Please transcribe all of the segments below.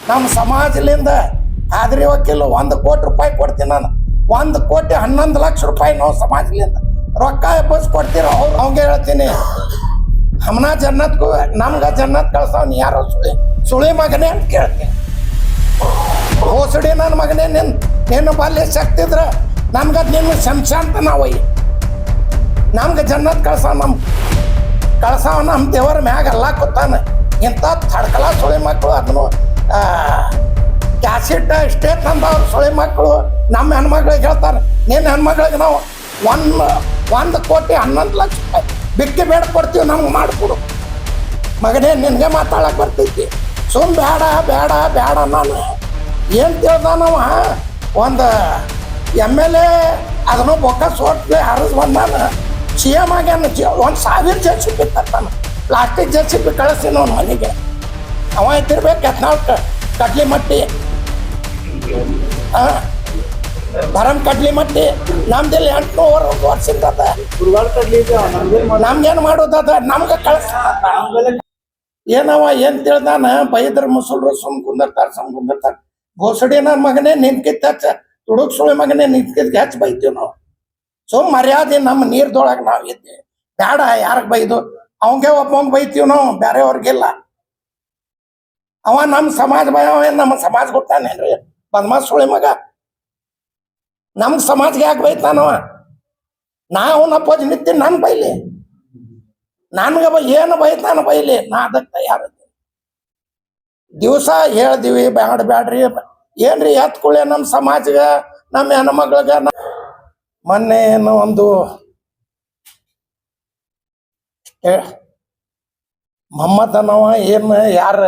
ನಮ್ಮ ಸಮಾಜಲಿಂದ ಖಾದ್ರಿ ವಕೀಲ 1 ಕೋಟಿ ರೂಪಾಯಿ ಕೊಡ್ತೀನಿ ನಾನು. 1 ಕೋಟಿ 11 ಲಕ್ಷ ರೂಪಾಯಿ ನಾವು ಸಮಾಜಲಿಂದ ರೊಕ್ಕ ಎಬ್ಬಸ್ ಕೊಡ್ತೀರ. ಅವಂಗೆ ಹೇಳ್ತೀನಿ, ಹಮನಾ ಜನ್ನತ್ಗೂ ನಮ್ಗೆ ಜನ್ನತ್ ಕಳ್ಸವ್ನಿ ಯಾರೋ ಸುಳಿ ಮಗನೇ ಅಂತ ಕೇಳ್ತೀನಿ. ಹೋಸಡಿ ನನ್ನ ಮಗನೇ, ನಿನ್ನ ಬಾಲ್ಯ ಶಕ್ತಿ ಇದ್ರ ನಮ್ಗೆ ನಿನ್ನ ಶಂಶಾಂತ ನಾವು ನಮ್ಗೆ ಜನ್ನತ್ ಕಳ್ಸವ್. ನಮ್ಮ ದೇವರ ಮ್ಯಾಗ ಎಲ್ಲ ಕೂತಾನ. ಇಂಥ ತಡ್ಕಲ ಸುಳಿ ಮಕ್ಕಳು ಅದನ್ನು ಕ್ಯಾಸೆಟ್ ಇಷ್ಟೇ ತಂದವ್ರು ಸುಳಿ ಮಕ್ಕಳು ನಮ್ಮ ಹೆಣ್ಮಕ್ಳಿಗೆ ಹೇಳ್ತಾರೆ, ನಿನ್ನ ಹೆಣ್ಮಕ್ಳಿಗೆ ನಾವು 1 ಕೋಟಿ 11 ಲಕ್ಷ ರೂಪಾಯಿ ಬಿಕ್ಕಿ ಬೇಡ ಕೊಡ್ತೀವಿ, ನಮ್ಗೆ ಮಾಡಿಕೊಡು ಮಗನೇ, ನಿನಗೆ ಮಾತಾಡಕ್ಕೆ ಬರ್ತೈತಿ. ಬೇಡ ಬೇಡ ಬೇಡ ನಾನು ಏನು ತಿಳ್ದಾನವ. ಒಂದು MLA ಅದನ್ನು ಬೊಕ್ಕ ಸೋಟ್ಲಿ ಹರಿಸ್ ಬಂದಾನ, CM ಆಗ್ಯಾನ. 1000 JCB ತರ್ತಾನ, ಪ್ಲಾಸ್ಟಿಕ್ JCB ಕಳಿಸ್ತೀನಿ ಅವ್ನ ಮನೆಗೆ. ಅವ ಇದ್ದಿರ್ಬೇಕು ಯತ್ನಾಳ್ ಕಡ್ಲಿ ಮಟ್ಟಿ, ಭರಮ್ ಕಡ್ಲಿ ಮಟ್ಟಿ. ನಮ್ದಿಲ್ಲಿ 800 ವರ್ಷದ ನಮ್ಗೇನು ಮಾಡೋದದ, ನಮ್ಗೆ ಕಳಿಸ್. ಏನವ ಏನು ತಿಳ್ದಾನ, ಬೈದ್ರ ಮುಸುಲ್ರು ಸುಮ್ ಕುಂದಿರ್ತಾರೆ. ಘೋಸಡಿ ನನ್ನ ಮಗನೇ ನಿನ್ಕಿತ್ತ ತುಡುಕ್ ಸುಳಿ ಮಗನೇ ನಿನ್ಕಿದ್ ಹೆಚ್ಚು ಬೈತೀವಿ ನಾವು. ಮರ್ಯಾದೆ ನಮ್ಮ ನೀರ್ದೊಳಗೆ ನಾವು ಇದ್ದೀವಿ. ಬೇಡ ಯಾರಿಗೆ ಬೈದು, ಅವಂಗೆ ಒಬ್ಬಂಗೆ ಬೈತೀವಿ ನಾವು, ಬೇರೆಯವ್ರಿಗಿಲ್ಲ. ಅವ ನಮ್ಮ ಸಮಾಜ ಭಯ, ನಮ್ಮ ಸಮಾಜ ಗೊತ್ತಾನೇನ್ರಿ ಬದ್ಮಾಸ್ ಸುಳಿ ಮಗ. ನಮ್ಗೆ ಸಮಾಜ್ಗೆ ಯಾಕೆ ಬೈತಾನವ? ನಾವು ನಪ್ಪೋಜ್ ನಿಂತೀನಿ, ನನ್ನ ಬೈಲಿ, ನನ್ಗೆ ಏನು ಬೈತಾನ ಬೈಲಿ, ನಾ ಅದಕ್ಕೆ ತಯಾರಿದ್ದೆ. ದಿವಸ ಹೇಳ್ದೀವಿ ಬ್ಯಾಡ್ರಿ ಏನ್ರಿ ಎತ್ಕೊಳ್ಳಿ ನಮ್ಮ ಸಮಾಜಗೆ, ನಮ್ಮ ಹೆಣ್ಮಕ್ಳಿಗೆ. ಮೊನ್ನೆ ಏನು ಒಂದು ಮೊಹಮ್ಮದ್ ಅನ್ನವ ಏನು ಯಾರ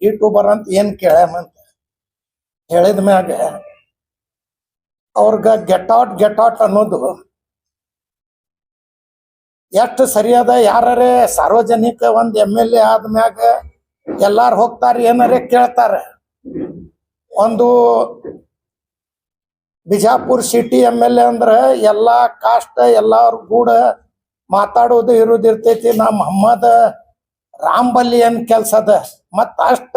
ಯೂಟ್ಯೂಬರ್ ಅಂತ ಏನು ಕೇಳ್ಯಾನಂತ ಹೇಳಿದ ಮ್ಯಾಗ ಅವ್ರಿಗೆ ಗೆಟ್ ಔಟ್ ಅನ್ನೋದು ಎಷ್ಟು ಸರಿಯಾದ. ಯಾರೇ ಸಾರ್ವಜನಿಕ ಒಂದು MLA ಆದ್ಮ್ಯಾಗ ಎಲ್ಲಾರು ಹೋಗ್ತಾರೆ, ಏನಾರೇ ಕೇಳ್ತಾರೆ. ಒಂದು ಬಿಜಾಪುರ ಸಿಟಿ MLA ಅಂದ್ರೆ ಎಲ್ಲ ಕಾಸ್ಟ್ ಎಲ್ಲಾರು ಕೂಡ ಮಾತಾಡೋದು ಇರೋದಿರ್ತೈತಿ. ನಾ ಮೊಹಮ್ಮದ್ ರಾಂಬಲ್ಲಿ ಏನ್ ಕೆಲ್ಸ ಅದ, ಮತ್ತ ಅಷ್ಟ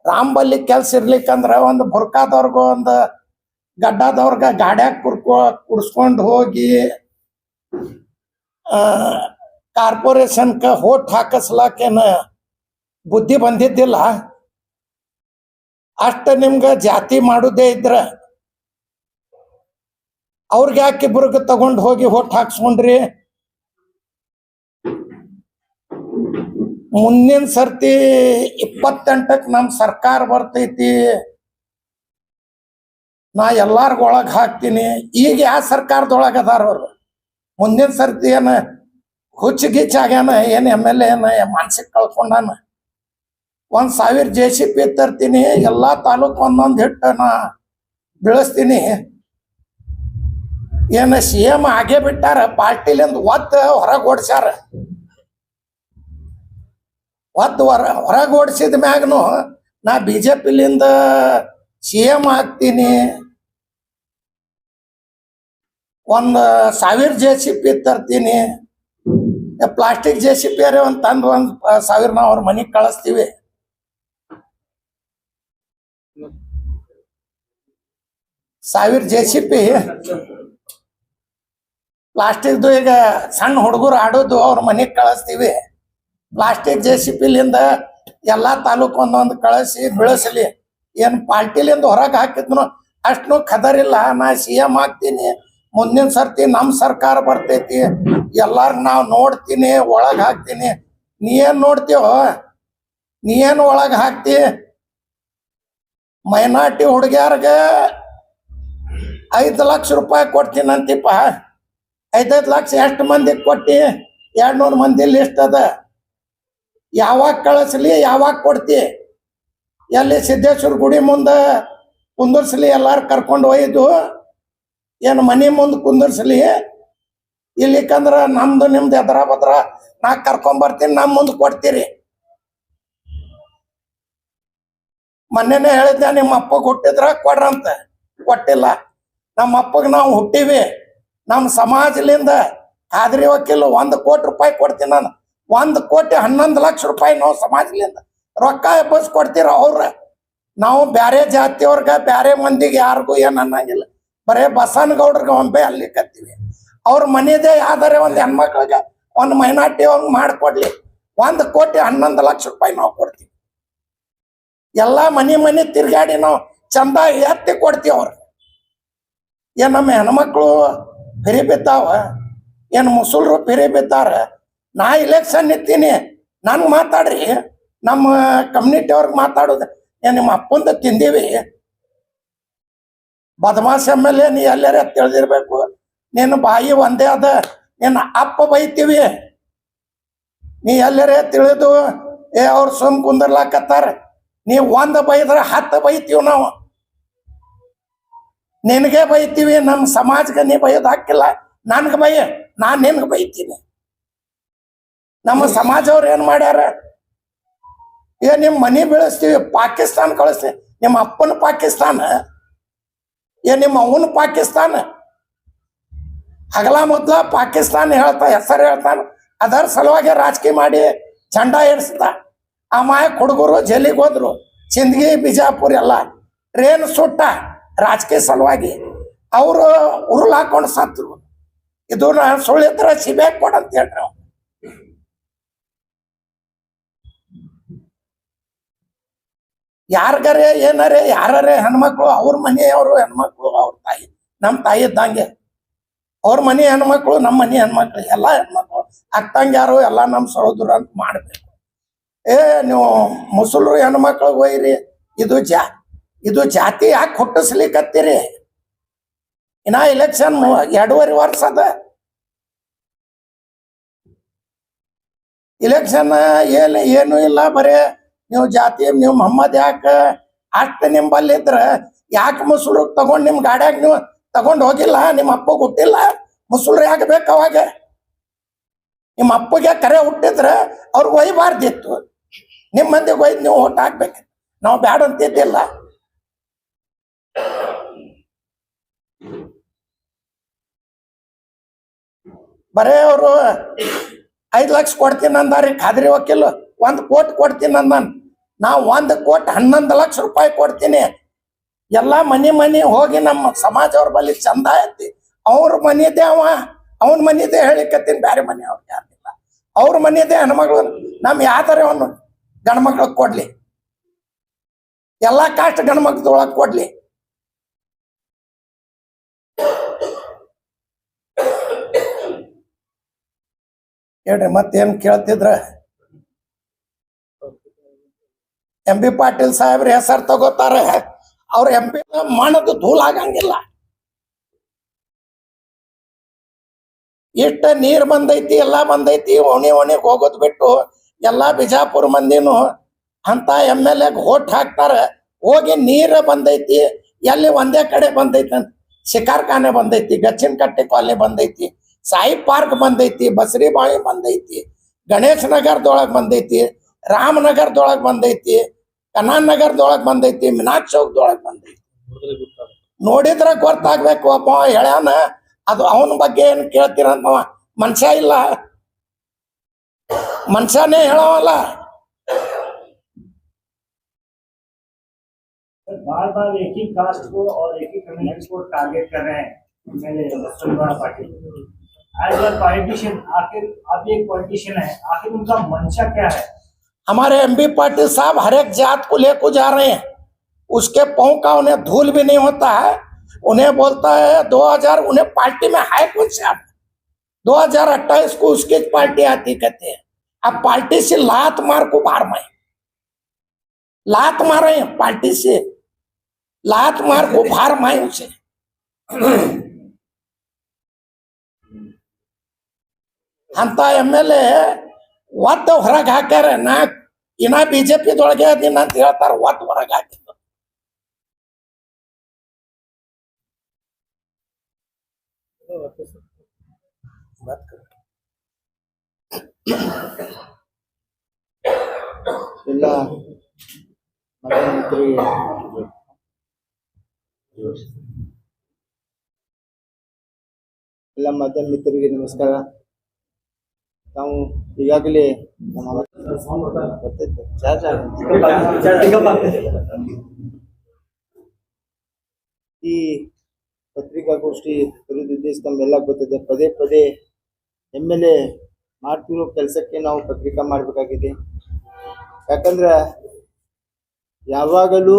ರಾಂಬಲ್ಲಿ ಕೆಲ್ಸ ಇರ್ಲಿಕ್ಕಂದ್ರ ಒಂದು ಬುರ್ಕಾದವ್ರಿಗೂ ಒಂದು ಗಡ್ಡದವ್ರಗ ಗಾಡ್ಯಾಗ ಕುಡ್ಸ್ಕೊಂಡು ಹೋಗಿ ಕಾರ್ಪೊರೇಷನ್ಕ ಹೋಟ್ ಹಾಕಸ್ಲಾಕೇನ ಬುದ್ಧಿ ಬಂದಿದ್ದಿಲ್ಲ. ಅಷ್ಟ ನಿಮ್ಗೆ ಜಾತಿ ಮಾಡುದೇ ಇದ್ರ ಅವ್ರಿಗೆ ಯಾಕೆ ಇಬ್ರಿಗೆ ತಗೊಂಡು ಹೋಗಿ ಹೋಟ್ ಹಾಕ್ಸ್ಕೊಂಡ್ರಿ? ಮುಂದಿನ ಸರ್ತಿ 28ಕ್ಕೆ ನಮ್ಮ ಸರ್ಕಾರ ಬರ್ತೈತಿ, ನಾ ಎಲ್ಲಾರ್ಗ ಒಳಗೆ ಹಾಕ್ತೀನಿ. ಈಗ ಯಾವ ಸರ್ಕಾರದೊಳಗೆ ಅದಾರ ಅವ್ರು? ಮುಂದಿನ ಸರ್ತಿ ಏನ ಹುಚ್ಚ ಆಗ್ಯಾನ, ಏನು MLA ಏನ ಮಾನಸಿಕ ಕಳ್ಕೊಂಡಾನ? 1000 JCB ತರ್ತೀನಿ, ಎಲ್ಲ ತಾಲೂಕು ಒಂದೊಂದು ಹಿಟ್ಟು ನಾ ಬೆಳೆಸ್ತೀನಿ. ಏನು CM ಆಗೇ ಬಿಟ್ಟಾರ, ಪಾರ್ಟಿಲಿಂದ ಹೊರಗೆ ಓಡಿಸ್ಯಾರ. ಹೊರಗೆ ಓಡಿಸಿದ ಮ್ಯಾಗನು ನಾ BJPಲಿಂದ CM ಆಗ್ತೀನಿ, 1000 JCB ತರ್ತೀನಿ, ಪ್ಲಾಸ್ಟಿಕ್ JCB ಒಂದು ತಂದು 1000 ನಾವು ಅವ್ರ ಮನೆಗೆ ಕಳಿಸ್ತೀವಿ. JCB ಪ್ಲಾಸ್ಟಿಕ್ದು ಈಗ ಸಣ್ಣ ಹುಡುಗರು ಆಡೋದು ಅವ್ರ ಮನೆಗೆ ಕಳಿಸ್ತೀವಿ. ಪ್ಲಾಸ್ಟಿಕ್ JCBಲಿಂದ ಎಲ್ಲ ತಾಲೂಕು ಒಂದೊಂದು ಕಳಿಸಿ ಬೆಳೆಸಲಿ. ಏನು ಪಾರ್ಟಿಲಿಂದ ಹೊರಗೆ ಹಾಕಿದ್ನು ಅಷ್ಟು ಖದರಿಲ್ಲ. ನಾ CM ಆಗ್ತೀನಿ, ಮುಂದಿನ ಸರ್ತಿ ನಮ್ಮ ಸರ್ಕಾರ ಬರ್ತೈತಿ, ಎಲ್ಲಾರು ನಾವು ನೋಡ್ತೀನಿ, ಒಳಗೆ ಹಾಕ್ತೀನಿ. ನೀ ಏನು ನೋಡ್ತೀವೋ, ನೀ ಏನು ಒಳಗೆ ಹಾಕ್ತಿ? ಮೈನಾರಿಟಿ ಹುಡುಗಿಯರ್ಗೆ 5 ಲಕ್ಷ ರೂಪಾಯಿ ಕೊಡ್ತೀನಂತಿಪ್ಪ. 5 ಲಕ್ಷ ಎಷ್ಟು ಮಂದಿಗೆ ಕೊಟ್ಟಿ? 200 ಮಂದಿ ಲಿಸ್ಟ್ ಅದ. ಯಾವಾಗ ಕಳಿಸ್ಲಿ, ಯಾವಾಗ ಕೊಡ್ತಿ? ಎಲ್ಲಿ ಸಿದ್ದೇಶ್ವರ ಗುಡಿ ಮುಂದೆ ಕುಂದರ್ಸ್ಲಿ, ಎಲ್ಲಾರು ಕರ್ಕೊಂಡು ಒಯ್ದು ಏನು ಮನೆ ಮುಂದೆ ಕುಂದರ್ಸ್ಲಿ? ಇಲ್ಲಿಕಂದ್ರ ನಮ್ದು ನಿಮ್ದು ಎದ್ರ ಬದ್ರ ನಾ ಕರ್ಕೊಂಬರ್ತೀನಿ, ನಮ್ಮ ಮುಂದೆ ಕೊಡ್ತೀರಿ. ಮೊನ್ನೆನೇ ಹೇಳಿದ್ದೆ, ನಿಮ್ಮ ಅಪ್ಪಗೆ ಹುಟ್ಟಿದ್ರ ಕೊಡ್ರಂತ. ಕೊಟ್ಟಿಲ್ಲ. ನಮ್ಮ ಅಪ್ಪಗೆ ನಾವು ಹುಟ್ಟಿವಿ. ನಮ್ಮ ಸಮಾಜಲಿಂದ ಖಾದ್ರಿ ವಕೀಲ 1 ಕೋಟಿ ರೂಪಾಯಿ ಕೊಡ್ತೀನಿ ನಾನು. 1 ಕೋಟಿ 11 ಲಕ್ಷ ರೂಪಾಯಿ ನಾವು ಸಮಾಜಲಿಂದ ರೊಕ್ಕ ಎಬ್ಬಸ್ ಕೊಡ್ತೀರ. ನಾವು ಬ್ಯಾರೆ ಜಾತಿಯವ್ರಗ ಬ್ಯಾರೆ ಮಂದಿಗೆ ಯಾರಿಗೂ ಏನ್ ಅನ್ನಂಗಿಲ್ಲ. ಬರೇ ಬಸವನಗೌಡ್ರಿಗೆ ಒಮ್ಮೆ ಅಲ್ಲಿ ಕತ್ತೀವಿ. ಅವ್ರ ಮನೆದೇ ಯಾವ್ದಾರೆ ಒಂದ್ ಹೆಣ್ಮಕ್ಳಿಗೆ ಒಂದ್ ಮೈನಾರಿಟಿ ಅವ್ರಿಗೆ ಮಾಡ್ಕೊಡ್ಲಿ, 1,11,00,000 ನಾವು ಕೊಡ್ತೀವಿ. ಎಲ್ಲಾ ಮನಿ ತಿರ್ಗಾಡಿ ನಾವು ಚಂದ ಎತ್ತಿ ಕೊಡ್ತೀವಿ. ಅವ್ರ ಏನ್ ನಮ್ಮ ಹೆಣ್ಮಕ್ಳು ಫಿರಿ ಬಿದ್ದಾವ, ಏನ್ ಮುಸುಲ್ರು ಫಿರಿ ಬಿದ್ದಾರ? ನಾ ಇಲೆಕ್ಷನ್ ನಿಂತೀನಿ, ನನ್ಗೆ ಮಾತಾಡ್ರಿ, ನಮ್ಮ ಕಮ್ಯುನಿಟಿ ಅವ್ರಿಗೆ ಮಾತಾಡೋದು. ಏನ್ ನಿಮ್ಮ ಅಪ್ಪಂದ ತಿಂದೀವಿ? ಬದಮಾಸ್ ಎಮ್ಮೆಲ್ಲೆ ನೀ ಎಲ್ಲಾರ ತಿಳಿದಿರ್ಬೇಕು. ನಿನ್ನ ಬಾಯಿ ಒಂದೇ ಅದ, ನಿನ್ನ ಅಪ್ಪ ಬೈತೀವಿ. ನೀ ಎಲ್ಲರೇ ತಿಳಿದು ಅವ್ರು ಸುಮ್ ಕುಂದರ್ಲಾಕತ್ತಾರ. ನೀ 1 ಬೈದ್ರೆ 10 ಬೈತೀವಿ ನಾವು. ನಿನಗೆ ಬೈತೀವಿ, ನಮ್ಮ ಸಮಾಜಕ್ಕೆ ನೀ ಬೈಯೋದು ಹಾಕಿಲ್ಲ. ನನ್ಗೆ ಬೈ, ನಾನ್ ನಿನ್ಗೆ ಬೈತೀನಿ. ನಮ್ಮ ಸಮಾಜವ್ರು ಏನ್ ಮಾಡ್ಯಾರ? ನಿಮ್ಮ ಮನಿ ಬೆಳೆಸ್ತೀವಿ, ಪಾಕಿಸ್ತಾನ ಕಳಿಸ್ತೀವಿ. ನಿಮ್ಮ ಅಪ್ಪನ ಪಾಕಿಸ್ತಾನ, ನಿಮ್ಮ ಅವನ ಪಾಕಿಸ್ತಾನ? ಹಗಲ ಮೊದ್ಲ ಪಾಕಿಸ್ತಾನ ಹೆಸರು ಹೇಳ್ತಾನ. ಅದರ ಸಲುವಾಗಿ ರಾಜಕೀಯ ಮಾಡಿ ಚಂಡ ಏರ್ಸ್ತ. ಆ ಮಾಯಕ್ ಹುಡುಗರು ಜೈಲಿಗೆ ಹೋದ್ರು. ಸಿಂದಗಿ, ಬಿಜಾಪುರ ಎಲ್ಲ ಟ್ರೇನ್ ಸುಟ್ಟ ರಾಜಕೀಯ ಸಲುವಾಗಿ. ಅವರು ಉರುಳು ಹಾಕೊಂಡು ಸತ್ರು. ಇದು ಸುಳ್ಳಿದ್ರ ಸಿಬೇಕ್ ಕೊಡಂತ ಹೇಳ್ರಿ ನಾವು. ಯಾರ್ಗಾರೆ ಏನಾರೆ ಯಾರೇ ಹೆಣ್ಮಕ್ಳು ಅವ್ರ ಮನೆಯವರು ಹೆಣ್ಮಕ್ಳು ಅವ್ರ ತಾಯಿ, ನಮ್ಮ ತಾಯಿ ಇದ್ದಂಗೆ. ಅವ್ರ ಮನೆ ಹೆಣ್ಮಕ್ಳು ನಮ್ಮ ಮನೆ ಹೆಣ್ಮಕ್ಳು, ಎಲ್ಲ ಹೆಣ್ಮಕ್ಳು ಅಕ್ಕಂಗ್ಯಾರು ಎಲ್ಲ ನಮ್ಮ ಸಹೋದರ ಅಂತ ಮಾಡ್ಬೇಕು. ನೀವು ಮುಸುಲ್ರು ಹೆಣ್ಮಕ್ಳಿಗೆ ಒಯ್ರಿ, ಇದು ಜಾತಿ ಯಾಕೆ ಹುಟ್ಟಿಸ್ಲಿಕ್ಕತ್ತೀರಿ? ಇನ್ನ ಇಲೆಕ್ಷನ್ 2.5 ವರ್ಷ ಅದ. ಇಲೆಕ್ಷನ್ ಏನು ಇಲ್ಲ, ಬರೇ ನೀವು ಜಾತಿ, ನೀವು ಮೊಹಮ್ಮದ್ ಯಾಕೆ ಅಷ್ಟು ನಿಂಬಲ್ಲಿದ್ರ ಯಾಕೆ ಮುಸುಲ್ರು ತಗೊಂಡು ನಿಮ್ಮ ಗಾಡ್ಯಾಗ ನೀವು ತಗೊಂಡು ಹೋಗಿಲ್ಲ? ನಿಮ್ಮ ಅಪ್ಪ ಹುಟ್ಟಿಲ್ಲ, ಮುಸುಲ್ರು ಯಾಕೆ ಬೇಕು? ಅವಾಗ ನಿಮ್ಮ ಅಪ್ಪಗೆ ಕರೆ ಹುಟ್ಟಿದ್ರೆ ಅವ್ರಿಗೆ ಒಯ್ಬಾರ್ದಿತ್ತು. ನಿಮ್ಮ ಮಂದಿಗೆ ಒಯ್ದು ನೀವು ಓಟ್ ಹಾಕ್ಬೇಕು. ನಾವು ಬ್ಯಾಡ ಅಂತಿದ್ದಿಲ್ಲ. ಬರೇ ಅವರು 5 ಲಕ್ಷ ಕೊಡ್ತೀನಿ ಅಂದಾರಿ ಖಾದ್ರಿ ವಕೀಲ್. 1 ಕೋಟಿ ಕೊಡ್ತೀನಿ ಅಂದಾನ. ನಾವು 1 ಕೋಟಿ 11 ಲಕ್ಷ ರೂಪಾಯಿ ಕೊಡ್ತೀನಿ. ಎಲ್ಲ ಮನಿ ಹೋಗಿ ನಮ್ಮ ಸಮಾಜವ್ರ ಬಳಿ ಚಂದ ಐತಿ. ಅವ್ರ ಮನಿದೆ ಅವನ ಮನಿದೆ ಹೇಳಿಕತ್ತೀನಿ, ಬ್ಯಾರೆ ಮನೆ ಅವ್ರಿಗೆ ಯಾರಿಲ್ಲ. ಅವ್ರ ಮನಿದೆ ಹೆಣ್ಮಗಳು ನಮ್ ಯಾವ್ದಾರೆ ಅವನು ಗಂಡ್ಮಕ್ಳಿಗೆ ಕೊಡ್ಲಿ, ಎಲ್ಲಾ ಕಾಸ್ಟ್ ಗಂಡ್ಮಕ್ಳೊಳಗೆ ಕೊಡ್ಲಿ. ಹೇಳ್ರಿ ಮತ್ತೇನ್ ಕೇಳ್ತಿದ್ರ? MP ಪಾಟೀಲ್ ಸಾಹೇಬ್ರ ಹೆಸರು ತಗೋತಾರ. ಅವ್ರ MP ಮಣ್ಣದು ಧೂಳ್ ಆಗಂಗಿಲ್ಲ. ಇಷ್ಟ ನೀರ್ ಬಂದೈತಿ, ಎಲ್ಲಾ ಬಂದೈತಿ, ಓಣಿಗೆ ಹೋಗೋದ್ ಬಿಟ್ಟು ಎಲ್ಲಾ ಬಿಜಾಪುರ ಮಂದಿನು ಅಂತ MLA ಓಟ್ ಹಾಕ್ತಾರ. ಹೋಗಿ ನೀರ ಬಂದೈತಿ, ಎಲ್ಲಿ ಒಂದೇ ಕಡೆ ಬಂದೈತಿ ಅಂತ. ಶಿಕಾರ್ಖಾನೆ ಬಂದೈತಿ, ಗಚ್ಚಿನ ಕಟ್ಟೆ ಕಾಲನಿ ಬಂದೈತಿ, ಸಾಯಿ ಪಾರ್ಕ್ ಬಂದೈತಿ, ಬಸರಿ ಬಾವಿ ಬಂದೈತಿ, ಗಣೇಶ್ ನಗರದೊಳಗೆ ಬಂದೈತಿ, ರಾಮನಗರದೊಳಗೆ ಬಂದೈತಿ, ಕನಾನ್ ನಗರದೊಳಗೆ ಬಂದೈತಿ, ಮಿನಾಕ್ ಚೌಕ್ದೊಳಗೆ ಬಂದೈತಿ. ನೋಡಿದ್ರ ಗೊತ್ತಾಗ್ಬೇಕು. ಒಬ್ಬ ಹೇಳ್ಯಾನ, ಅದು ಅವನ ಬಗ್ಗೆ ಏನ್ ಕೇಳ್ತೀರಂತ ಮನುಷ್ಯ ಇಲ್ಲ, ಮನುಷ್ಯನೇ ಹೇಳವಲ್ಲ. बार बार एक ही कास्ट को और एक ही कम्युनिटी को टारगेट कर रहे हैं पार्टी एज अ पॉलिटिशियन। आखिर आप एक पॉलिटिशियन है, आखिर उनका मंशा क्या है? हमारे MP पाटिल साहब हर एक जात को लेकर जा रहे हैं। उसके पाँव का उन्हें धूल भी नहीं होता है। उन्हें बोलता है 2000, उन्हें पार्टी में है कौन से? आप 2028 को उसकी पार्टी आती कहते हैं। अब पार्टी से लात मार को बाहर में लात मारे हैं, पार्टी से लात मार को बाहर माए उसे। ಅಂತ MLA ಒದ್ದು ಹೊರಗೆ ಹಾಕ್ಯಾರ. ಇನ್ನ BJPದೊಳಗೆ ಅದೀನ ಅಂತ ಹೇಳ್ತಾರ, ಒದ್ದು ಹೊರಗೆ ಹಾಕಿದ್ದು. ಎಲ್ಲ ಮಿತ್ರರಿಗೆ ಮಾಧ್ಯಮ ಮಿತ್ರರಿಗೆ ನಮಸ್ಕಾರ. ನಾವು ಈಗಾಗಲೇ ನಮ್ಮ ಈ ಪತ್ರಿಕಾಗೋಷ್ಠಿ ಕರೆದ ಉದ್ದೇಶ ತಮ್ಮೆಲ್ಲ ಗೊತ್ತಿದೆ. ಪದೇ ಪದೇ MLA ಮಾಡ್ತಿರೋ ಕೆಲಸಕ್ಕೆ ನಾವು ಪತ್ರಿಕಾ ಮಾಡಬೇಕಾಗಿದೆ. ಯಾಕಂದ್ರೆ ಯಾವಾಗಲೂ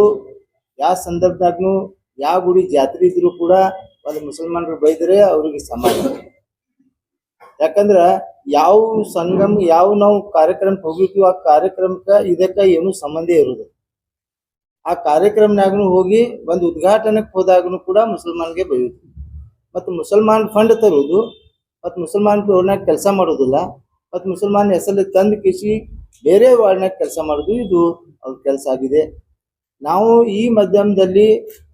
ಯಾವ ಸಂದರ್ಭದಾಗೂ ಯಾವ ಗುಡಿ ಜಾತ್ರೆ ಇದ್ರೂ ಕೂಡ ಒಂದು ಮುಸಲ್ಮಾನರು ಬೈದರೆ ಅವ್ರಿಗೆ ಸಮಾನ. ಯಾಕಂದ್ರೆ ಯಾವ ಸಂಗಮ ಯಾವ ನಾವು ಕಾರ್ಯಕ್ರಮಕ್ಕೆ ಹೋಗಿರ್ತೀವಿ ಆ ಕಾರ್ಯಕ್ರಮಕ್ಕೆ ಇದಕ್ಕೆ ಏನು ಸಂಬಂಧ ಇರುವುದು. ಆ ಕಾರ್ಯಕ್ರಮನಾಗೂ ಹೋಗಿ ಒಂದು ಉದ್ಘಾಟನೆಗೆ ಹೋದಾಗೂ ಕೂಡ ಮುಸಲ್ಮಾನ್ಗೆ ಬೈಯುದು, ಮತ್ತು ಮುಸಲ್ಮಾನ್ ಫಂಡ್ ತರುವುದು, ಮತ್ತು ಮುಸಲ್ಮಾನ್ ಅವ್ರನ್ನಾಗ ಕೆಲಸ ಮಾಡೋದಿಲ್ಲ, ಮತ್ತು ಮುಸಲ್ಮಾನ್ ಹೆಸರಲ್ಲಿ ತಂದು ಕಿಸಿ ಬೇರೆ ವಾರ್ಡ್ನಾಗ ಕೆಲಸ ಮಾಡೋದು, ಇದು ಅವ್ರ ಕೆಲಸ ಆಗಿದೆ. ನಾವು ಈ ಮಾಧ್ಯಮದಲ್ಲಿ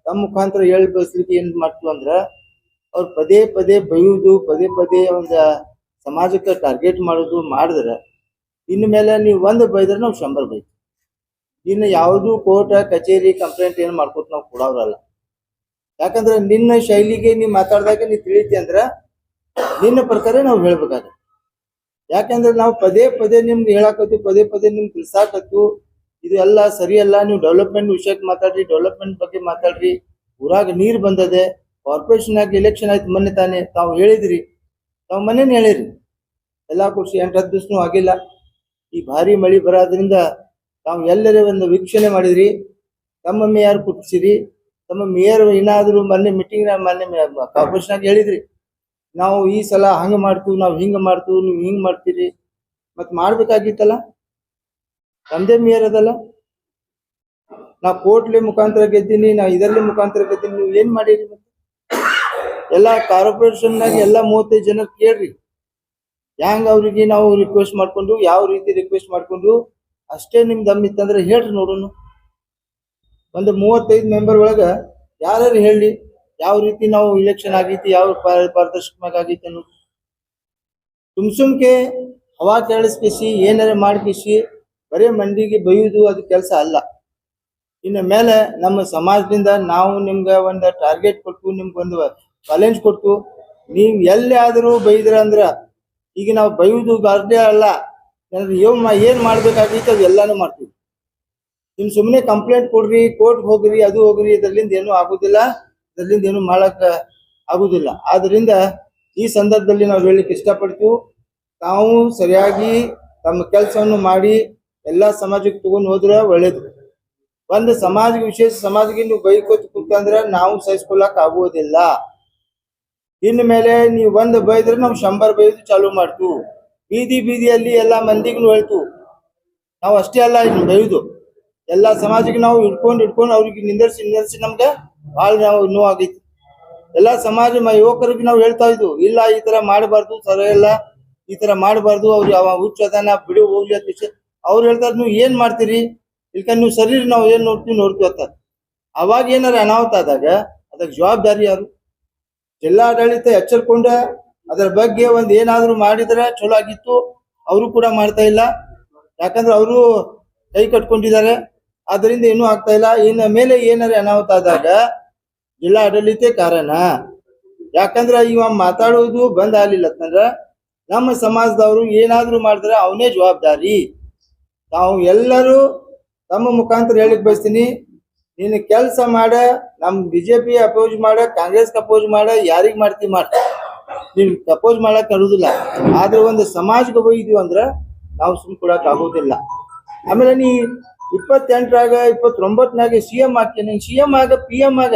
ತಮ್ಮ ಮುಖಾಂತರ ಹೇಳಿ ಬಯಸ್ಲಿಕ್ಕೆ ಏನು ಮಾಡ್ತೀವಿ ಅಂದ್ರೆ, ಅವ್ರು ಪದೇ ಪದೇ ಬೈಯುವುದು, ಪದೇ ಪದೇ ಒಂದು ಸಮಾಜಕ್ಕೆ ಟಾರ್ಗೆಟ್ ಮಾಡೋದು ಮಾಡಿದ್ರೆ ಇನ್ನು ಮೇಲೆ ನೀವು ಒಂದು ಬೈದ್ರೆ ನಾವು 100 ಬೈತೀವಿ. ಇನ್ನು ಯಾವುದು ಕೋರ್ಟ್ ಕಚೇರಿ ಕಂಪ್ಲೇಂಟ್ ಏನು ಮಾಡ್ಕೊತ ನಾವು ಕೊಡೋರಲ್ಲ. ಯಾಕಂದ್ರೆ ನಿನ್ನ ಶೈಲಿಗೆ ನೀವು ಮಾತಾಡಿದಾಗ ನೀವು ತಿಳಿತಿ ಅಂದ್ರೆ ನಿನ್ನ ಪ್ರಕಾರ ನಾವು ಹೇಳ್ಬೇಕಾಗತ್ತೆ. ಯಾಕಂದ್ರೆ ನಾವು ಪದೇ ಪದೇ ನಿಮ್ಗೆ ಹೇಳಾಕತ್ತೀವಿ, ಪದೇ ಪದೇ ನಿಮ್ಗೆ ತಿಳಿಸಾಕತ್ತು ಇದು ಎಲ್ಲ ಸರಿಯಲ್ಲ, ನೀವು ಡೆವಲಪ್ಮೆಂಟ್ ವಿಷಯಕ್ಕೆ ಮಾತಾಡ್ರಿ, ಡೆವಲಪ್ಮೆಂಟ್ ಬಗ್ಗೆ ಮಾತಾಡ್ರಿ, ಊರಾಗ ನೀರು ಬಂದದೆ, ಕಾರ್ಪೊರೇಷನ್ನಾಗ ಎಲೆಕ್ಷನ್ ಆಯ್ತು ಮೊನ್ನೆ ತಾನೇ, ತಾವು ಹೇಳಿದ್ರಿ, ತಾವು ಮೊನ್ನೆನೇ ಹೇಳಿರಿ, ಎಲ್ಲ ಖುಷಿ 8-10 ದಿವಸನೂ ಆಗಿಲ್ಲ. ಈ ಭಾರಿ ಮಳೆ ಬರೋದ್ರಿಂದ ತಾವು ಎಲ್ಲರೇ ಒಂದು ವೀಕ್ಷಣೆ ಮಾಡಿದ್ರಿ, ತಮ್ಮ ಮೇಯರ್ ಕೂರಿಸಿರಿ, ತಮ್ಮ ಮೇಯರ್ ಏನಾದರೂ ಮೊನ್ನೆ ಮೀಟಿಂಗ್ ಮೊನ್ನೆ ಕಾರ್ಪೊರೇಷನ್ನಾಗ ಹೇಳಿದ್ರಿ, ನಾವು ಈ ಸಲ ಹಂಗೆ ಮಾಡ್ತೀವಿ, ನಾವು ಹಿಂಗೆ ಮಾಡ್ತೀವಿ, ನೀವು ಹಿಂಗೆ ಮಾಡ್ತೀರಿ, ಮತ್ತು ಮಾಡ್ಬೇಕಾಗಿತ್ತಲ್ಲ, ನಮ್ಮದೇ ಮೇಯರ್ ಅದಲ್ಲ. ನಾ ಕೋರ್ಟ್ಲಿ ಮುಖಾಂತರ ಗೆದ್ದೀನಿ, ನಾ ಇದರಲ್ಲಿ ಮುಖಾಂತರ ಗೆದ್ದೀನಿ, ನೀವು ಏನು ಮಾಡಿರಿ? ಮತ್ತೆ ಎಲ್ಲ ಕಾರ್ಪೊರೇಷನ್ನಾಗ ಎಲ್ಲ 35 ಜನ ಕೇಳ್ರಿ, ಹ್ಯಾಂಗ ಅವ್ರಿಗೆ ನಾವು ರಿಕ್ವೆಸ್ಟ್ ಮಾಡ್ಕೊಂಡು ಯಾವ ರೀತಿ ರಿಕ್ವೆಸ್ಟ್ ಮಾಡ್ಕೊಂಡು ಅಷ್ಟೇ ನಿಮ್ ದಮ್ಮಿತ್ತಂದ್ರೆ ಹೇಳ್ರಿ ನೋಡೋಣ. ಒಂದು 35 ಮೆಂಬರ್ ಒಳಗೆ ಯಾರು ಹೇಳಿ ಯಾವ ರೀತಿ ನಾವು ಇಲೆಕ್ಷನ್ ಆಗೈತಿ, ಯಾವ ಪಾರದರ್ಶಕವಾಗಿ ಆಗೈತಿ ಅನ್ನೋದು. ಸುಮ್ಕೆ ಹವಾ ಕೇಳಿಸ್ಕಿಸಿ ಏನಾರ ಮಾಡ್ಕಿಸಿ ಬರೀ ಮಂದಿಗೆ ಬೈಯುವುದು ಅದು ಕೆಲಸ ಅಲ್ಲ. ಇನ್ನು ಮೇಲೆ ನಮ್ಮ ಸಮಾಜದಿಂದ ನಾವು ನಿಮ್ಗೆ ಒಂದು ಟಾರ್ಗೆಟ್ ಕೊಟ್ಟು, ನಿಮ್ಗೆ ಒಂದು ಚಾಲೆಂಜ್ ಕೊಟ್ಟು, ನೀವು ಎಲ್ಲಿ ಆದರೂ ಬೈದ್ರ ಅಂದ್ರ ಈಗ ನಾವು ಬೈಯುವುದು ಅರ್ಧೇ ಅಲ್ಲ, ಏನ್ ಮಾಡ್ಬೇಕಾಗಿತ್ತು ಅದು ಎಲ್ಲಾನು ಮಾಡ್ತೀವಿ. ನಿಮ್ ಸುಮ್ಮನೆ ಕಂಪ್ಲೇಂಟ್ ಕೊಡ್ರಿ, ಕೋರ್ಟ್ ಹೋಗ್ರಿ, ಅದು ಹೋಗ್ರಿ, ಇದರಿಂದ ಏನೂ ಆಗುದಿಲ್ಲ, ಇದರಿಂದ ಏನು ಮಾಡಕ್ ಆಗುದಿಲ್ಲ. ಆದ್ರಿಂದ ಈ ಸಂದರ್ಭದಲ್ಲಿ ನಾವು ಹೇಳಲಿಕ್ಕೆ ಇಷ್ಟಪಡ್ತೀವಿ, ತಾವು ಸರಿಯಾಗಿ ತಮ್ಮ ಕೆಲಸವನ್ನು ಮಾಡಿ ಎಲ್ಲಾ ಸಮಾಜಕ್ಕೆ ತಗೊಂಡು ಹೋದ್ರೆ ಒಳ್ಳೇದು. ಒಂದು ಸಮಾಜಕ್ಕೆ, ವಿಶೇಷ ಸಮಾಜಕ್ಕೆ ನೀವು ಬೈಕೋತ ಕೂತಂದ್ರೆ ನಾವು ಸಹಿಸ್ಕೊಳಕ್ ಆಗುವುದಿಲ್ಲ. ಇನ್ನು ಮೇಲೆ ನೀವು ಒಂದು ಬೈದ್ರೆ ನಾವು 100 ಬೈದು ಚಾಲು ಮಾಡ್ತು. ಬೀದಿ ಬೀದಿಯಲ್ಲಿ ಎಲ್ಲಾ ಮಂದಿಗೂ ಹೇಳ್ತು, ನಾವು ಅಷ್ಟೇ ಅಲ್ಲ ಇನ್ನು ಬೈದು ಎಲ್ಲಾ ಸಮಾಜಕ್ಕೆ ನಾವು ಇಟ್ಕೊಂಡು ಅವ್ರಿಗೆ ನಿಂದರ್ಸಿ ನಮ್ಗೆ ಭಾಳ ನಾವು ನೋವಾಗೈತಿ. ಎಲ್ಲಾ ಸಮಾಜ ಯುವಕರಿಗೆ ನಾವು ಹೇಳ್ತಾ ಇದ್ವು, ಇಲ್ಲ ಈ ತರ ಮಾಡಬಾರ್ದು, ಸರಿ ಇಲ್ಲ, ಈ ತರ ಮಾಡಬಾರ್ದು, ಅವ್ರು ಅವ ಹುಚ್ಚದನ ಬಿಡು ಹೋಗ್ಲಿ ಅಂತ. ಅವ್ರು ಹೇಳ್ತಾರೆ, ನೀವು ಏನ್ ಮಾಡ್ತೀರಿ, ಇಲ್ಕ ನೀವು ಸರಿ ನಾವು ಏನ್ ನೋಡ್ತೀವಿ ಅಂತ. ಅವಾಗ ಏನಾರ ಅನಾಹುತ ಆದಾಗ ಅದಕ್ಕೆ ಜವಾಬ್ದಾರಿ ಯಾರು? ಜಿಲ್ಲಾಡಳಿತ ಎಚ್ಚರಿಕೊಂಡ ಅದರ ಬಗ್ಗೆ ಒಂದ್ ಏನಾದ್ರು ಮಾಡಿದ್ರೆ ಚಲೋ ಆಗಿತ್ತು. ಅವರು ಕೂಡ ಮಾಡ್ತಾ ಇಲ್ಲ, ಯಾಕಂದ್ರೆ ಅವರು ಕೈ ಕಟ್ಕೊಂಡಿದ್ದಾರೆ, ಅದರಿಂದ ಏನೂ ಆಗ್ತಾ ಇಲ್ಲ. ಇನ್ನು ಮೇಲೆ ಏನಾರ ಅನಾಹುತ ಆದಾಗ ಜಿಲ್ಲಾಡಳಿತ ಕಾರಣ. ಯಾಕಂದ್ರೆ ಇವ ಮಾತಾಡೋದು ಬಂದ್ ಆಗ್ಲಿಲ್ಲ ಅಂತಂದ್ರ ನಮ್ಮ ಸಮಾಜದವರು ಏನಾದ್ರು ಮಾಡಿದ್ರೆ ಅವನೇ ಜವಾಬ್ದಾರಿ. ನಾವು ಎಲ್ಲರೂ ತಮ್ಮ ಮುಖಾಂತರ ಹೇಳಿಕ್ ಬಯಸ್ತೀನಿ, ನೀನು ಕೆಲಸ ಮಾಡ, ನಮ್ BJP ಅಪೋಸ್ ಮಾಡ, ಕಾಂಗ್ರೆಸ್ ಅಪೋಸ್ ಮಾಡ, ಯಾರಿಗ್ ಮಾಡ್ತಿ ಮಾಡ, ನೀನ್ ಅಪೋಸ್ ಮಾಡಕ್ ಆಗುದಿಲ್ಲ. ಆದ್ರೆ ಒಂದು ಸಮಾಜಕ್ಕೆ ಹೋಗಿದೀವಿ ಅಂದ್ರ ನಾವು ಸುಮ್ ಕೊಡಕ್ ಆಗೋದಿಲ್ಲ. ಆಮೇಲೆ ನೀ 28ರಾಗ 29ನಾಗ CM ಹಾಕಿ, CM ಆಗ PM ಆಗ,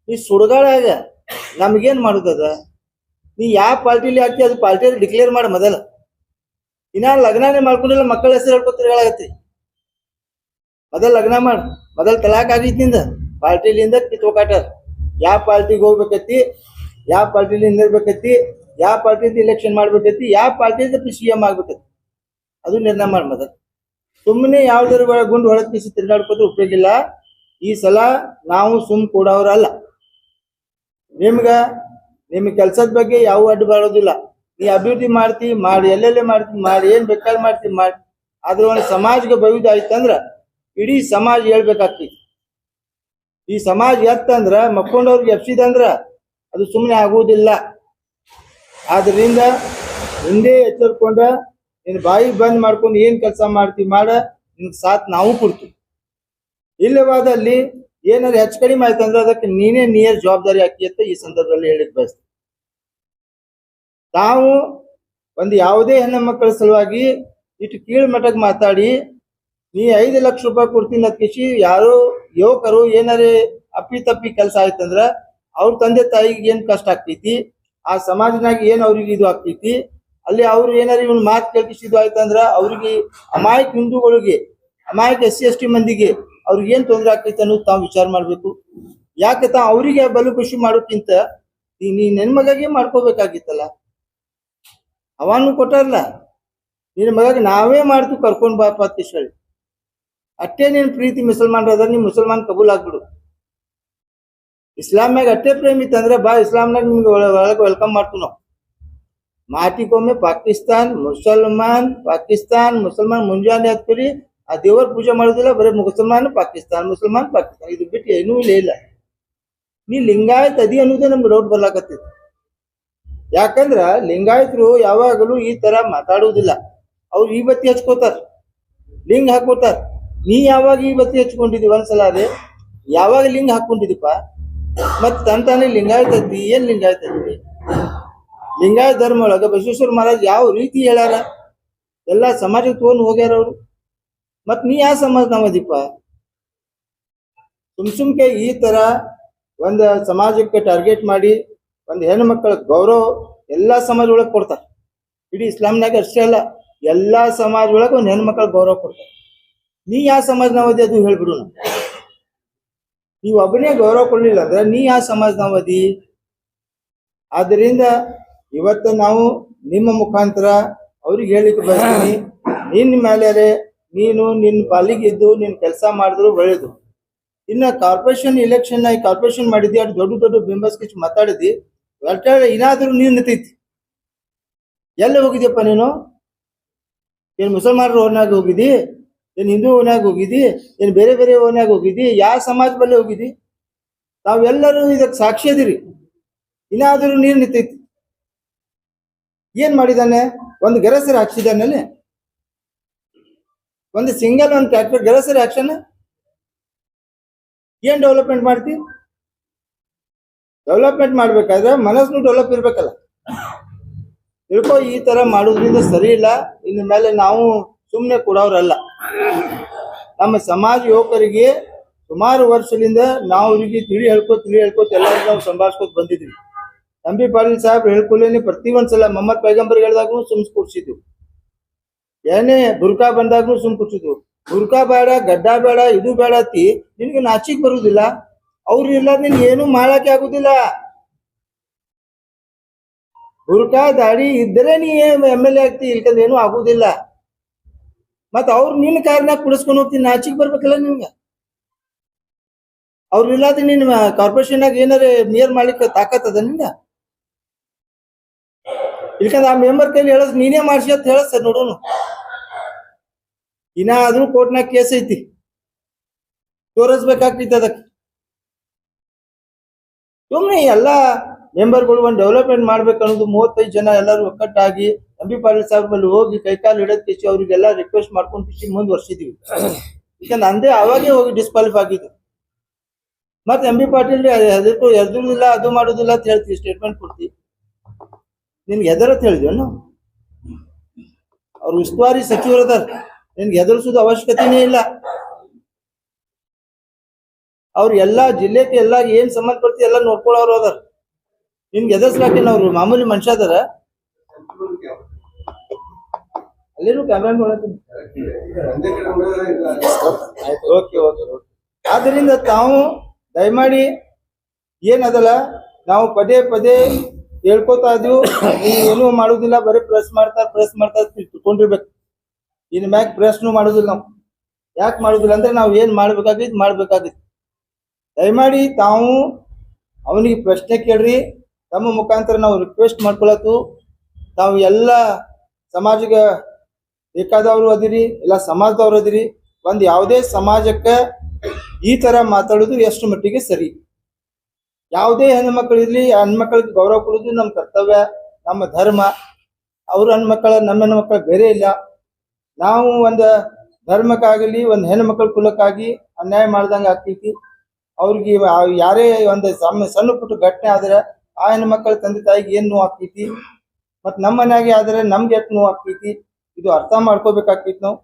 ನೀ ಸುಡಗಾಳಾಗ ನಮ್ಗೇನ್ ಮಾಡುದದ? ನೀ ಯಾವ ಪಾರ್ಟಿಲಿ ಹಾಕಿ ಅದು ಪಾರ್ಟಿಯಲ್ಲಿ ಡಿಕ್ಲೇರ್ ಮಾಡಿ ಮೊದಲ. ಇನ್ನ ಲಗ್ನನೇ ಮಾಡ್ಕೊಂಡಿಲ್ಲ, ಮಕ್ಕಳ ಹೆಸರು ಹೇಳ್ಕೊತಿರ್ಗಾಗತ್ತಿ. ಮೊದಲ್ ಲಗ್ನ ಮಾಡ, ಮೊದಲ್ ತಲಾಕ್ ಆಗಿತ್ ನಿಂದ, ಪಾರ್ಟಿಲಿಂದ ಕಿತ್ಕೋಕಾಟ. ಯಾವ ಪಾರ್ಟಿಗೆ ಹೋಗ್ಬೇಕತ್ತಿ, ಯಾವ ಪಾರ್ಟಿಲಿ ನಿಂದಿರ್ಬೇಕತ್ತಿ, ಯಾವ ಪಾರ್ಟಿಯಿಂದ ಇಲೆಕ್ಷನ್ ಮಾಡ್ಬೇಕತ್ತಿ, ಯಾವ ಪಾರ್ಟಿಯಿಂದ CM ಆಗ್ಬೇಕತ್ತಿ, ಅದು ನಿರ್ಣಯ ಮಾಡಿ ಮೊದಲು. ಸುಮ್ಮನೆ ಯಾವ್ದಾರು ಗುಂಡು ಹೊಳದ್ ಕಿಸಿ ತಿರ್ಗಾಡ್ಕೋದ್ರೆ ಉಪಯೋಗ ಇಲ್ಲ. ಈ ಸಲ ನಾವು ಸುಮ್ ಕೊಡೋರಲ್ಲ. ನಿಮ್ ಕೆಲ್ಸದ ಬಗ್ಗೆ ಯಾವ ಅಡ್ಡು ಬಾಳೋದಿಲ್ಲ. ನೀ ಅಭಿವೃದ್ಧಿ ಮಾಡ್ತಿ ಮಾಡಿ, ಎಲ್ಲೆಲ್ಲೇ ಮಾಡ್ತಿ ಮಾಡಿ, ಏನ್ ಬೇಕಾದ್ರೆ ಮಾಡ್ತಿ ಮಾಡಿ. ಆದ್ರೆ ಒಂದು ಸಮಾಜಕ್ಕೆ ಬೈದಾಯ್ತಂದ್ರ ಇಡೀ ಸಮಾಜ ಹೇಳ್ಬೇಕಾಗ್ತಿ. ಈ ಸಮಾಜ ಎತ್ತಂದ್ರ ಮಕ್ಕೊಂಡವ್ರಿಗೆ ಎಪ್ಸಿದಂದ್ರ ಅದು ಸುಮ್ಮನೆ ಆಗುವುದಿಲ್ಲ. ಆದ್ರಿಂದ ಹಿಂದೆ ಎಚ್ಚರಿಕೊಂಡ ನೀನು ಬಾಯಿ ಬಂದ್ ಮಾಡ್ಕೊಂಡು ಏನ್ ಕೆಲಸ ಮಾಡ್ತಿ ಮಾಡ, ನಿನ್ ಸಾಥ್ ನಾವು ಕೊಡ್ತೀವಿ. ಇಲ್ಲವಾದಲ್ಲಿ ಏನಾದ್ರು ಹೆಚ್ಚು ಕಡಿಮೆ ಆಯ್ತಂದ್ರೆ ಅದಕ್ಕೆ ನೀನೇ ನಿಯರ್ ಜವಾಬ್ದಾರಿ ಹಾಕಿ ಅಂತ ಈ ಸಂದರ್ಭದಲ್ಲಿ ಹೇಳಿಕ್ ಬಯಸ್ತೀನಿ. ತಾವು ಒಂದು ಯಾವುದೇ ಹೆಣ್ಣು ಮಕ್ಕಳ ಸಲುವಾಗಿ ಇಟ್ಟು ಕೀಳು ಮಟ್ಟಕ್ಕೆ ಮಾತಾಡಿ ನೀ 5 ಲಕ್ಷ ರೂಪಾಯಿ ಕೊಡ್ತೀನಿ ಅಂತ ಕಿಸಿ ಯಾರೋ ಯುವಕರು ಏನಾರೇ ಅಪ್ಪಿ ತಪ್ಪಿ ಕೆಲಸ ಆಯ್ತಂದ್ರ ಅವ್ರ ತಂದೆ ತಾಯಿಗೆ ಏನ್ ಕಷ್ಟ ಆಗ್ತೈತಿ, ಆ ಸಮಾಜನಾಗ ಏನ್ ಅವ್ರಿಗೆ ಇದು ಆಗ್ತೈತಿ, ಅಲ್ಲಿ ಅವ್ರು ಏನಾರ ಇವ್ನ ಮಾತು ಕೇಳಿಸಿದ್ದು ಆಯ್ತಂದ್ರ ಅವ್ರಿಗೆ ಅಮಾಯಕ ಹಿಂದೂಗಳಿಗೆ, ಅಮಾಯಕ SC ST ಮಂದಿಗೆ ಅವ್ರಿಗೆ ಏನ್ ತೊಂದರೆ ಆಗ್ತೈತಿ ಅನ್ನೋದು ತಾವು ವಿಚಾರ ಮಾಡ್ಬೇಕು. ಯಾಕೆ ಅವ್ರಿಗೆ ಬಲು ಖುಷಿ ಮಾಡೋಕ್ಕಿಂತ ನೀ ನಿನ್ ಮಗಗೆ ಮಾಡ್ಕೋಬೇಕಾಗಿತ್ತಲ್ಲ. ಅವಾನು ಕೊಟ್ಟಾರಲ್ಲ, ನಿನ್ನ ಮಗಗೆ ನಾವೇ ಮಾಡ್ತು ಕರ್ಕೊಂಡ್ ಬಾಪ ಅಂತ ಹೇಳಿ. ಅಷ್ಟೇ ನೀನ್ ಪ್ರೀತಿ ಮುಸಲ್ಮಾನ್ರ ಅದ, ನೀ ಮುಸಲ್ಮಾನ್ ಕಬೂಲ್ ಆಗ್ಬಿಡು. ಇಸ್ಲಾಮ್ನಾಗ ಅಷ್ಟೇ ಪ್ರೇಮ ಇತ್ತಂದ್ರೆ ಬಾ, ಇಸ್ಲಾಮ್ನಾಗ ನಿಮ್ಗೆ ಒಳಗೆ ವೆಲ್ಕಮ್ ಮಾಡ್ತೀವಿ ನಾವು. ಮಾಟಿಗೊಮ್ಮೆ ಪಾಕಿಸ್ತಾನ್ ಮುಸಲ್ಮಾನ್ ಮುಂಜಾನೆ ಹತ್ಕೊರಿ ಆ ದೇವರ ಪೂಜೆ ಮಾಡೋದಿಲ್ಲ, ಬರೀ ಮುಸಲ್ಮಾನ್ ಪಾಕಿಸ್ತಾನ್ ಇದು ಬಿಟ್ಟು ಏನೂ ಇಲ್ಲ. ನೀ ಲಿಂಗಾಯತ್ ಅದಿ ಅನ್ನೋದೇ ನಮ್ಗೆ ಡೌಟ್ ಬರ್ಲಾಕತ್ತೈತಿ. ಯಾಕಂದ್ರ ಲಿಂಗಾಯತರು ಯಾವಾಗಲೂ ಈ ತರ ಮಾತಾಡುವುದಿಲ್ಲ. ಅವ್ರು ಈ ಬತ್ತಿ ಹಚ್ಕೋತಾರ, ಲಿಂಗ್ ಹಾಕೋತಾರ. ನೀ ಯಾವಾಗ ಈ ಬತ್ತಿ ಹಚ್ಕೊಂಡಿದೀವಿ ಒಂದ್ಸಲ ಅದೇ ಯಾವಾಗ ಲಿಂಗ್ ಹಾಕೊಂಡಿದೀಪ, ಮತ್ ತಾನೇ ಲಿಂಗಾಯತ ಐತಿ. ಏನ್ ಲಿಂಗಾಯತ ಐತಿ? ಲಿಂಗಾಯತ ಧರ್ಮ ಒಳಗ ಬಸವೇಶ್ವರ ಮಹಾರಾಜ್ ಯಾವ ರೀತಿ ಹೇಳ್ಯಾರ, ಎಲ್ಲಾ ಸಮಾಜಕ್ಕೆ ತಗೊಂಡು ಹೋಗ್ಯಾರ ಅವ್ರು. ಮತ್ ನೀ ಯಾವ ಸಮಾಜ ನಾವದೀಪ? ಸುಮ್ಕೆ ಈ ತರ ಒಂದ್ ಸಮಾಜಕ್ಕೆ ಟಾರ್ಗೆಟ್ ಮಾಡಿ ಒಂದ್ ಹೆಣ್ಣು ಮಕ್ಕಳ ಗೌರವ ಎಲ್ಲಾ ಸಮಾಜ ಒಳಗ್ ಕೊಡ್ತಾರ. ಇಡೀ ಇಸ್ಲಾಂನಾಗ ಅಷ್ಟೇ ಅಲ್ಲ, ಎಲ್ಲಾ ಸಮಾಜ ಒಳಗ ಒಂದ್ ಹೆಣ್ಣು ಮಕ್ಕಳ ಗೌರವ ಕೊಡ್ತಾರ. ನೀ ಯಾವ ಸಮಾಜ ನಾವದಿ ಅದು ಹೇಳ್ಬಿಡು. ನೀವು ಒಬ್ಬನೇ ಗೌರವ ಕೊಡ್ಲಿಲ್ಲ ಅಂದ್ರೆ ನೀ ಯಾವ ಸಮಾಜ ನಾವದಿ? ಆದ್ರಿಂದ ಇವತ್ತು ನಾವು ನಿಮ್ಮ ಮುಖಾಂತರ ಅವ್ರಿಗೆ ಹೇಳಿಕ್ಕೆ ಬಯಸ್ತೀನಿ, ನಿನ್ನ ಮೇಲೆ ನೀನು ನಿನ್ನ ಪಾಲಿಗೆ ಇದ್ದು ನಿನ್ ಕೆಲಸ ಮಾಡಿದ್ರು ಒಳ್ಳೇದು. ಇನ್ನ ಕಾರ್ಪೊರೇಷನ್ ಎಲೆಕ್ಷನ್ ಕಾರ್ಪೊರೇಷನ್ ಮಾಡಿದ್ದಿ, ಅಷ್ಟು ದೊಡ್ಡ ದೊಡ್ಡ ಬಿಂಬಸ್ಕಿಚ್ ಮಾತಾಡಿದಿ, ಏನಾದ್ರೂ ನೀನ್ ನಿಂತೈತಿ. ಎಲ್ಲಿ ಹೋಗಿದ್ಯಪ್ಪ ನೀನು? ಏನ್ ಮುಸಲ್ಮಾನರ ಓನ್ಯಾಗ ಹೋಗಿದಿ, ಏನ್ ಹಿಂದೂ ಓನ್ಯಾಗ ಹೋಗಿದಿ, ಏನ್ ಬೇರೆ ಬೇರೆ ಓನ್ಯಾಗ ಹೋಗಿದಿ, ಯಾವ ಸಮಾಜ ಬಲ್ಲಿ ಹೋಗಿದಿ? ತಾವೆಲ್ಲರೂ ಇದಕ್ಕೆ ಸಾಕ್ಷಿ ಅದಿರಿ. ಇನ್ನಾದ್ರೂ ನೀರ್ ನಿಂತೈತಿ. ಏನ್ ಮಾಡಿದಾನೆ? ಒಂದು ಗೆರಸರಿ ಹಾಕ್ಸಿದಾನಲ್ಲಿ, ಒಂದು ಸಿಂಗಲ್ ಒಂದು ಟ್ರ್ಯಾಕ್ಟರ್ ಗೆರಸರಿ ಆಕ್ಷನ್ ಏನ್ ಡೆವಲಪ್ಮೆಂಟ್ ಮಾಡ್ತಿ? ಡೆವಲಪ್ಮೆಂಟ್ ಮಾಡ್ಬೇಕಾದ್ರೆ ಮನಸ್ಸು ಡೆವಲಪ್ ಇರ್ಬೇಕಲ್ಲ. ತಿಳ್ಕೊ, ಈ ತರ ಮಾಡೋದ್ರಿಂದ ಸರಿ ಇಲ್ಲ. ಇನ್ನು ಮೇಲೆ ನಾವು ಸುಮ್ಮನೆ ಕೊಡೋರಲ್ಲ. ನಮ್ಮ ಸಮಾಜ ಯುವಕರಿಗೆ ಸುಮಾರು ವರ್ಷದಿಂದ ನಾವು ಅವ್ರಿಗೆ ತಿಳಿ ಹೇಳ್ಕೋತ ಎಲ್ಲರಿಗೂ ನಾವು ಸಂಭಾಳಿಸ್ಕೊತ ಬಂದಿದ್ವಿ. ತಂಬಿ ಪಾಟೀಲ್ ಸಾಹೇಬ್ ಹೇಳ್ಕೊಲೇನಿ ಪ್ರತಿ ಒಂದ್ಸಲ ಮೊಹಮ್ಮದ್ ಪೈಗಂಬರ್ ಹೇಳಿದಾಗೂ ಸುಮ್ಸ್ ಕೂಡ್ಸಿದ್ವು, ಏನೇ ಬುರ್ಕಾ ಬಂದಾಗೂ ಸುಮ್ ಕೂಡ್ಸಿದ್ವು. ಬುರ್ಕಾ ಬೇಡ, ಗಡ್ಡ ಬೇಡ, ಇದು ಬೇಡ ಅತ್ತಿ ನಿನ್ಗೆ ನಾಚಿಕ್ ಬರುದಿಲ್ಲ. ಅವ್ರು ಇಲ್ಲ ನಿನ್ ಏನು ಮಾಡಕ್ಕೆ ಆಗುದಿಲ್ಲ. ಬುರ್ಕಾ ದಾಡಿ ಇದ್ದರೆ ನೀ MLA ಆಗ್ತಿ, ಇಲ್ಕಂದ್ರೆ ಏನು ಆಗುದಿಲ್ಲ. ಮತ್ ಅವ್ರು ನಿನ್ನ ಕಾರ್ನಾಗ ಕುಡಿಸ್ಕೊಂಡು ಹೋಗ್ತೀನಿ, ನಾಚಿಕ್ ಬರ್ಬೇಕಲ್ಲ ನಿನ್ಗೆ. ಅವ್ರು ಇಲ್ಲಾದ ನಿನ್ ಕಾರ್ಪೊರೇಷನ್ ಆಗ ಏನಾರ ಮೇಯರ್ ಮಾಡ್ಲಿಕ್ಕೆ ತಾಕತ್ತದ ನಿಂಗ? ಇಲ್ಕಂದ್ರೆ ಆ ಮೆಂಬರ್ ಕೈಲಿ ಹೇಳಸ್ ನೀನೇ ಮಾಡ್ಸಿ ಅಂತ ಹೇಳಸ್ ನೋಡೋಣ. ಇನ್ನಾದ್ರೂ ಕೋರ್ಟ್ನಾಗ ಕೇಸ್ ಐತಿ, ತೋರಿಸ್ಬೇಕಾಗ್ತೈತಿ. ಅದಕ್ಕೆ ಸುಮ್ಮನೆ ಎಲ್ಲಾ ಮೆಂಬರ್ಗಳು ಒಂದು ಡೆವಲಪ್ಮೆಂಟ್ ಮಾಡ್ಬೇಕು ಅನ್ನೋದು 35 ಜನ ಎಲ್ಲರೂ ಒಕ್ಕಟ್ಟಾಗಿ ತಂಬಿ ಪಾಟೀಲ್ ಸಾಹೇಬ್ ಬಲ್ಲಿ ಹೋಗಿ ಕೈಕಾಲು ಹಿಡದ್ ಕಿಸಿ ಅವ್ರಿಗೆಲ್ಲ ರಿಕ್ವೆಸ್ಟ್ ಮಾಡ್ಕೊಂಡು ಕಿಸಿ ಮುಂದುವರ್ಸಿದೀವಿ. ಯಾಕಂದ್ರೆ ಅಂದೇ ಅವಾಗೇ ಹೋಗಿ ಡಿಸ್ಕ್ವಾಲಿಫೈ ಆಗಿದ್ದು. ಮತ್ತೆ MB ಪಾಟೀಲ್ ಎದುರುದಿಲ್ಲ, ಅದು ಮಾಡುದಿಲ್ಲ ಅಂತ ಹೇಳ್ತೀವಿ, ಸ್ಟೇಟ್ಮೆಂಟ್ ಕೊಡ್ತೀವಿ. ನಿನ್ಗೆ ಎದರತ್ ಹೇಳಿದ್ವಿ ನಾವು? ಅವ್ರು ಉಸ್ತುವಾರಿ ಸಚಿವರದಾರ, ನಿನ್ಗೆ ಎದುರಿಸೋದು ಅವಶ್ಯಕತೆನೇ ಇಲ್ಲ. ಅವ್ರು ಎಲ್ಲಾ ಜಿಲ್ಲೆಗೆ ಎಲ್ಲಾ ಏನ್ ಸಂಬಂಧಪಡ್ತಿ ಎಲ್ಲ ನೋಡ್ಕೊಳ್ಳೋರು ಅದಾರ. ನಿನ್ಗೆ ಎದರ್ಸ್ಲಾಕೇನ ಅವ್ರು ಮಾಮೂಲಿ ಮನುಷ್ಯ ಅದಾರ? ಅಲ್ಲೇನು ಕ್ಯಾಮ್ರಾ ನೋಡತ್ತೀನಿ. ಓಕೆ. ಆದ್ರಿಂದ ತಾವು ದಯಮಾಡಿ ಏನದಲ್ಲ, ನಾವು ಪದೇ ಪದೇ ಹೇಳ್ಕೊತಾ ಇದೀವಿ, ನೀವು ಏನೂ ಮಾಡುದಿಲ್ಲ, ಬರೀ ಪ್ರೆಸ್ ಮಾಡ್ತಾ ತಿಳ್ಕೊಂಡಿರ್ಬೇಕು. ಇನ್ ಮ್ಯಾಕ್ ಪ್ರೆಸ್ನು ಮಾಡುದಿಲ್ಲ ನಾವು. ಯಾಕೆ ಮಾಡುದಿಲ್ಲ ಅಂದ್ರೆ ನಾವು ಏನ್ ಮಾಡ್ಬೇಕಾಗಿತ್ತು. ದಯಮಾಡಿ ತಾವು ಅವನಿಗೆ ಪ್ರಶ್ನೆ ಕೇಳ್ರಿ. ತಮ್ಮ ಮುಖಾಂತರ ನಾವು ರಿಕ್ವೆಸ್ಟ್ ಮಾಡ್ಕೊಳತ್ತು, ತಾವು ಎಲ್ಲ ಸಮಾಜಕ್ಕೆ ಬೇಕಾದವರು ಅದಿರಿ, ಎಲ್ಲ ಸಮಾಜದವ್ರು ಅದಿರಿ. ಒಂದ್ ಯಾವುದೇ ಸಮಾಜಕ್ಕೆ ಈ ತರ ಮಾತಾಡೋದು ಎಷ್ಟು ಮಟ್ಟಿಗೆ ಸರಿ? ಯಾವುದೇ ಹೆಣ್ಮಕ್ಳು ಇರ್ಲಿ, ಹೆಣ್ಮಕ್ಳಿಗೆ ಗೌರವ ಕೊಡೋದು ನಮ್ಮ ಕರ್ತವ್ಯ, ನಮ್ಮ ಧರ್ಮ. ಅವ್ರ ಹೆಣ್ಮಕ್ಳ ನಮ್ಮ ಹೆಣ್ಮಕ್ಳ ಬೇರೆ ಇಲ್ಲ. ನಾವು ಒಂದು ಧರ್ಮಕ್ಕಾಗಲಿ ಒಂದು ಹೆಣ್ಮಕ್ಳ ಕುಲಕ್ಕಾಗಿ ಅನ್ಯಾಯ ಮಾಡ್ದಂಗೆ ಆಗ್ತೈತಿ. ಅವ್ರಿಗೆ ಯಾರೇ ಒಂದು ಸಣ್ಣ ಪುಟ್ಟ ಘಟನೆ ಆದ್ರೆ ಆ ಹೆಣ್ಮಕ್ಳ ತಂದೆ ತಾಯಿಗೆ ಏನ್ ನೋವು ಆಕೈತಿ, ಮತ್ ನಮ್ಮ ಮನ್ಯಾಗೆ ಆದ್ರೆ ನಮ್ಗೆ ಎಷ್ಟು ನೋವು ಆಕೈತಿ, ಇದು ಅರ್ಥ ಮಾಡ್ಕೋಬೇಕಾಗ್ತೈತಿ. ನಾವು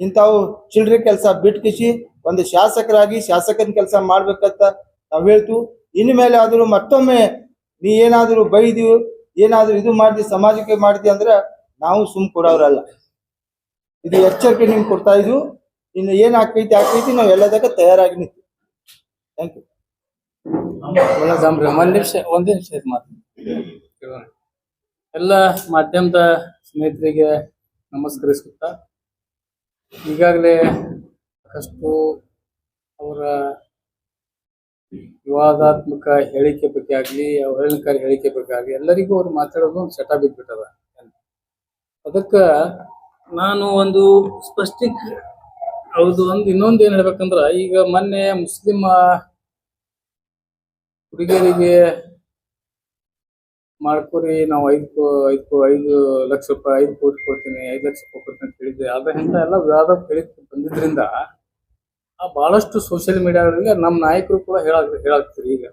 ಇಂಥವು ಚಿಲ್ಡ್ರೆ ಕೆಲಸ ಬಿಟ್ಕಿಸಿ ಒಂದು ಶಾಸಕರಾಗಿ ಶಾಸಕನ ಕೆಲಸ ಮಾಡ್ಬೇಕಂತ ನಾವ್ ಹೇಳ್ತೀವಿ. ಇನ್ಮೇಲೆ ಆದ್ರೂ ಮತ್ತೊಮ್ಮೆ ನೀ ಏನಾದ್ರು ಬೈದು ಏನಾದ್ರು ಇದು ಮಾಡಿದಿ ಸಮಾಜಕ್ಕೆ ಮಾಡಿದಿ ಅಂದ್ರೆ ನಾವು ಸುಮ್ ಕೊಡೋರಲ್ಲ. ಇದು ಎಚ್ಚರಿಕೆ ನಿಮ್ಗೆ ಕೊಡ್ತಾ ಇದ್ವು. ಇನ್ನು ಏನ್ ಆಕೈತಿ ನಾವ್ ಎಲ್ಲದಕ್ಕೆ ತಯಾರಾಗಿ ನಿಂತೀವಿ. Thank you. ಒಂದೇ ನಿಮಿಷ ಇದು ಮಾತು ಕೇಳೋಣ. ಎಲ್ಲ ಮಾಧ್ಯಮದ ಸ್ನೇಹಿತರಿಗೆ ನಮಸ್ಕರಿಸುತ್ತಾ, ಈಗಾಗಲೇ ಸಾಕಷ್ಟು ಅವರ ವಿವಾದಾತ್ಮಕ ಹೇಳಿಕೆ ಬಗ್ಗೆ ಆಗಲಿ, ಅವಹೇಳನಕಾರಿ ಹೇಳಿಕೆ ಬಗ್ಗೆ ಆಗಲಿ, ಎಲ್ಲರಿಗೂ ಅವ್ರು ಮಾತಾಡೋದು ಒಂದು ಚಟ ಬಿದ್ಬಿಟ್ಟದ. ಅದಕ್ಕ ನಾನು ಒಂದು ಹೌದು ಇನ್ನೊಂದು ಏನ್ ಹೇಳ್ಬೇಕಂದ್ರ, ಈಗ ಮೊನ್ನೆ ಮುಸ್ಲಿಂ ಹುಡುಗಿಯರಿಗೆ ಮಾಡ್ಕೊರಿ ನಾವು 5 ಲಕ್ಷ ರೂಪಾಯಿ 5 ಕೋಟಿ ಕೊಡ್ತೀನಿ 5 ಲಕ್ಷ ರೂಪಾಯಿ ಕೊಡ್ತೀನಿ ಅಂತ ಹೇಳಿದ್ದೆ. ಆದ್ರೆ ಇಂಥ ಎಲ್ಲ ವಿವಾದ ಬಂದಿದ್ರಿಂದ ಬಹಳಷ್ಟು ಸೋಷಿಯಲ್ ಮೀಡಿಯಾಗಳಿಗೆ ನಮ್ಮ ನಾಯಕರು ಕೂಡ ಹೇಳಾಗ್ತಿರಿ. ಈಗ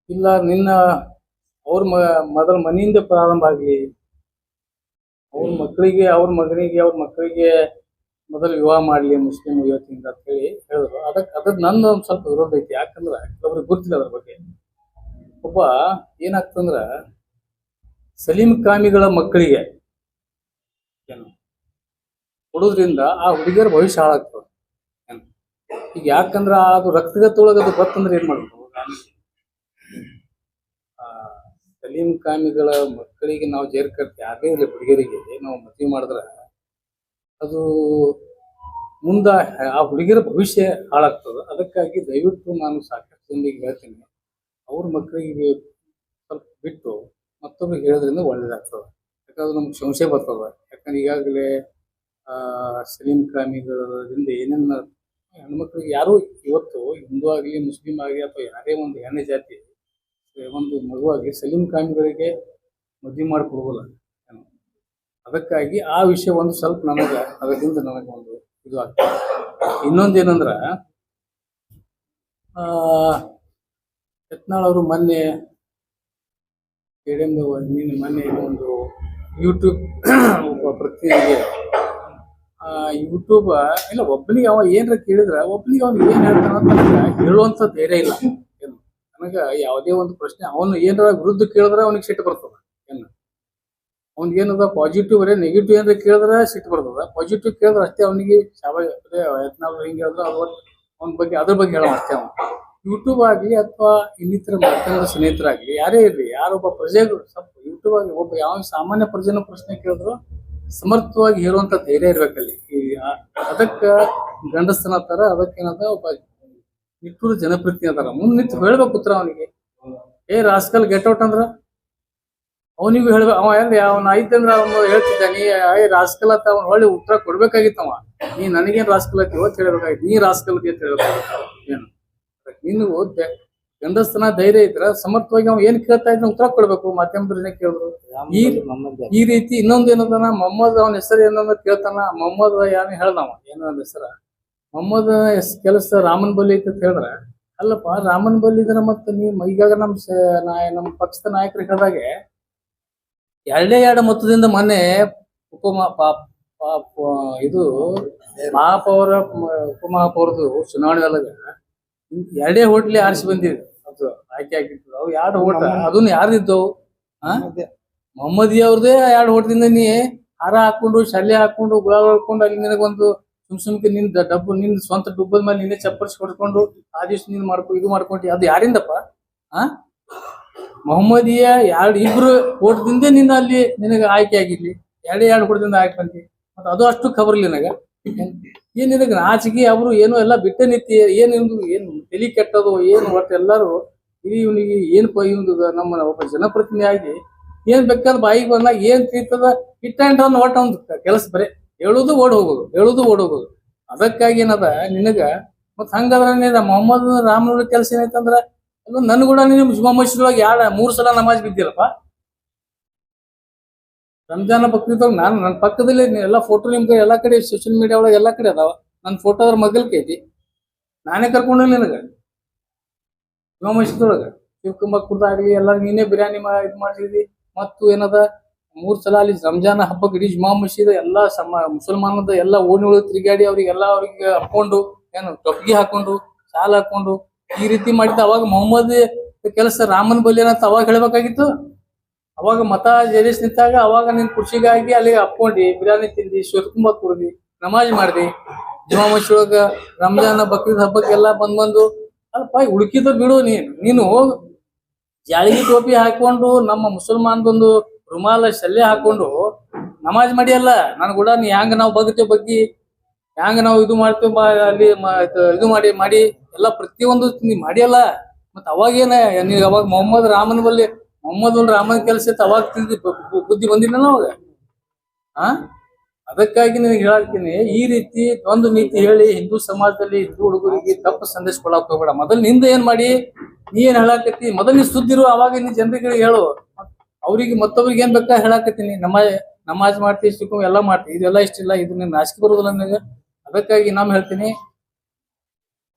ಇಲ್ಲ ನಿನ್ನ ಅವ್ರ ಮೊದಲ ಮನೆಯಿಂದ ಪ್ರಾರಂಭ ಆಗ್ಲಿ, ಅವ್ರ ಮಕ್ಕಳಿಗೆ ಅವ್ರ ಮಕ್ಕಳಿಗೆ ಮೊದಲು ವಿವಾಹ ಮಾಡ್ಲಿ ಮುಸ್ಲಿಂ ಯುವತಿಯಿಂದ ಅಂತ ಹೇಳಿ ಹೇಳಿದ್ರು. ಅದ್ರ ನಂದು ಒಂದ್ ಸ್ವಲ್ಪ ವಿರೋಧ ಐತಿ. ಯಾಕಂದ್ರ ಕೆಲವ್ರಿಗೆ ಗೊತ್ತಿಲ್ಲ ಅದ್ರ ಬಗ್ಗೆ. ಒಬ್ಬ ಏನಾಗ್ತಂದ್ರ ಸಲೀಂ ಕಾಮಿಗಳ ಮಕ್ಕಳಿಗೆ ಏನು ಕೊಡೋದ್ರಿಂದ ಆ ಹುಡುಗಿಯರ ಭವಿಷ್ಯ ಹಾಳಾಗ್ತದೆ. ಈಗ ಯಾಕಂದ್ರ ಅದು ರಕ್ತಗತೊಳಗ ಅದು ಬತ್ತಂದ್ರೆ ಏನ್ ಮಾಡ್ಬೇಕು? ಸಲೀಂ ಕಾಮಿಗಳ ಮಕ್ಕಳಿಗೆ ನಾವು ಜೇರ್ಕರ್ತಿ ಯಾರೇ ಇರಲಿ ಹುಡುಗಿಯರಿಗೆ ನಾವು ಮದುವೆ ಮಾಡಿದ್ರ ಅದು ಮುಂದ ಆ ಹುಡುಗಿಯರ ಭವಿಷ್ಯ ಹಾಳಾಗ್ತದೆ. ಅದಕ್ಕಾಗಿ ದಯವಿಟ್ಟು ನಾನು ಸಾಕಷ್ಟು ಜನರಿಗೆ ಹೇಳ್ತೀನಿ, ಅವ್ರ ಮಕ್ಕಳಿಗೆ ಸ್ವಲ್ಪ ಬಿಟ್ಟು ಮತ್ತೊಬ್ರಿಗೆ ಹೇಳೋದ್ರಿಂದ ಒಳ್ಳೇದಾಗ್ತದೆ. ಯಾಕಂದ್ರೆ ನಮ್ಗೆ ಸಂಶಯ ಬರ್ತದೆ. ಯಾಕಂದ್ರೆ ಈಗಾಗಲೇ ಸಲೀಂ ಕಾಮಿಗಳಿಂದ ಏನೇನು ಹೆಣ್ಮಕ್ಳಿಗೆ ಯಾರು ಇವತ್ತು ಹಿಂದೂ ಆಗಲಿ ಮುಸ್ಲಿಂ ಆಗಲಿ ಅಥವಾ ಯಾರೇ ಒಂದು ಹೆಣ್ಣು ಜಾತಿ ಒಂದು ಮಗುವಾಗಿ ಸಲೀಂ ಕಾಮಿಗಳಿಗೆ ಮದುವೆ ಮಾಡಿಕೊಡೋಲ್ಲ. ಅದಕ್ಕಾಗಿ ಆ ವಿಷಯ ಒಂದು ಸ್ವಲ್ಪ ಅದರಿಂದ ನನಗೆ ಒಂದು ಇದು ಆಗ್ತದೆ. ಇನ್ನೊಂದೇನಂದ್ರ ಯತ್ನಾಳ್ ಅವರು ಮೊನ್ನೆ ಮೊನ್ನೆ ಒಂದು ಯೂಟ್ಯೂಬ್ ಒಬ್ಬ ಪ್ರತಿನಿಧಿಗೆ ಯೂಟ್ಯೂಬ್ ಇಲ್ಲ ಒಬ್ಬನಿಗೆ ಅವ ಏನಾರ ಕೇಳಿದ್ರ ಒಬ್ಬನಿಗೆ ಅವ್ನು ಏನ್ ಹೇಳ್ತಾನ ಹೇಳುವಂತ ಧೈರ್ಯ ಇಲ್ಲ. ನನಗ ಯಾವುದೇ ಒಂದು ಪ್ರಶ್ನೆ ಅವನು ಏನಾರ ವಿರುದ್ಧ ಕೇಳಿದ್ರೆ ಅವನಿಗೆ ಸಿಟ್ಟು ಬರ್ತದ. ಅವ್ನಿಗೆ ಏನದ ಪಾಸಿಟಿವ್ ಬರೀ ನೆಗೆಟಿವ್ ಏನಾರ ಕೇಳಿದ್ರೆ ಸಿಟ್ಟು ಬರ್ತದ. ಪಾಸಿಟಿವ್ ಕೇಳಿದ್ರೆ ಅಷ್ಟೇ ಅವನಿಗೆ ಯತ್ನಾಳ್ ಹಿಂಗೆ ಹೇಳಿದ್ರೆ ಅವನ ಬಗ್ಗೆ ಅದ್ರ ಬಗ್ಗೆ ಹೇಳೋ ಅಷ್ಟೇ. ಅವನು ಯೂಟ್ಯೂಬ್ ಆಗಲಿ ಅಥವಾ ಇನ್ನಿತರ ಮಾಧ್ಯಮದ ಸ್ನೇಹಿತರಾಗ್ಲಿ ಯಾರೇ ಇರಲಿ, ಯಾರೊಬ್ಬ ಪ್ರಜೆಗಳು ಸ್ವಲ್ಪ ಯೂಟ್ಯೂಬ್ ಆಗಿ ಒಬ್ಬ ಯಾವ ಸಾಮಾನ್ಯ ಪ್ರಜೆನ ಪ್ರಶ್ನೆ ಕೇಳಿದ್ರು ಸಮರ್ಥವಾಗಿ ಹೇಳುವಂತ ಧೈರ್ಯ ಇರ್ಬೇಕಲ್ಲಿ. ಅದಕ್ಕ ಗಂಡಸ್ತನ ತರ ಅದಕ್ಕೇನದ ಒಬ್ಬ ನಿಟ್ಟೂರು ಜನಪ್ರತಿನಿಧಿ ಅದಾರ, ಮುಂದ್ ನಿಂತು ಹೇಳ್ಬೇಕು ಉತ್ತರ ಅವನಿಗೆ. ರಾಸ್ಕಲ್ ಗೆಟ್ ಔಟ್ ಅಂದ್ರ ಅವನಿಗೂ ಹೇಳ್ಬೇಕು. ಅವ ಎಲ್ಲಿ ಅವನ ಐತಂದ್ರ ಅವನು ಹೇಳ್ತಿದ್ದಾನೆ ರಾಸ್ಕಲ್ ಅಂತ ಅವ್ನು ಹೊಳ್ಳಿ ಉತ್ತರ ಕೊಡ್ಬೇಕಾಗಿತ್ತವ. ನೀ ನನಗೇನ್ ರಾಸ್ಕಲ್ ಅಂತ ಇವತ್ತು ಹೇಳ್ಬೇಕಾಗಿತ್ತು, ನೀ ರಾಸ್ಕಲ್ ಅಂತ ಹೇಳ್ಬೇಕಾಗಿತ್ತು. ಏನು ನಿನಗೂ ಗಂಡಸ್ತನ ಧೈರ್ಯ ಇದ್ರ ಸಮರ್ಥವಾಗಿ ಅವ್ ಏನ್ ಕೇಳ್ತಾ ಇದ್ನ ಉತ್ತರ ಕೊಡ್ಬೇಕು. ಮಾಧ್ಯಮದವ್ರನ್ನೇ ಕೇಳಿದ್ರು ಈ ರೀತಿ. ಇನ್ನೊಂದ್ ಏನದನ ಮೊಹಮ್ಮದ್ ಅವನ ಹೆಸರು ಏನಂದ್ರ ಕೇಳ್ತಾನ. ಮೊಹಮ್ಮದ್ ಯಾರು ಹೇಳ್ದವ ಏನೋ ಒಂದ್ ಹೆಸರ ಮೊಹಮ್ಮದ್ ಕೆಲಸ ರಾಮನ್ ಬಲ್ಲಿ ಐತಿ ಅಂತ ಹೇಳಿದ್ರ, ಅಲ್ಲಪ್ಪ ರಾಮನ್ ಬಲ್ಲಿ ಇದ್ರ ಮತ್ತ ನೀವ್ ಈಗಾಗ ನಮ್ಮ ಪಕ್ಷದ ನಾಯಕರು ಹೇಳಿದಾಗೆ 2 ಮೊತ್ತದಿಂದ ಮೊನ್ನೆ ಇದು ಉಪಮಹಾಪೌರದು ಚುನಾವಣೆ ಒಳಗ 2 ಹೋಟ್ಲಿ ಆರಿಸಿ ಬಂದಿದೆ. ಅದು ಆಯ್ಕೆ ಆಗಿತ್ತು. ಅವು 2 ಹೋಟ ಅದನ್ನ ಯಾರ್ದಿದ್ದವು? ಮೊಹಮ್ಮದಿ ಅವ್ರದೇ 2 ಹೋಟದಿಂದ ನೀ ಹಾರ ಹಾಕೊಂಡು ಶಲ್ಯ ಹಾಕೊಂಡು ಗುಲಾಲ್ ಹೊಡ್ಕೊಂಡು ಅಲ್ಲಿ ನಿನಗೊಂದು ಸುಮ್ಕೆ ನಿನ್ ನಿನ್ ಸ್ವಂತ ಡುಬ್ಬದ ಮೇಲೆ ನಿನ್ನೆ ಚಪ್ಪರ್ಸಿ ಹೊಡ್ಕೊಂಡು ಆ ದಿವ್ಸ ನೀನ್ ಇದು ಮಾಡ್ಕೊಂಡಿ. ಅದು ಯಾರಿಂದಪ್ಪ? ಮೊಹಮ್ಮದಿಯ 2 ಹೋಟದಿಂದ ನಿನ್ನ ಅಲ್ಲಿ ನಿನಗೆ ಆಯ್ಕೆ ಆಗಿರ್ಲಿ. 2 ಹೋಟದಿಂದ ಆಯ್ಕೆ ಬಂದಿ. ಮತ್ತ ಅದು ಅಷ್ಟು ಖಬರ್ಲಿ ನನಗ. ಏನ್ ನಿನಗೆ ನಾಚಿಕೆ ಅವರು ಏನು ಎಲ್ಲ ಬಿಟ್ಟ ನಿಂತಿ ಏನು ತಲಿ ಕೆಟ್ಟದು ಏನು ಒಟ್ಟು ಎಲ್ಲಾರು ಇವನಿಗೆ ಏನು ನಮ್ಮ ಒಬ್ಬ ಜನಪ್ರತಿನಿಧಿ ಆಗಿ ಏನ್ ಬೇಕಾದ ಬಾಯಿಗೆ ಬಂದಾಗ ಏನ್ ತಿರ್ತದ ಇಟ್ಟಂಡ್ ಒಟ್ಟ ಒಂದು ಕೆಲಸ ಬರೇ ಹೇಳುದು ಓಡ್ ಹೋಗೋದು. ಅದಕ್ಕಾಗಿ ಏನದ ನಿನಗ ಮತ್ ಹಂಗದ್ರ ಮೊಹಮ್ಮದ್ ರಾಮನ ಕೆಲಸ ಏನೈತಂದ್ರ ನನ್ ಕೂಡ ನೀನು ಜುಮಾ ಮಸೀದೊಳಗೆ 3 ಸಲ ನಮಾಜ್ ಬಿದ್ದಿಲ್ಲಪ್ಪ. ರಂಜಾನ ಬಕ್ರೀದೊಳಗೆ ನಾನು ನನ್ನ ಪಕ್ಕದಲ್ಲಿ ಎಲ್ಲಾ ಫೋಟೋ ನಿಮ್ಗೆ ಎಲ್ಲಾ ಕಡೆ ಸೋಷಿಯಲ್ ಮೀಡಿಯಾ ಒಳಗೆ ಎಲ್ಲಾ ಕಡೆ ಅದಾವ. ನನ್ನ ಫೋಟೋ ಅದ್ರ ಮಗಲ್ಕೆ ಐತಿ. ನಾನೇ ಕರ್ಕೊಂಡೋಗಿ ನಿನಗ ಜುಮಾ ಮಸೀದೊಳಗ ಶಿವಕುಂಬ ಕುಡ್ದಾಗ್ಲಿ ಎಲ್ಲ ನೀನೇ ಬಿರಿಯಾನಿ ಇದು ಮಾಡಿಸಿದಿ. ಮತ್ತು ಏನದ 3 ಸಲ ಅಲ್ಲಿ ರಂಜಾನ್ ಹಬ್ಬಕ್ಕೆ ಇಡೀ ಜುಮಾ ಮಸೀದ್ ಎಲ್ಲಾ ಮುಸಲ್ಮಾನದ ಎಲ್ಲ ಓಣಿಗಳು ತಿರುಗಾಡಿ ಅವ್ರಿಗೆ ಹಾಕೊಂಡು ಏನು ಟೊಪ್ಪಿಗೆ ಹಾಕೊಂಡು ಶಾಲ್ ಹಾಕೊಂಡು ಈ ರೀತಿ ಮಾಡಿದ್ದ. ಅವಾಗ ಮೊಹಮ್ಮದ್ ಕೆಲಸ ರಾಮನ್ ಬಲಿ ಅಂತ ಅವಾಗ ಹೇಳ್ಬೇಕಾಗಿತ್ತು. ಅವಾಗ ಮತ ಜೇರಿಸ್ ನಿಂತಾಗ ಅವಾಗ ನಿನ್ ಖುಷಿಗಾಗಿ ಅಲ್ಲಿ ಹಾಕೊಂಡಿ ಬಿರಿಯಾನಿ ತಿಂದಿ ಶಿವಕುಂಬ ಕುಡ್ದಿ ನಮಾಜ್ ಮಾಡ್ದಿ. ಜುಮಾ ಮಸೀದ್ ಒಳಗ ರಂಜಾನ್ ಬಕ್ರೀದ್ ಹಬ್ಬಕ್ಕೆಲ್ಲ ಬಂದು ಅಲ್ಪ ಹುಡುಕಿದ ಬಿಡು. ನೀನು ಜಾಳಿಗೆ ಟೋಪಿ ಹಾಕೊಂಡು ನಮ್ಮ ಮುಸಲ್ಮಾನ್ದೊಂದು ರುಮಾಲ ಶಲ್ಯ ಹಾಕೊಂಡು ನಮಾಜ್ ಮಾಡಿಯಲ್ಲ. ನನ್ ಕೂಡ ನೀ ಹ್ಯಾಂಗ ನಾವು ಬಗ್ಗಿ ಹ್ಯಾಂಗ ನಾವು ಇದು ಮಾಡ್ತೇವೆ ಅಲ್ಲಿ ಇದು ಮಾಡಿ ಎಲ್ಲ ಪ್ರತಿಯೊಂದು ನೀ ಮಾಡಿಯಲ್ಲ. ಮತ್ ಅವಾಗೇನ ನೀವ್ ಅವಾಗ ಮೊಹಮ್ಮದ್ ರಾಮನ್ ಕೆಲಸ ಇತ್ತು ಅವಾಗ ತಿಂದಿ ಬುದ್ಧಿ ಬಂದಿಲ್ಲ ಅವಾಗ. ಅದಕ್ಕಾಗಿ ನಿನಗೆ ಹೇಳಾಕ್ತೀನಿ, ಈ ರೀತಿ ಒಂದು ನೀತಿ ಹೇಳಿ ಹಿಂದೂ ಸಮಾಜದಲ್ಲಿ ಹಿಂದೂ ಹುಡುಗರಿಗೆ ತಪ್ಪು ಸಂದೇಶ ಕೊಡಕ್ ಹೋಗ್ಬೇಡ. ಮೊದಲು ನಿಂದ ಏನ್ ಮಾಡಿ ನೀ ಏನ್ ಹೇಳಾಕತ್ತಿ ಮೊದಲು ನೀ ಸುದ್ದಿರು. ಅವಾಗ ನೀ ಜನರಿಗೆ ಹೇಳು. ಅವ್ರಿಗೆ ಮತ್ತೊಬ್ರಿಗೆ ಏನ್ ಬೇಕಾ ಹೇಳಾಕತ್ತೀನಿ. ನಮಾಜ್ ಮಾಡ್ತಿ ಶಿವಕುಂಬ ಎಲ್ಲ ಮಾಡ್ತಿ ಇದೆಲ್ಲ ಇಷ್ಟಿಲ್ಲ, ಇದು ನಿನ್ ನಾಚಿಕೆ ಬರುದಿಲ್ಲ ನನಗೆ. ಅದಕ್ಕಾಗಿ ನಾನು ಹೇಳ್ತೀನಿ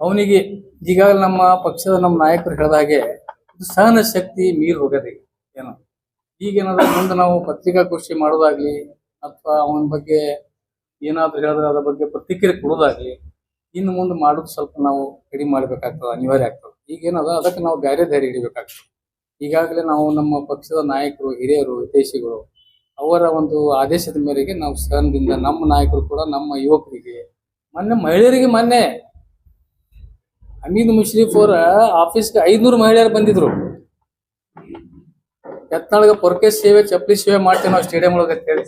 ಅವನಿಗೆ ಈಗಾಗಲೇ ನಮ್ಮ ಪಕ್ಷದ ನಮ್ಮ ನಾಯಕರು ಹೇಳಿದಾಗೆ ಸಹನ ಶಕ್ತಿ ಮೀರ್ ಹೋಗದೆ ಏನು. ಈಗೇನಾದ್ರೆ ಮುಂದೆ ನಾವು ಪತ್ರಿಕಾಗೋಷ್ಠಿ ಮಾಡೋದಾಗ್ಲಿ ಅಥವಾ ಅವನ ಬಗ್ಗೆ ಏನಾದ್ರು ಹೇಳಿದ್ರೆ ಅದ್ರ ಬಗ್ಗೆ ಪ್ರತಿಕ್ರಿಯೆ ಕೊಡೋದಾಗ್ಲಿ ಇನ್ನು ಮುಂದೆ ಮಾಡೋದು ಸ್ವಲ್ಪ ನಾವು ಕಡಿಮೆ ಮಾಡ್ಬೇಕಾಗ್ತದೆ, ಅನಿವಾರ್ಯ ಆಗ್ತದೆ. ಈಗೇನದ ಅದಕ್ಕೆ ನಾವು ಬೇರೆ ದಾರಿ ಹಿಡಿಬೇಕಾಗ್ತದೆ. ಈಗಾಗಲೇ ನಾವು ನಮ್ಮ ಪಕ್ಷದ ನಾಯಕರು, ಹಿರಿಯರು, ಹಿತೈಷಿಗಳು ಅವರ ಒಂದು ಆದೇಶದ ಮೇರೆಗೆ ನಾವು ಸಹನದಿಂದ ನಮ್ಮ ನಾಯಕರು ಕೂಡ ನಮ್ಮ ಯುವಕರಿಗೆ ಮೊನ್ನೆ ಹಮೀದ್ ಮುಷ್ರೀಫ್ ಅವರ ಆಫೀಸ್ಗೆ 500 ಮಹಿಳೆಯರು ಬಂದಿದ್ರು. ಯತ್ನಾಳಗ ಪೊರ್ಕೆ ಸೇವೆ ಚಪ್ಪಲಿ ಸೇವೆ ಮಾಡ್ತೇವೆ ನಾವು ಸ್ಟೇಡಿಯಂ ಒಳಗೆ ಅಂತ ಹೇಳಿ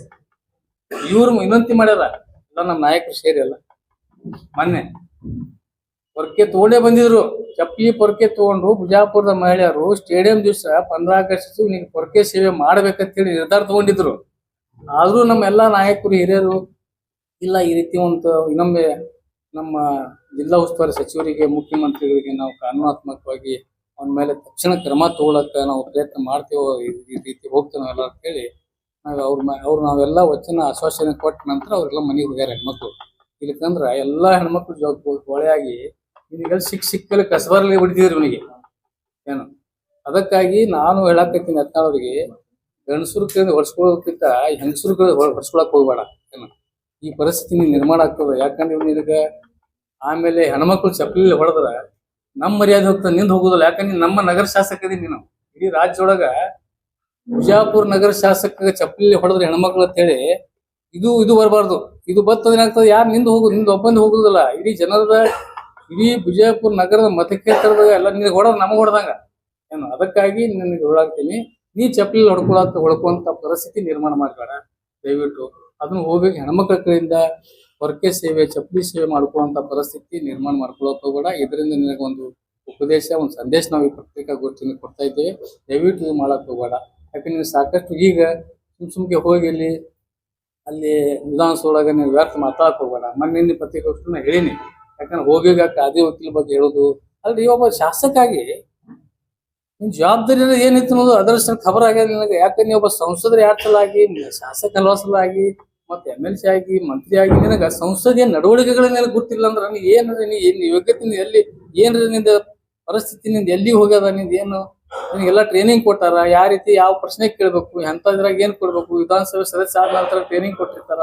ಇವ್ರು ವಿನಂತಿ ಮಾಡ್ಯಾರ. ಎಲ್ಲ ನಮ್ಮ ನಾಯಕರು ಸೇರಿ ಅಲ್ಲ ಮೊನ್ನೆ ಪೊರ್ಕೆ ತಗೊಂಡೇ ಬಂದಿದ್ರು. ಚಪ್ಪಲಿ ಪೊರ್ಕೆ ತಗೊಂಡು ಬಿಜಾಪುರದ ಮಹಿಳೆಯರು ಸ್ಟೇಡಿಯಂ ದಿವಸ 15 ಆಗಸ್ಟ್ ನೀವು ಪೊರ್ಕೆ ಸೇವೆ ಮಾಡ್ಬೇಕಂತ ಹೇಳಿ ನಿರ್ಧಾರ ತಗೊಂಡಿದ್ರು. ಆದ್ರೂ ನಮ್ಮ ಎಲ್ಲಾ ನಾಯಕರು, ಹಿರಿಯರು ಇಲ್ಲ ಈ ರೀತಿ ಒಂದು ಇನ್ನೊಮ್ಮೆ ನಮ್ಮ ಜಿಲ್ಲಾ ಉಸ್ತುವಾರಿ ಸಚಿವರಿಗೆ, ಮುಖ್ಯಮಂತ್ರಿಗಳಿಗೆ ನಾವು ಕಾನೂನಾತ್ಮಕವಾಗಿ ಅವನ ಮೇಲೆ ತಕ್ಷಣ ಕ್ರಮ ತಗೊಳಕ ನಾವು ಪ್ರಯತ್ನ ಮಾಡ್ತೇವೆ, ಈ ರೀತಿ ಹೋಗ್ತೇವೆ ನಾವೆಲ್ಲ ಅಂತ ಹೇಳಿ ಅವ್ರು ನಾವೆಲ್ಲ ವಚನ ಆಶ್ವಾಸನೆ ಕೊಟ್ಟ ನಂತರ ಅವ್ರೆಲ್ಲ ಮನೆಗೆ ಹೋಗ್ಯಾರ ಹೆಣ್ಮಕ್ಳು. ಇಲ್ಲಕಂದ್ರ ಎಲ್ಲಾ ಹೆಣ್ಮಕ್ಳು ಹೊಳೆಯಾಗಿ ನಿನಗೆಲ್ಲ ಸಿಕ್ಕಲ್ಲಿ ಕಸಬರಲ್ಲಿ ಹೊಡಿತಿದ್ರು ಇವನಿಗೆ ಏನು. ಅದಕ್ಕಾಗಿ ನಾನು ಹೇಳಾಕತ್ತೀನಿ ಯತ್ನಾಳವ್ರಿಗೆ, ಗಂಡಸರು ಕೈಯಿಂದ ಹೊಡ್ಸ್ಕೊಳ್ಳೋದಕ್ಕಿಂತ ಹೆಂಗಸರು ಕೈ ಹೊಡ್ಸ್ಕೊಳಕ್ ಹೋಗ್ಬೇಡ ಏನು. ಈ ಪರಿಸ್ಥಿತಿ ನಿರ್ಮಾಣ ಆಗ್ತದೆ. ಯಾಕಂದ್ರೆ ನಿನಗೆ ಆಮೇಲೆ ಹೆಣ್ಮಕ್ಳು ಚಪ್ಪಲಿ ಹೊಡೆದ್ರ ನಮ್ಮ ಮರ್ಯಾದೆ ಹೋಗ್ತದೆ, ನಿಂದ ಹೋಗುದಿಲ್ಲ. ಯಾಕಂದ್ರೆ ನಮ್ಮ ನಗರ ಶಾಸಕದಿ ನೀನು ಇಡೀ ರಾಜ್ಯದೊಳಗ ಬಿಜಾಪುರ ನಗರ ಶಾಸಕ ಚಪ್ಪಲಿ ಹೊಡೆದ್ರೆ ಹೆಣ್ಮಕ್ಳು ಅಂತ ಹೇಳಿ ಇದು ಬರಬಾರ್ದು. ಇದು ಬರ್ತದೇನಾಗ್ತದೆ, ಯಾರು ನಿಂದ ಒಬ್ಬಂದು ಹೋಗುದಿಲ್ಲ. ಇಡೀ ಬಿಜಾಪುರ ನಗರದ ಮತಕ್ಷೇತ್ರದಾಗ ಎಲ್ಲ ನಿನಗೆ ನಮಗ್ ಹೊಡೆದಂಗ ಏನು. ಅದಕ್ಕಾಗಿ ನಿನಗೆ ಹೇಳಾಕ್ತೀನಿ, ನೀ ಚಪ್ಪಲಿ ಹೊಡ್ಕೊಳ್ಳುವಂತ ಪರಿಸ್ಥಿತಿ ನಿರ್ಮಾಣ ಮಾಡಬೇಡ ದಯವಿಟ್ಟು. ಅದನ್ನ ಹೋಗ್ಬೇಕು ಹೆಣ್ಮಕ್ಳ ಕಡೆಯಿಂದ ಪೊರ್ಕೆ ಸೇವೆ, ಚಪ್ಪಲಿ ಸೇವೆ ಮಾಡ್ಕೊಳ್ಳುವಂತ ಪರಿಸ್ಥಿತಿ ನಿರ್ಮಾಣ ಮಾಡ್ಕೊಳಕ್ ಹೋಗ್ಬೇಡ. ಇದರಿಂದ ನಿನಗೆ ಒಂದು ಉಪದೇಶ, ಒಂದು ಸಂದೇಶ ನಾವು ಈ ಪತ್ರಿಕಾಗೋಷ್ಠಿನ ಕೊಡ್ತಾ ಇದ್ದೇವೆ. ದಯವಿಟ್ಟು ಇದು ಮಾಡಕ್ ಹೋಗ್ಬೇಡ. ಯಾಕಂದ್ರೆ ನೀವು ಸಾಕಷ್ಟು ಈಗ ಸುಮ್ಗೆ ಹೋಗಿ ಅಲ್ಲಿ ವಿಧಾನಸೌಧೊಳಗೆ ನೀವು ವ್ಯರ್ಥ ಮಾತಾಡಕ್ ಹೋಗ್ಬೇಡ. ಮೊನ್ನೆ ಪತ್ರಿಕಾಗೋಷ್ಠಿನ ಹೇಳಿನಿ. ಯಾಕಂದ್ರೆ ಹೋಗಿಗ ಕಾದಿ ವಕೀಲ ಬಗ್ಗೆ ಹೇಳೋದು ಅಲ್ರಿ, ಒಬ್ಬ ಶಾಸಕಾಗಿ ನಿನ್ ಜವಾಬ್ದಾರಿ ಏನಿತ್ತು ಅನ್ನೋದು ಅದರಷ್ಟು ಖಬರ್ ಆಗ್ಯದ ನಿನಗೆ. ಯಾಕಂದ್ರೆ ಒಬ್ಬ ಸಂಸದರು 2 ಸಲ ಆಗಿ, ಶಾಸಕ 4 ಸಲ ಆಗಿ, ಮತ್ತೆ MLC ಆಗಿ, ಮಂತ್ರಿ ಆಗಿ, ನಿನಗ ಸಂಸದೀಯ ನಡವಳಿಕೆಗಳ ನಿನಗೆ ಗೊತ್ತಿಲ್ಲ ಅಂದ್ರೆ ನನಗೆ ಏನ್ ಯೋಗ್ಯತೆ ಎಲ್ಲಿ ಏನ್ರಿ ನಿಂದ ಪರಿಸ್ಥಿತಿ ನಿಂದ ಎಲ್ಲಿ ಹೋಗ್ಯದ, ನಿಂದ ಏನು ನಿನಗೆಲ್ಲ ಟ್ರೈನಿಂಗ್ ಕೊಟ್ಟಾರ. ಯಾವ ರೀತಿ ಯಾವ ಪ್ರಶ್ನೆ ಕೇಳ್ಬೇಕು, ಎಂತದ್ರಾಗ ಏನ್ ಕೊಡ್ಬೇಕು, ವಿಧಾನಸಭೆ ಸದಸ್ಯ ಆದ ನಂತರ ಟ್ರೈನಿಂಗ್ ಕೊಟ್ಟಿರ್ತಾರ.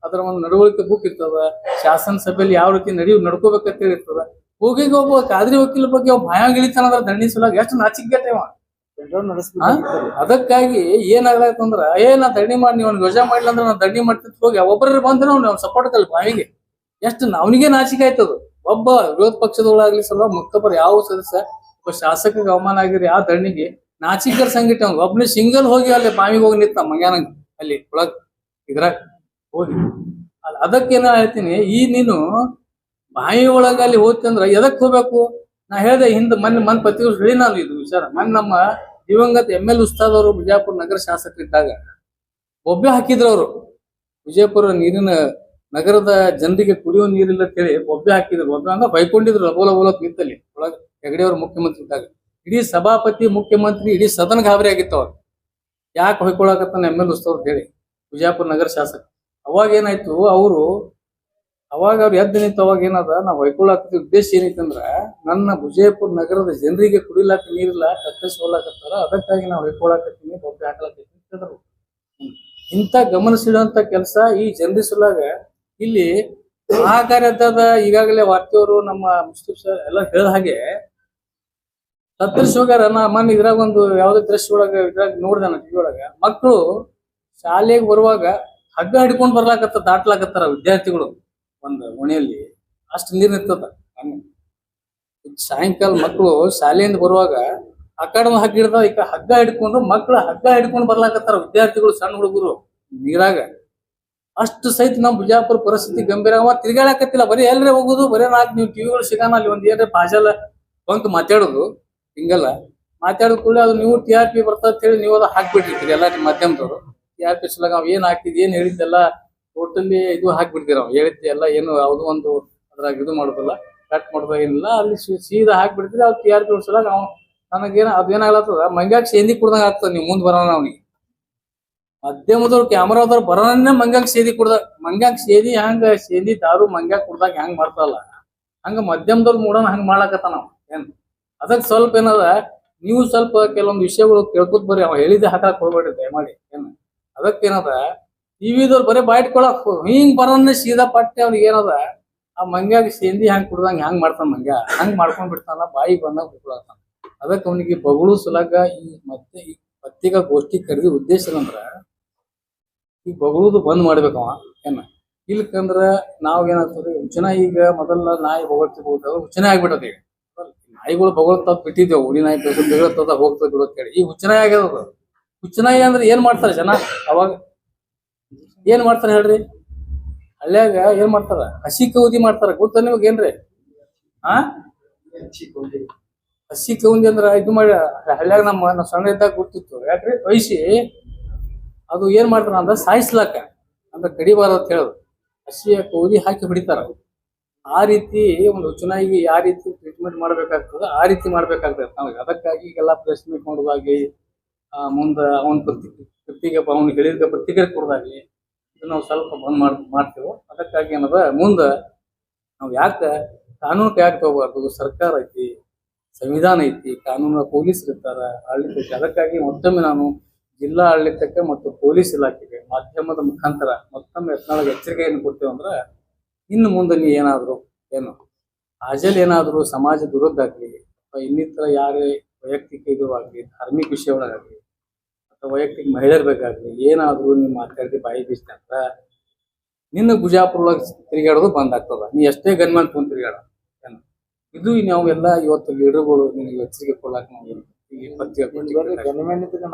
ಅದರ ಒಂದು ನಡವಳಿಕೆ ಬುಕ್ ಇರ್ತದ. ಶಾಸನ ಸಭೆಯಲ್ಲಿ ಯಾವ ರೀತಿ ನಡ್ಕೋಬೇಕಂತ ಹೇಳಿರ್ತದ. ಹೋಗಿ ಒಬ್ಬ ಕಾದ್ರಿ ವಕೀಲ ಬಗ್ಗೆ ಭಯ ಗಿಳಿತಾನಂದ್ರ ದಂಡಿ ಸಲುವಾಗಿ ಎಷ್ಟು ನಾಚಿಕೆಟ್ಟೇವ. ಅದಕ್ಕಾಗಿ ಏನಾಗ್ಲಾಯ್ತಂದ್ರ ನಾ ದಂಡಿ ಮಾಡಿ ನೀವು ಯೋಜನೆ ಮಾಡ್ಲಿಲ್ಲ ಅಂದ್ರೆ ನಾನು ದಂಡಿ ಮಾಡ್ತಿದ್ ಹೋಗಿ ಒಬ್ಬರು ಬಂದ್ರೆ ಅವ್ನು ಸಪೋರ್ಟ್ ಕಲ್ ಬಾವಿಗೆ ಎಷ್ಟು ಅವನಿಗೆ ನಾಚಿಕೆ ಆಯ್ತದ. ಒಬ್ಬ ವಿರೋಧ ಪಕ್ಷದೊಳಗಾಗ್ಲಿ ಸಲ ಮುಕ್ತಪರ ಯಾವ ಸದಸ್ಯ ಒಬ್ಬ ಶಾಸಕಗೆ ಅವಮಾನ ಆಗಿರಿ ಆ ದಂಡಿಗೆ ನಾಚಿಕರ ಸಂಘಟ ಒಬ್ಬನೇ ಸಿಂಗಲ್ ಹೋಗಿ ಅಲ್ಲಿ ಬಾವಿಗೆ ಹೋಗಿ ನಿಂತ ಮಂಗ್ಯಾನಂಗ ಅಲ್ಲಿ ಒಳಗ್ ಇದ್ರಾಗ ಹೋಗಿ ಅದಕ್ಕೇನ ಹೇಳ್ತೀನಿ. ನೀನು ಬಾವಿ ಒಳಗ ಅಲ್ಲಿ ಹೋಗ್ತಂದ್ರ ಎದಕ್ ಹೋಗ್ಬೇಕು. ನಾ ಹೇಳ್ದೆ ಹಿಂದ್ ಮೊನ್ನೆ ಪತ್ರಿಕೆ ಹೇಳಿ ನಾನು ಇದು ವಿಚಾರ. ನಮ್ಮ ದಿವಂಗತ ML ಉಸ್ತಾದ್ ಅವರು ಬಿಜಾಪುರ ನಗರ ಶಾಸಕರಿದ್ದಾಗ ಬೊಬ್ಬೆ ಹಾಕಿದ್ರು ಅವರು. ವಿಜಯಪುರ ನೀರಿನ ನಗರದ ಜನರಿಗೆ ಕುಡಿಯುವ ನೀರಿಲ್ಲ ಅಂತೇಳಿ ಬೊಬ್ಬೆ ಹಾಕಿದ್ರು. ಬೊಬ್ಬೆ ಅಂದ್ರೆ ಬೈಕೊಂಡಿದ್ರು ಲಬೋಲ ನಿಂತಲ್ಲಿ ಒಳಗ ಹೆಗಡೆ ಅವರು ಮುಖ್ಯಮಂತ್ರಿ ಇದ್ದಾಗ. ಇಡೀ ಸಭಾಪತಿ, ಮುಖ್ಯಮಂತ್ರಿ, ಇಡೀ ಸದನ ಗಾಬರಿ ಆಗಿತ್ತು ಅವ್ರು. ಯಾಕೆ ಹೊಯ್ಕೊಳಕತ್ತಾನ ML ಉಸ್ತಾದ್ ಅಂತ ಹೇಳಿ ವಿಜಯಪುರ ನಗರ ಶಾಸಕ. ಅವಾಗ ಏನಾಯ್ತು, ಅವರು ಅವಾಗ ಅವ್ರು ಎದ್ದು ನಿಂತು ಅವಾಗ ಏನದ ನಾವು ಹೊಯ್ಕೊಳಕ ಉದ್ದೇಶ ಏನೈತಂದ್ರ ನನ್ನ ವಿಜಯಪುರ ನಗರದ ಜನರಿಗೆ ಕುಡಿಲಾಕ ನೀರಿಲ್ಲ ಕತ್ತರಿಸ್ಕೊಳಕತ್ತಾರ, ಅದಕ್ಕಾಗಿ ನಾವು ಹೊಯ್ಕೊಳಕತ್ತೀನಿ, ಬೊಬ್ಬೆ ಹಾಕ್ಲಕತ್ತೀನಿ ಹೇಳಿದ್ರು. ಇಂಥ ಗಮನಿಸಿದಂತ ಕೆಲಸ ಈ ಜನರಿ ಸಲುವಾಗ ಇಲ್ಲಿ ಸಹಕಾರ್ಯದ ಈಗಾಗಲೇ ವಾರ್ತೆಯವರು ನಮ್ಮ ಮುಸ್ಲಿಂ ಎಲ್ಲ ಹೇಳಿದ ಹಾಗೆ ಕತ್ತರಿಸೋಗಾರ ನಾ ಮೊನ್ನೆ ಇದ್ರಾಗ ಒಂದು ಯಾವ್ದೇ ದೃಶ್ಯ ಒಳಗ ಇದ್ರಾಗ ನೋಡ್ದೆ ನಾನು ಟಿವಿ ಒಳಗ ಮಕ್ಕಳು ಶಾಲೆಗೆ ಬರುವಾಗ ಹಗ್ಗ ಹಿಡ್ಕೊಂಡ್ ಬರ್ಲಾಕತ್ತ ದಾಟ್ಲಾಕತ್ತಾರ ವಿದ್ಯಾರ್ಥಿಗಳು ಒಂದು ಓಣಿಯಲ್ಲಿ, ಅಷ್ಟು ನೀರ್ ನಿಂತದ. ಸಾಯಂಕಾಲ ಮಕ್ಕಳು ಶಾಲೆಯಿಂದ ಬರುವಾಗ ಆ ಕಡೆ ಹಗ್ಗ ಹಿಡ್ದ ಈ ಹಗ್ಗ ಹಿಡ್ಕೊಂಡು ಮಕ್ಕಳು ಹಗ್ಗ ಹಿಡ್ಕೊಂಡು ಬರ್ಲಾಕತ್ತಾರ ವಿದ್ಯಾರ್ಥಿಗಳು, ಸಣ್ಣ ಹುಡುಗರು ನೀರಾಗ. ಅಷ್ಟು ಸಹಿತ ನಮ್ ಬಿಜಾಪುರ ಪರಿಸ್ಥಿತಿ ಗಂಭೀರ. ತಿರ್ಗಾಡಕತ್ತಿಲ್ಲ, ಬರೀ ಎಲ್ರೇ ಹೋಗುದು, ಬರೀ ನಾಲ್ಕು ನೀವು ಟಿವಿಗಳು ಸಿಗಾನ ಅಲ್ಲಿ ಒಂದ್ ಏನ್ರ ಪಾಜಾಲ ಬಂಕ್ ಮಾತಾಡೋದು, ಹಿಂಗಲ್ಲ ಮಾತಾಡೋದ್ ಕೂಡಲೇ ಅದು ನೀವು TRP ಬರ್ತದ ಹೇಳಿ ನೀವು ಅದು ಹಾಕ್ಬಿಟ್ಟಿರ್ತೀರಿ ಎಲ್ಲ ನಿಮ್ಮ ಮಾಧ್ಯಮದವರು. TRP ಸಲಾಗ ಅವ್ ಏನ್ ಹಾಕ್ತಿದ್ ಏನ್ ಹೇಳಿದ್ದೆಲ್ಲ ಟೋಟಲಿ ಇದು ಹಾಕ್ಬಿಡ್ತೀರ, ಅವ್ ಹೇಳಿದ್ದೆ ಎಲ್ಲ ಏನು ಯಾವ್ದು ಒಂದು ಅದ್ರಾಗ ಇದು ಮಾಡೋದಿಲ್ಲ, ಕಟ್ ಮಾಡೋದ ಏನಿಲ್ಲ, ಅಲ್ಲಿ ಸೀದಾ ಹಾಕ್ಬಿಡ್ತೀರಿ. ಅವ್ರು TRP ಸಲಾಗ ಅವ್ ನನಗೇನ ಅದೇನಾಗ್ಲತ್ತದ ಮಂಗ್ಯಾಗ ಸೇಂದಿ ಕುಡ್ದಂಗ ಆಗ್ತದ. ನೀವು ಮುಂದ್ ಬರೋಣ ಅವ್ನಿಗೆ ಮಾಧ್ಯಮದವ್ರು ಕ್ಯಾಮರಾದವ್ರು ಬರೋನೇ ಮಂಗ್ಯಾಗ ಸೇದಿ ಕುಡ್ದ, ಮಂಗ್ಯಾಗ ಸೇದಿ ಹಂಗ ಸೇದಿ ದಾರು ಮಂಗ್ಯಾಗ ಕುಡ್ದಾಗ ಹೆಂಗ್ ಮಾಡ್ತಾರಲ್ಲ ಹಂಗ ಮಧ್ಯಮದವ್ರು ಮೂಡೋಣ ಹಂಗ ಮಾಡ್ಲಾಕತ್ತ ನಾವ್ ಏನ್. ಅದಕ್ಕೆ ಸ್ವಲ್ಪ ಏನದ ನೀವು ಸ್ವಲ್ಪ ಕೆಲವೊಂದು ವಿಷಯಗಳು ಕೇಳ್ಕೊತ್ ಬರ್ರಿ, ಅವ ಹೇಳಿದ್ದೆ ಹಾಕಕ್ ಹೋಗ್ಬೇಡ್ರಿ ದಯಮಾಡಿ ಏನ್. ಅದಕ್ಕೇನದ ಟಿವಿದವ್ರು ಬರೀ ಬಾಯ್ಟ್ಕೊಳಕ್ ಹಿಂಗ್ ಬರೋನೇ ಸೀದಾ ಪಟ್ಟೆ ಅವ್ನಿಗೆ ಏನದ ಆ ಮಂಗ್ಯಾಗ ಸೇಂದಿ ಹಂಗ್ ಕುಡ್ದಂಗ ಹೆಂಗ್ ಮಾಡ್ತಾನ ಮಂಗ್ಯ ಹಂಗ್ ಮಾಡ್ಕೊಂಡ್ ಬಿಡ್ತಾನ, ಬಾಯಿ ಬಂದಾಗ ಬಿಟ್ಕೊಳತಾನ. ಅದಕ್ಕೆ ಅವನಿಗೆ ಬಗಳು ಸಲಗ ಈ ಮತ್ತೆ ಈ ಪತ್ರಿಕಾ ಗೋಷ್ಠಿ ಕರೆದಿ ಉದ್ದೇಶ ಏನಂದ್ರ ಈ ಬಗಳುದು ಬಂದ್ ಮಾಡ್ಬೇಕವ ಏನ. ಇಲ್ಕಂದ್ರ ನಾವ್ ಏನಾಗ್ತದೆ ಉಚ್ಚನ ಈಗ ಮೊದಲ ನಾಯಿ ಬೊಗಳ್ತಿರ್ಬೋದು, ಉಚ್ಚನೆ ಆಗ್ಬಿಟ್ಟದ. ಈಗ ನಾಯಿಗಳು ಬೊಗಳ್ತದ ಬಿಟ್ಟಿದ್ದೇವು, ಉಡಿ ನಾಯಿ ಬೆಗಳತ್ತದ ಹೋಗ್ತದ ಬಿಡೋತ್ತೇಳಿ ಈ ಹುಚ್ಚನಾಯಿ ಆಗ್ಯದ. ಹುಚ್ಚನಾಯಿ ಅಂದ್ರೆ ಏನ್ ಮಾಡ್ತಾರೆ ಜನ ಅವಾಗ ಏನ್ ಮಾಡ್ತಾರ ಹೇಳ್ರಿ, ಹಳ್ಳ್ಯಾಗ ಏನ್ ಮಾಡ್ತಾರ ಹಸಿ ಕೌದಿ ಮಾಡ್ತಾರ, ಗೊತ್ತ ನಿಮಗ್ ಏನ್ರಿ? ಹಸಿ ಕೌದಿ ಅಂದ್ರ ಇದು ಮಾಡಿ ಹಳ್ಳ್ಯಾಗ ನಮ್ಮ ಸಣ್ಣ ಇದ್ದಾಗ ಗೊತ್ತಿತ್ತು. ಯಾಕ್ರಿ ವಯಸ್ಸಿ ಅದು ಏನ್ ಮಾಡ್ತಾರ ಅಂದ್ರ ಸಾಯಿಸ್ಲಾಕ ಅಂದ್ರ ಕಡಿಬಾರ ಅಂತ ಹೇಳೋದು, ಹಸಿಯ ಕೌದಿ ಹಾಕಿ ಹೊಡಿತಾರ. ಆ ರೀತಿ ಒಂದು ಹುಚ್ಚನಾಯಿಗೆ ಯಾವ ರೀತಿ ಟ್ರೀಟ್ಮೆಂಟ್ ಮಾಡ್ಬೇಕಾಗ್ತದ ಆ ರೀತಿ ಮಾಡ್ಬೇಕಾಗ್ತದೆ ನಾವ್. ಅದಕ್ಕಾಗಿ ಈಗೆಲ್ಲ ಪ್ರೆಸ್ ಮೀಟ್ ಮಾಡೋದಾಗ್ಲಿ, ಮುಂದ ಅವನ ಕೃತಿಗೆ ಅವ್ನು ಹೇಳಿದ ಪ್ರತಿಕ್ರಿಯೆ ಕೊಡೋದಾಗ್ಲಿ ಇದು ನಾವು ಸ್ವಲ್ಪ ಬಂದ್ ಮಾಡ್ತೇವೆ. ಅದಕ್ಕಾಗಿ ಏನದ ಮುಂದ ನಾವು ಯಾಕೆ ಕಾನೂನಕ್ಕೆ ಯಾಕೆ ತಗೋಬಾರ್ದು, ಸರ್ಕಾರ ಐತಿ, ಸಂವಿಧಾನ ಐತಿ, ಕಾನೂನು ಪೊಲೀಸರು ಇರ್ತಾರ, ಆಡಳಿತ ಐತಿ. ಅದಕ್ಕಾಗಿ ಮತ್ತೊಮ್ಮೆ ನಾನು ಜಿಲ್ಲಾ ಆಡಳಿತಕ್ಕೆ ಮತ್ತು ಪೊಲೀಸ್ ಇಲಾಖೆಗೆ ಮಾಧ್ಯಮದ ಮುಖಾಂತರ ಮತ್ತೊಮ್ಮೆ ಎಚ್ಚರಿಕೆಯನ್ನು ಕೊಡ್ತೇವೆ ಅಂದ್ರ ಇನ್ನು ಮುಂದೆ ನೀ ಏನಾದ್ರು ಏನು ಹಾಜಲ್ ಏನಾದ್ರು ಸಮಾಜದ ವಿರುದ್ಧ ಆಗ್ಲಿ ಅಥವಾ ಇನ್ನಿತರ ಯಾರೇ ವೈಯಕ್ತಿಕ ಇದು ಆಗ್ಲಿ, ಧಾರ್ಮಿಕ ವಿಷಯ ಒಳಗಾಗ್ಲಿ ಅಥವಾ ವೈಯಕ್ತಿಕ ಮಹಿಳೆಯರ ಬೇಕಾಗ್ಲಿ ಏನಾದ್ರು ನೀವು ಮಾತಾಡಿ ಬಾಯಿ ಬೀಸ್ತೆ ಅಂತ ನಿನ್ನ ಬಿಜಾಪುರ ಒಳಗೆ ತಿರುಗಾಡೋದು ಬಂದ್ ಆಗ್ತದ. ನೀ ಎಷ್ಟೇ ಗನ್ಮನ್ ತೊಗೊಂಡ್ ತಿರುಗಾಡ ಏನು. ಇದು ನಾವೆಲ್ಲ ಇವತ್ತು ಲೀಡರ್ಗಳು ನಿನಗೆ ಎಚ್ಚರಿಕೆ ಕೊಡ್ಲಾಕ ನಾವು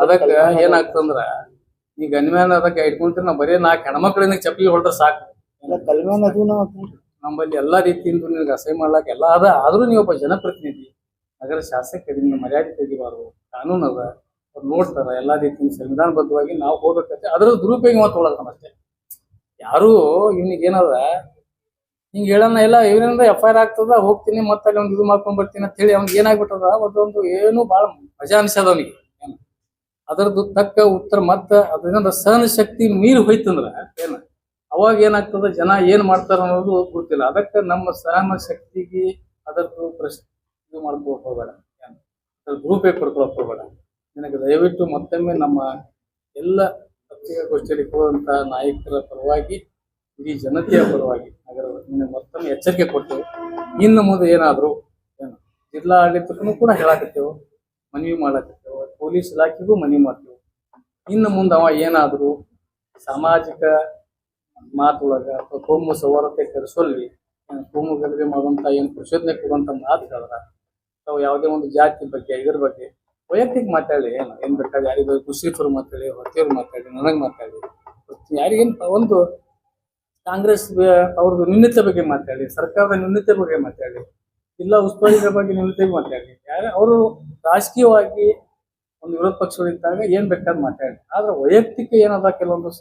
ಅದಕ್ಕೆ ಏನಾಗ್ತಂದ್ರ ಈ ಗನ್ಮ್ಯಾನ್ ಅದಕ್ಕೆ ಇಟ್ಕೊಂಡ್ರೆ ನಾವು ಬರೀ 4 ಹೆಣ್ಮಕ್ಳಿಂದ ಚಪ್ಪಲಿ ಹೊಡೆದ್ರೆ ಸಾಕು. ನಮ್ಮಲ್ಲಿ ಎಲ್ಲಾ ರೀತಿಯಿಂದ ನಿನಗೆ ಅಸಹ್ಯ ಮಾಡ್ಲಾಕ ಎಲ್ಲ ಅದ. ಆದ್ರೂ ನೀವೊಬ್ಬ ಜನಪ್ರತಿನಿಧಿ, ನಗರ ಶಾಸಕರಿಂದ ಮರ್ಯಾದೆ ತೆಗಿಬಾರ್ದು, ಕಾನೂನು ಅದ, ಅವ್ರು ನೋಡ್ತಾರ ಎಲ್ಲಾ ರೀತಿಯಿಂದ ಸಂವಿಧಾನಬದ್ಧವಾಗಿ ನಾವು ಹೋಗ್ಬೇಕಂತೆ. ಅದ್ರ ದುರುಪಯೋಗ ತೊಗೊಳತಾನ ಅಷ್ಟೇ. ಯಾರು ಇವನಿಗೆ ಏನದ ಹಿಂಗ ಹೇಳೋಣ ಎಲ್ಲ ಇವರಿಂದ FIR ಆಗ್ತದ, ಹೋಗ್ತೀನಿ ಮತ್ತೆ ಅಲ್ಲಿ ಒಂದು ಇದು ಮಾಡ್ಕೊಂಡ್ ಬರ್ತೀನಿ ಅಂತ ಹೇಳಿ ಅವ್ನಿಗೆ ಏನಾಗ್ಬಿಟ್ಟದ ಅದೊಂದು ಏನು ಬಹಳ ಮಜಾ ಅನ್ಸದ ಅವನಿಗೆ. ಅದರದ್ದು ತಕ್ಕ ಉತ್ತರ ಮತ್ತ ಅದರಿಂದ ಸಹನ ಶಕ್ತಿ ಮೀರಿ ಹೋಯ್ತಂದ್ರ ಏನ ಅವಾಗ ಏನಾಗ್ತದ ಜನ ಏನ್ ಮಾಡ್ತಾರ ಅನ್ನೋದು ಗೊತ್ತಿಲ್ಲ. ಅದಕ್ಕೆ ನಮ್ಮ ಸಹನ ಶಕ್ತಿಗೆ ಅದರದ್ದು ಇದು ಮಾಡ್ಕೊಳಕ್ ಹೋಗ್ಬೇಡ, ಅದ್ರ ಗ್ರೂಪೇ ಪಡ್ಕೊಳಕ್ ಹೋಗ್ಬೇಡ. ನಿನಗೆ ದಯವಿಟ್ಟು ಮತ್ತೊಮ್ಮೆ ನಮ್ಮ ಎಲ್ಲ ಪತ್ರಿಕಾಗೋಷ್ಠಿಯಲ್ಲಿ ಕೊಡುವಂತ ನಾಯಕರ ಪರವಾಗಿ ಇಡೀ ಜನತೆಯ ಪರವಾಗಿ ನಗರದ ನಿನಗೆ ಮತ್ತೊಮ್ಮೆ ಎಚ್ಚರಿಕೆ ಕೊಡ್ತೇವೆ. ಇನ್ನು ಮುಂದೆ ಏನಾದ್ರು ಏನು ಜಿಲ್ಲಾ ಆಡಳಿತಕ್ಕೂ ಕೂಡ ಹೇಳಾಕತ್ತೇವೆ, ಮನವಿ ಮಾಡಾಕತ್ತೇವೆ, ಪೊಲೀಸ್ ಇಲಾಖೆಗೂ ಮನವಿ ಮಾಡ್ತೇವೆ. ಇನ್ನು ಮುಂದೆ ಅವ ಏನಾದ್ರು ಸಾಮಾಜಿಕ ಮಾತೊಳಗ ಅಥವಾ ಕೋಮು ಸೌಹಾರ್ದತೆ ಕರೆಸೋಲ್ಲಿ ಕೋಮು ಗಲಭೆ ಮಾಡುವಂತ ಏನು ಪ್ರಚೋದನೆ ಕೊಡುವಂತ ಮಾತುಗಳಾದ್ರ ಅಥವಾ ಯಾವುದೇ ಒಂದು ಜಾತಿ ಬಗ್ಗೆ ಇದ್ರ ಬಗ್ಗೆ ವೈಯಕ್ತಿಕ ಮಾತಾಡಿ ಏನ್ ಬೇಕಾದ್ರೆ ಯಾರಿಗ ಮುಸ್ಲಿಫರು ಮಾತಾಡಿ, ಹೊತ್ತಿಯವ್ರು ಮಾತಾಡಿ, ನನಗ್ ಮಾತಾಡಿ, ಯಾರಿಗೇನ್ ಒಂದು ಕಾಂಗ್ರೆಸ್ ಅವ್ರದ್ದು ನ್ಯೂನತೆ ಬಗ್ಗೆ ಮಾತಾಡಿ, ಸರ್ಕಾರದ ನ್ಯೂನತೆ ಬಗ್ಗೆ ಮಾತಾಡಿ, ಇಲ್ಲ ಉಸ್ತುವಾರಿಗಳ ಬಗ್ಗೆ ನ್ಯೂನತೆ ಮಾತಾಡಿ, ಅವರು ರಾಜಕೀಯವಾಗಿ ಒಂದು ವಿರೋಧ ಪಕ್ಷಗಳಿದ್ದಾಗ ಏನ್ ಬೇಕಾದ್ರೆ ಮಾತಾಡಿ. ಆದ್ರೆ ವೈಯಕ್ತಿಕ ಏನದ ಕೆಲವೊಂದು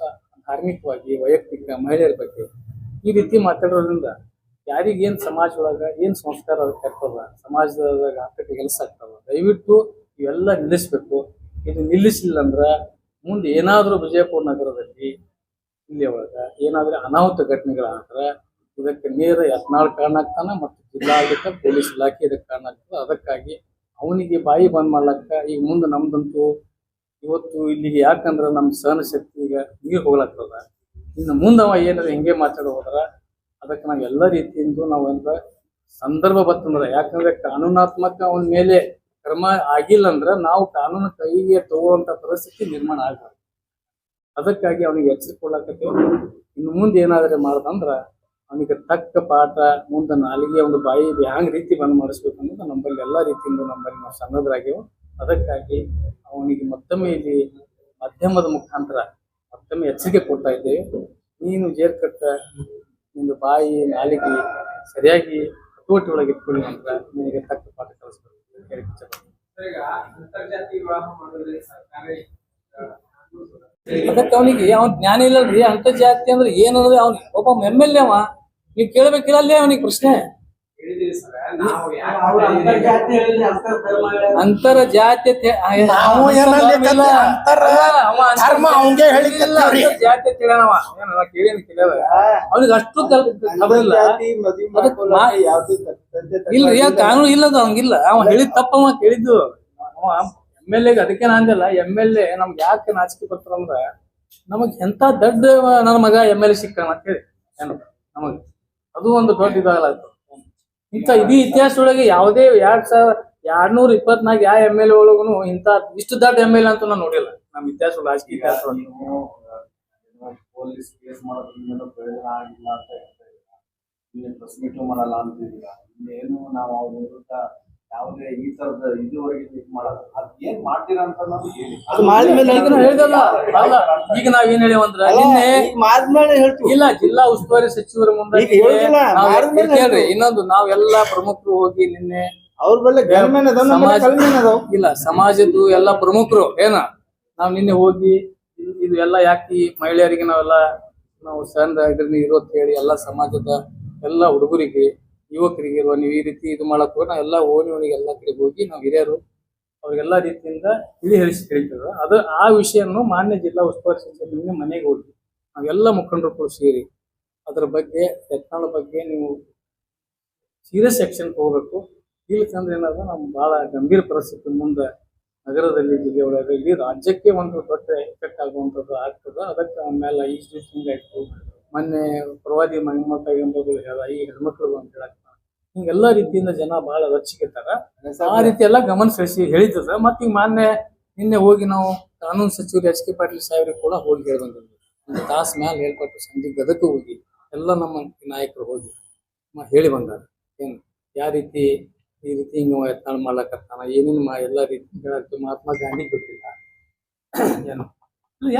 ಧಾರ್ಮಿಕವಾಗಿ ವೈಯಕ್ತಿಕ ಮಹಿಳೆಯರ ಬಗ್ಗೆ ಈ ರೀತಿ ಮಾತಾಡೋದ್ರಿಂದ ಯಾರಿಗೇನ್ ಸಮಾಜ ಒಳಗ ಏನ್ ಸಂಸ್ಕಾರ ಅದಕ್ಕೆ ಆಗ್ತದ, ಸಮಾಜದಾಗ ಆರ್ಥಿಕ ಕೆಲಸ ಆಗ್ತದ. ದಯವಿಟ್ಟು ಇವೆಲ್ಲ ನಿಲ್ಲಿಸ್ಬೇಕು. ಇದು ನಿಲ್ಲಿಸಿಲ್ಲ ಅಂದ್ರ ಮುಂದೆ ಏನಾದ್ರೂ ವಿಜಯಪುರ ನಗರದಲ್ಲಿ ಇಲ್ಲಿ ಒಳಗ ಏನಾದ್ರೂ ಅನಾಹುತ ಘಟನೆಗಳಾದ್ರ ಇದಕ್ಕೆ ನೇರ ಯತ್ನಾಳ್ ಕಾರಣ ಆಗ್ತಾನ ಮತ್ತು ಜಿಲ್ಲಾಡಳಿತ ಪೊಲೀಸ್ ಇಲಾಖೆ ಇದಕ್ಕೆ ಕಾರಣ ಆಗ್ತದೆ. ಅದಕ್ಕಾಗಿ ಅವನಿಗೆ ಬಾಯಿ ಬಂದ್ ಮಾಡ್ಲಕ್ಕ ಈಗ ಮುಂದೆ ನಮ್ದಂತೂ ಇವತ್ತು ಇಲ್ಲಿಗೆ ಯಾಕಂದ್ರೆ ನಮ್ಮ ಸಹನ ಶಕ್ತಿ ಈಗ ನೀರು ಹೋಗ್ಲಾಗ್ತದ. ಇನ್ನು ಮುಂದೆ ಅವ ಏನಾರ ಹಿಂಗೆ ಮಾತಾಡೋ ಹೋದ್ರ ಅದಕ್ಕೆ ನಾವು ಎಲ್ಲ ರೀತಿಯಿಂದ ನಾವು ಅಂದ್ರೆ ಸಂದರ್ಭ ಬರ್ತಂದ್ರೆ, ಯಾಕಂದ್ರೆ ಕಾನೂನಾತ್ಮಕ ಅವನ ಮೇಲೆ ಕ್ರಮ ಆಗಿಲ್ಲ ಅಂದ್ರೆ ನಾವು ಕಾನೂನು ಕೈಗೆ ತಗೋವಂತ ಪರಿಸ್ಥಿತಿ ನಿರ್ಮಾಣ ಆಗ್ಬಾರ್ದು. ಅದಕ್ಕಾಗಿ ಅವನಿಗೆ ಎಚ್ಚರಿಕೆ ಕೊಡ್ಲಾಕತ್ತೇವೆ. ಇನ್ನು ಮುಂದೆ ಏನಾದ್ರೆ ಮಾಡ್ದಂದ್ರ ಅವನಿಗೆ ತಕ್ಕ ಪಾಠ ಮುಂದೆ ನಾಲಿಗೆ ಒಂದು ಬಾಯಿ ಹ್ಯಾಂಗ್ ರೀತಿ ಬಂದ್ ಮಾಡಿಸ್ಬೇಕು ಅನ್ನೋದು ನಮ್ಮಲ್ಲಿ ಎಲ್ಲಾ ರೀತಿಯಿಂದ ನಮ್ಮಲ್ಲಿ ನಾವು ಸನ್ನದ್ರಾಗ್ಯವು. ಅದಕ್ಕಾಗಿ ಅವನಿಗೆ ಮತ್ತೊಮ್ಮೆ ಇಲ್ಲಿ ಮಾಧ್ಯಮದ ಮುಖಾಂತರ ಮತ್ತೊಮ್ಮೆ ಎಚ್ಚರಿಕೆ ಕೊಡ್ತಾ ಇದ್ದೇವೆ. ನೀನು ಜೇರ್ಕಟ್ಟ ನಿಂದು ಬಾಯಿ ನಾಲಿಗೆ ಸರಿಯಾಗಿ ಹತೋಟಿ ಒಳಗೆ ಇಟ್ಕೊಳ್ಳಿ ಅಂತ ನಿನಗೆ ತಕ್ಕ ಪಾಠ ಕಲಿಸ್ಬೇಕು. ಅದಕ್ಕೆ ಅವನಿಗೆ ಅವ್ನ ಜ್ಞಾನ ಇಲ್ಲಲ್ರಿ. ಅಂತರ್ಜಾತಿ ಅಂದ್ರೆ ಏನಂದ್ರೆ ಅವ್ನ ಒಬ್ಬ MLA ಅವ, ನೀವ್ ಕೇಳ್ಬೇಕಿಲ್ಲ ಅಲ್ಲೇ ಅವನಿಗೆ ಪ್ರಶ್ನೆ. ಅಂತರ ಜಾತಿ ನಾವು ಏನಲ್ಲಿ ಅಂತರ ಧರ್ಮ ಅವಂಗೆ ಹೇಳಿಕತ್ತವ್ರಿ. ಜಾತಿ ತಿಳಿಯಣವ ಅವ್ನಿಗೆ ಅಷ್ಟು ಇಲ್ರಿ, ಕಾನೂನು ಇಲ್ಲದ ಅವಂಗಿಲ್ಲ. ಅವ ಹೇಳಿದ ತಪ್ಪವ ಕೇಳಿದ್ದು. ಅವ MLA ಅದಕ್ಕೆ ನಾಂದಿಲ್ಲ. MLA ನಮ್ಗೆ ಯಾಕೆ ನಾಚಿಕೆ ಬರ್ತಾರಂದ್ರ ನಮಗ್ ಎಂತ ದೊಡ್ಡ ನನ್ನ ಮಗ MLA ಸಿಕ್ಕಾನ ಅಂತ ಹೇಳಿ ಏನು ನಮಗ್ ಅದು ಒಂದು ದೊಡ್ಡ ಇದಾಗಲಾಗ್ತದೆ. ಇಂಥ ಇಡೀ ಇತಿಹಾಸದೊಳಗೆ ಯಾವುದೇ 2224 ಯಾವ MLA ಒಳಗೂ ಇಂಥ ಇಷ್ಟು ದೊಡ್ಡ MLA ಅಂತ ನಾನು ನೋಡಿಲ್ಲ ನಮ್ಮ ಇತಿಹಾಸ ರಾಜಕೀಯ ಇತಿಹಾಸದೊಳಗೆ. ಪೊಲೀಸ್ ಕೇಸ್ ಮಾಡೋದ್ರಿಂದ ಪ್ರಯೋಜನ ಆಗಿಲ್ಲ ಅಂತ ಹೇಳ್ತಾ ಇದ್ದೀರಾ, ಪ್ರೆಸ್ ಮೀಟು ಮಾಡಲ್ಲ ಅಂತಿದ್ದೀರಾ, ಇನ್ನೇನು ನಾವು ಅವ್ರ ವಿರುದ್ಧ ಯಾವುದೇ ಈ ತರದ ಇದುವರೆಗೆ ಇದು ಮಾಡಲ್ಲ. ಅದ್ ಏನ್ ಮಾಡ್ತೀರಾ ಅಂತ ನಮ್ಗೆ ಹೇಳಿ. ಹೇಳಿದಲ್ಲ ಅಲ್ಲ, ಈಗ ನಾವೇನ್ ಹೇಳಿವಂದ್ರ ನಿನ್ನೆ ಇಲ್ಲ ಜಿಲ್ಲಾ ಉಸ್ತುವಾರಿ ಸಚಿವರ ಮುಂದೆ ಕೇಳ್ರಿ. ಇನ್ನೊಂದು ನಾವೆಲ್ಲಾ ಪ್ರಮುಖರು ಹೋಗಿ ನಿನ್ನೆ ಅವ್ರ ಬಲ್ಲ ಇಲ್ಲ ಸಮಾಜದ್ದು ಎಲ್ಲಾ ಪ್ರಮುಖರು ನಾವ್ ನಿನ್ನೆ ಹೋಗಿ ಇದು ಎಲ್ಲ ಯಾಕೆ ಮಹಿಳೆಯರಿಗೆ ನಾವು ಸಣ್ಣ ಇದ್ರಲ್ಲಿ ಇರೋತ್ ಹೇಳಿ ಎಲ್ಲಾ ಸಮಾಜದ ಎಲ್ಲಾ ಹುಡುಗರಿಗೆ ಯುವಕರಿಗೆ ನೀವು ಈ ರೀತಿ ಇದು ಮಾಡಕ್ ಹೋಗಿ ನಾವೆಲ್ಲ ಓಣಿಗೆ ಎಲ್ಲಾ ಕಡೆ ಹೋಗಿ ನಾವು ಹಿರಿಯರು ಅವ್ರಿಗೆಲ್ಲಾ ರೀತಿಯಿಂದ ಹೇಳಿಸಿ ತಿಳಿತದ. ಅದು ಆ ವಿಷಯನ್ನು ಮಾನ್ಯ ಜಿಲ್ಲಾ ಉಸ್ತುವಾರಿ ಸಚಿವರಿಗೆ ಮನೆಗೆ ಹೋಗಿ ನಾವೆಲ್ಲ ಮುಖಂಡರು ಸೇರಿ ಅದ್ರ ಬಗ್ಗೆ ಯತ್ನಾಳ ಬಗ್ಗೆ ನೀವು ಸೀರಿಯಸ್ ಆಕ್ಷನ್ ತಗೋಬೇಕು. ಇಲ್ಲಕಂದ್ರೆ ಏನಾದ್ರು ನಮ್ಗೆ ಬಹಳ ಗಂಭೀರ ಪರಿಸ್ಥಿತಿ ಮುಂದೆ ನಗರದಲ್ಲಿ ಜಿಲ್ಲೆ ಒಳಗೆ ಇಡೀ ರಾಜ್ಯಕ್ಕೆ ಒಂದು ದೊಡ್ಡ ಎಫೆಕ್ಟ್ ಆಗುವಂಥದ್ದು ಆಗ್ತದೆ. ಅದಕ್ಕೆ ಆಮೇಲೆ ಈ ಹಿಂಗಾಯ್ತು, ಮೊನ್ನೆ ಪ್ರವಾದಿ ಮಹಿಮಕ್ಕಾಗಿರ್ಬೋದು ಈ ಹೆಣ್ಮಕ್ಳು ಅಂತ ಹೇಳಕ್ ಹಿಂಗೆಲ್ಲಾ ರೀತಿಯಿಂದ ಜನ ಬಹಳ ರಚಿಕಿರ್ತಾರ. ಆ ರೀತಿ ಎಲ್ಲ ಗಮನ ಸೆಳೆಸಿ ಹೇಳಿರ್ತದ. ಮತ್ತೆ ಈಗ ಮಾನ್ಯ ನಿನ್ನೆ ಹೋಗಿ ನಾವು ಕಾನೂನು ಸಚಿವರು HK ಪಾಟೀಲ್ ಸಾಹೇಬ್ರಿಗೆ ಕೂಡ ಹೋಗಿ ಹೇಳಿ ಬಂದಿದ್ವಿ. ಒಂದು ತಾಸು ಮ್ಯಾಲೆ ಹೇಳ್ಕೊಟ್ಟು ಸಂಜೆ ಗದಕ್ಕೆ ಹೋಗಿ ಎಲ್ಲ ನಮ್ಮ ನಾಯಕರು ಹೋಗಿ ಹೇಳಿ ಬಂದಾರ. ಏನು ಯಾವ ರೀತಿ ಈ ರೀತಿ ಹಿಂಗ ಯತ್ನಾಳ್ ಮಾಡ್ಲಕತ್ತಾನ ಏನೇನು ಎಲ್ಲಾ ರೀತಿ ಹೇಳಕ್ಕೆ ಮಹಾತ್ಮ ಗಾಂಧಿ ಗೊತ್ತಿಲ್ಲ ಏನು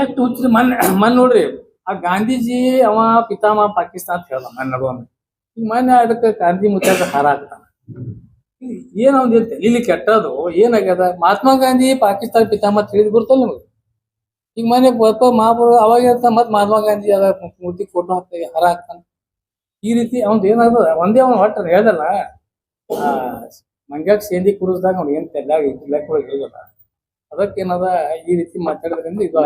ಎಷ್ಟು ಹುಚ್ಚಿರಿ. ಮೊನ್ನೆ ನೋಡ್ರಿ ಆ ಗಾಂಧೀಜಿ ಅವ ಪಿತಾಮಹ ಪಾಕಿಸ್ತಾನ ಅಂತ ಹೇಳ್ದ ಮೊನ್ನೆ. ಈಗ ಮೊನ್ನೆ ಅದಕ್ಕೆ ಗಾಂಧಿ ಮುತ್ತಾಗ ಹಾರ ಹಾಕ್ತಾನ. ಏನ್ ಅವ್ನ ಇಲ್ಲಿ ಕೆಟ್ಟದು ಏನಾಗ್ಯದ? ಮಹಾತ್ಮ ಗಾಂಧಿ ಪಾಕಿಸ್ತಾನ ಪಿತಾಮಹ ತಿಳಿದ್ ಗುರ್ತಲ್ಲ ನಿಮಗೆ. ಈಗ ಮೊನ್ನೆ ಮಹಾಪುರ ಅವಾಗ ಮತ್ ಮಹಾತ್ಮ ಗಾಂಧಿ ಅದ ಮೂರ್ತಿ ಫೋಟೋ ಹಾಕ್ತಾಗ ಹಾರ ಹಾಕ್ತಾನ. ಈ ರೀತಿ ಅವ್ನ ಏನಾಗ್ತದ ಒಂದೇ ಅವ್ನ ಒಟ್ಟ ಹೇಳ್ದಲ್ಲ ಮಂಗ್ಯಾಗ ಸೇಂದಿ ಕುಡಿಸ್ದಾಗ ಅವ್ನು ಏನ್ ತೆಲ್ಲಾಗ ಹೇಳಿದಲ್ಲ. ಅದಕ್ಕೇನದ ಈ ರೀತಿ ಮಾತಾಡೋದ್ರಿಂದ ಇದು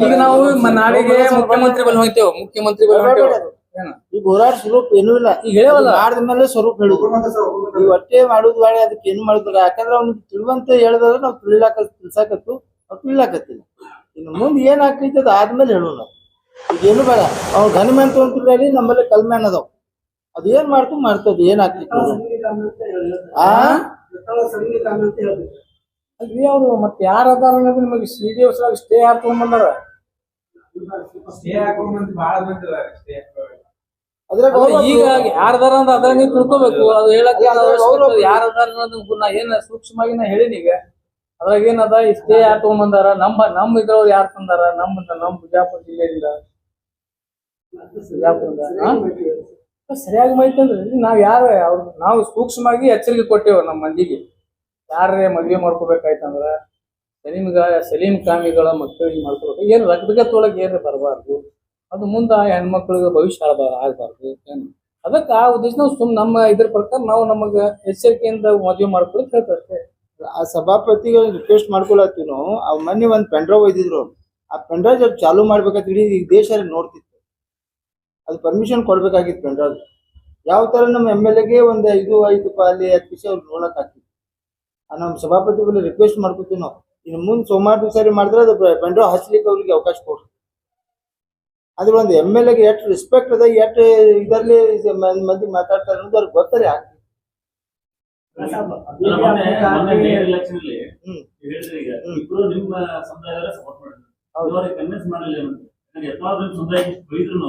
ಈಗ ನಾವು ನಾಳೆಗೆ ಮುಖ್ಯಮಂತ್ರಿ ಬಳಿ ಹೋಗ್ತೇವೆ. ಮುಖ್ಯಮಂತ್ರಿ ಬಳಿ ಹೊಂಟೇವೆ ಈಗ ಹೋರಾಟ ಸ್ವರೂಪ ಏನೂ ಇಲ್ಲ. ಈಗ ಹೇಳವಲ್ಲ ಮಾಡಿದ ಮೇಲೆ ಸ್ವರೂಪ ಹೇಳುದು. ಈಗ ಒಟ್ಟೆ ಮಾಡುದು ಬೇಡ, ಅದಕ್ಕೆ ಏನು ಮಾಡುದಿಲ್ಲ. ಯಾಕಂದ್ರೆ ಅವ್ನಿಗೆ ತಿಳುವಂತ ಹೇಳಿದ್ರೆ ನಾವು ತಿಳ್ಸಾಕತ್ತು ಅವ್ರು ತಿಳ್ಲಾಕತ್ತಿಲ್ಲ. ಇನ್ನು ಮುಂದೆ ಏನ್ ಆಗ್ತೈತಿ ಅದು ಆದ್ಮೇಲೆ ಹೇಳೋಣ. ಈಗ ಏನು ಬೇಡ. ಅವ್ನು ಘನಮೆಂತ ಅಂತಿರ್ಲಿ, ನಮ್ಮಲ್ಲಿ ಕಲ್ಮ್ಯಾನ್ ಅದಾವ. ಅದ್ ಏನ್ ಮಾಡ್ತದ ಏನ್ ಆಗ್ತೈತಿ ಅಲ್ರಿ ಅವ್ರು ಮತ್ತೆ ಯಾರ ಅದಾರ ಅನ್ನೋದು ನಿಮಗೆ CDS ಸ್ಟೇ ಯಾರು ತಗೊಂಡ್ಬಂದಾರ? ಈಗ ಯಾರದಾರ ಅಂದ್ರೆ ಅದ್ರ ನೀವು ತಿಳ್ಕೊಬೇಕು. ಅದು ಹೇಳಕ್ಕೆ ಯಾರದಾರ ಅನ್ನೋದು ನಾ ಏನ್ ಸೂಕ್ಷ್ಮವಾಗಿ ನಾ ಹೇಳಿನಿ. ಈಗ ಅದ್ರಾಗ ಏನದ ಸ್ಟೇ ಯಾರು ತಗೊಂಡ್ಬಂದಾರ? ನಮ್ಮ ಇದ್ರವ್ರು ಯಾರು ತಂದಾರ? ನಮ್ಮ ಬಿಜಾಪುರ ಜಿಲ್ಲೆಯಿಂದ ಸರಿಯಾಗಿ ಮಾಹಿತಿ ಅಂದ್ರೆ ನಾವು ಸೂಕ್ಷ್ಮವಾಗಿ ಎಚ್ಚರಿಕೆ ಕೊಟ್ಟೇವ ನಮ್ಮ ಮಂದಿಗೆ. ಯಾರೇ ಮದ್ವೆ ಮಾಡ್ಕೋಬೇಕಾಯ್ತಂದ್ರ ಸಲೀಂ ಕಾಮಿಗಳ ಮಕ್ಕಳಿಗೆ ಮಾಡ್ಕೋಬೇಕು. ಏನು ರಕ್ತಗತ್ತೊಳಗೆ ಏನು ಬರಬಾರ್ದು. ಅದು ಮುಂದೆ ಹೆಣ್ಮಕ್ಳಿಗೆ ಭವಿಷ್ಯ ಆಗ್ಬಾರ್ದು. ಏನು ಅದಕ್ಕೆ ಆ ಉದ್ದೇಶ ನಾವು ನಮ್ಮ ಇದ್ರ ಪ್ರಕಾರ ನಾವು ನಮಗೆ ಎಚ್ಚರಿಕೆಯಿಂದ ಮದ್ವೆ ಮಾಡ್ಕೊಳ್ಳಿ ಹೇಳ್ತಷ್ಟೇ. ಆ ಸಭಾಪತಿಗೆ ರಿಕ್ವೆಸ್ಟ್ ಮಾಡ್ಕೊಳತ್ತೀವಿ ನಾವು. ಆ ಮೊನ್ನೆ ಒಂದ್ ಪೆಂಡ್ರೈವ್ ಒಯ್ದಿದ್ರು. ಆ ಪೆಂಡ್ರೈವ್ ಚಾಲು ಮಾಡ್ಬೇಕಂತ ಇಡೀ ದೇಶ ನೋಡ್ತಿತ್ತು. ಅದು ಪರ್ಮಿಷನ್ ಕೊಡ್ಬೇಕಾಗಿತ್ತು ಪೆಂಡ್ರಾವ್. ಯಾವ ತರ ನಮ್ಮ MLA ಒಂದು 5 ಅಲ್ಲಿ 10 ವಿಷಯ ಅವ್ರು ನೋಡಕ್ ಆಗ್ತಿತ್ತು. ನಮ್ಮ ಸಭಾಪತಿ ಬಳಿ ರಿಕ್ವೆಸ್ಟ್ ಮಾಡ್ಕೊತೀವಿ ನಾವು, ಇನ್ನು ಮುಂದೆ ಸೋಮವಾರ ದಿವಸ ಮಾಡಿದ್ರೆ ಅದು ಪೆಂಡ್ರಾವ್ ಹಚ್ಲಿಕ್ಕೆ ಅವ್ರಿಗೆ ಅವಕಾಶ ಕೊಡ್ರಿ. ಅದು ಒಂದು MLA ಎಷ್ಟು ರೆಸ್ಪೆಕ್ಟ್ ಅದ, ಎಷ್ಟು ಇದರಲ್ಲಿ ಮಂದಿ ಮಾತಾಡ್ತಾರೆ ಅನ್ನೋದು ಅವ್ರಿಗೆ ಗೊತ್ತಾರೆ. ಮೇಯರ್ ಎಲೆಕ್ಷನ್ ಅಲ್ಲಿ ಹೇಳಿದ್ರೆ ಈಗ ಇಬ್ರು ನಿಮ್ಮ ಸಮುದಾಯದವರೇ ಸಪೋರ್ಟ್ ಮಾಡಿದ್ರು, ಅವ್ರಿಗೆ ಕನ್ವಿನ್ಸ್ ಮಾಡಲಿಲ್ಲ. ಯಾಕಂದ್ರೆ ಸಮುದಾಯಕ್ಕೆ ಬೈದ್ರು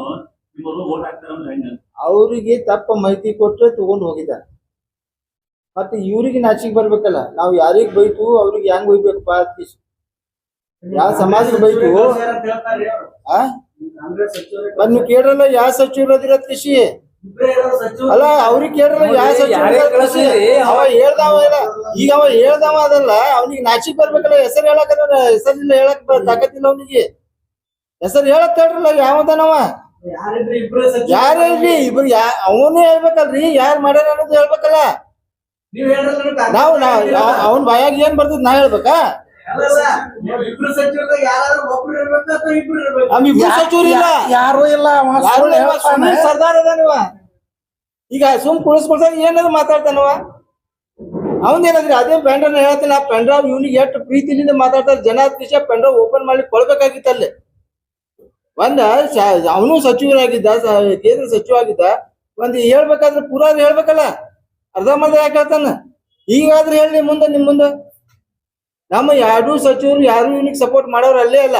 ನಿಮ್ಮವರು ವೋಟ್ ಹಾಕ್ತಾರೆ ಅಂದ್ರೆ ಹೆಂಗ? ಅವರಿಗೆ ತಪ್ಪ ಮಾಹಿತಿ ಕೊಟ್ರೆ ತಗೊಂಡು ಹೋಗಿದ್ದಾರೆ. ಮತ್ತೆ ಇವ್ರಿಗೆ ನಾಚಿಗೆ ಬರ್ಬೇಕಲ್ಲ, ನಾವು ಯಾರಿಗ್ ಬೈತು ಅವ್ರಿಗೆ ಹೆಂಗ್ ಬೈಬೇಕಪ್ಪ? ಯಾವ ಸಮಾಜಕ್ಕೆ ಬೈತು ನೀವು ಕೇಳ್ರಲ್ಲ, ಯಾವ ಸಚಿವರು ಅದಿರತ್ ಕಿಶಿ ಅಲ್ಲ, ಅವ್ರಿಗೆ ಕೇಳ್ರಲ್ಲ ಯಾವ ಸಚಿವ ಅವ ಹೇಳ್ದವ ಇಲ್ಲ. ಈಗ ಅವ ಹೇಳ್ದವ ಅದಲ್ಲ, ಅವ್ನಿಗೆ ನಾಚಿಕ್ ಬರ್ಬೇಕಲ್ಲ. ಹೆಸರು ಹೇಳಕ್ ಹೆಸರಿಲ್ಲ, ಹೇಳಕ್ ತಾಕತ್ತಿಲ್ಲ ಅವನಿಗೆ. ಹೆಸರು ಹೇಳಕ್ ಹೇಳ್ರಲ್ಲ ಯಾವದನವ, ಯಾರೇ ಇರ್ಲಿ ಇಬ್ರು ಅವನೇ ಹೇಳ್ಬೇಕಲ್ರಿ, ಯಾರು ಮಾಡ್ಯಾರ ಅನ್ನೋದು ಹೇಳ್ಬೇಕಲ್ಲ. ನಾವು ಅವನ್ ಬಾಯಾಗ ಏನ್ ಬರ್ತದ ನಾ ಹೇಳ್ಬೇಕಾ? ಇಬ್ರು ಸಚಿವರು ಇಲ್ಲ, ಯಾರು ಇಲ್ಲ, ಸರ್ದಾರ್ ಅದಾನವ. ಈಗ ಸುಮ್ ಕುಳಿಸ್ಕೊಳ್ತಾನ, ಏನಾದ್ರು ಮಾತಾಡ್ತಾನವ. ಅವನೇನಾದ್ರಿ ಅದೇ ಪೆಂಡ್ರಾವ್ ಹೇಳ್ತಾನೆ. ಆ ಪೆಂಡ್ರಾವ್ ಇವ್ನಿಗೆ ಎಷ್ಟು ಪ್ರೀತಿಲಿಂದ ಮಾತಾಡ್ತಾರೆ ಜನ. ವಿಷಯ ಪೆಂಡ್ರಾವ್ ಓಪನ್ ಮಾಡಿ ಕೊಡ್ಬೇಕಾಗಿತ್ತಲ್ಲಿ. ಅವನು ಸಚಿವರಾಗಿದ್ದ, ಕೇಂದ್ರ ಸಚಿವ ಆಗಿದ್ದ. ಹೇಳ್ಬೇಕಾದ್ರೆ ಪೂರಾ ಹೇಳ್ಬೇಕಲ್ಲ, ಅರ್ಧ ಮರ್ಧ ಯಾಕೆ ಹೇಳ್ತಾನ? ಈಗಾದ್ರೂ ಹೇಳಿ ಮುಂದೆ, ನಿಮ್ ಮುಂದೆ ನಮ್ಮ 2 ಸಚಿವರು ಯಾರು ಇವನಿಗೆ ಸಪೋರ್ಟ್ ಮಾಡೋರು ಅಲ್ಲೇ ಅಲ್ಲ.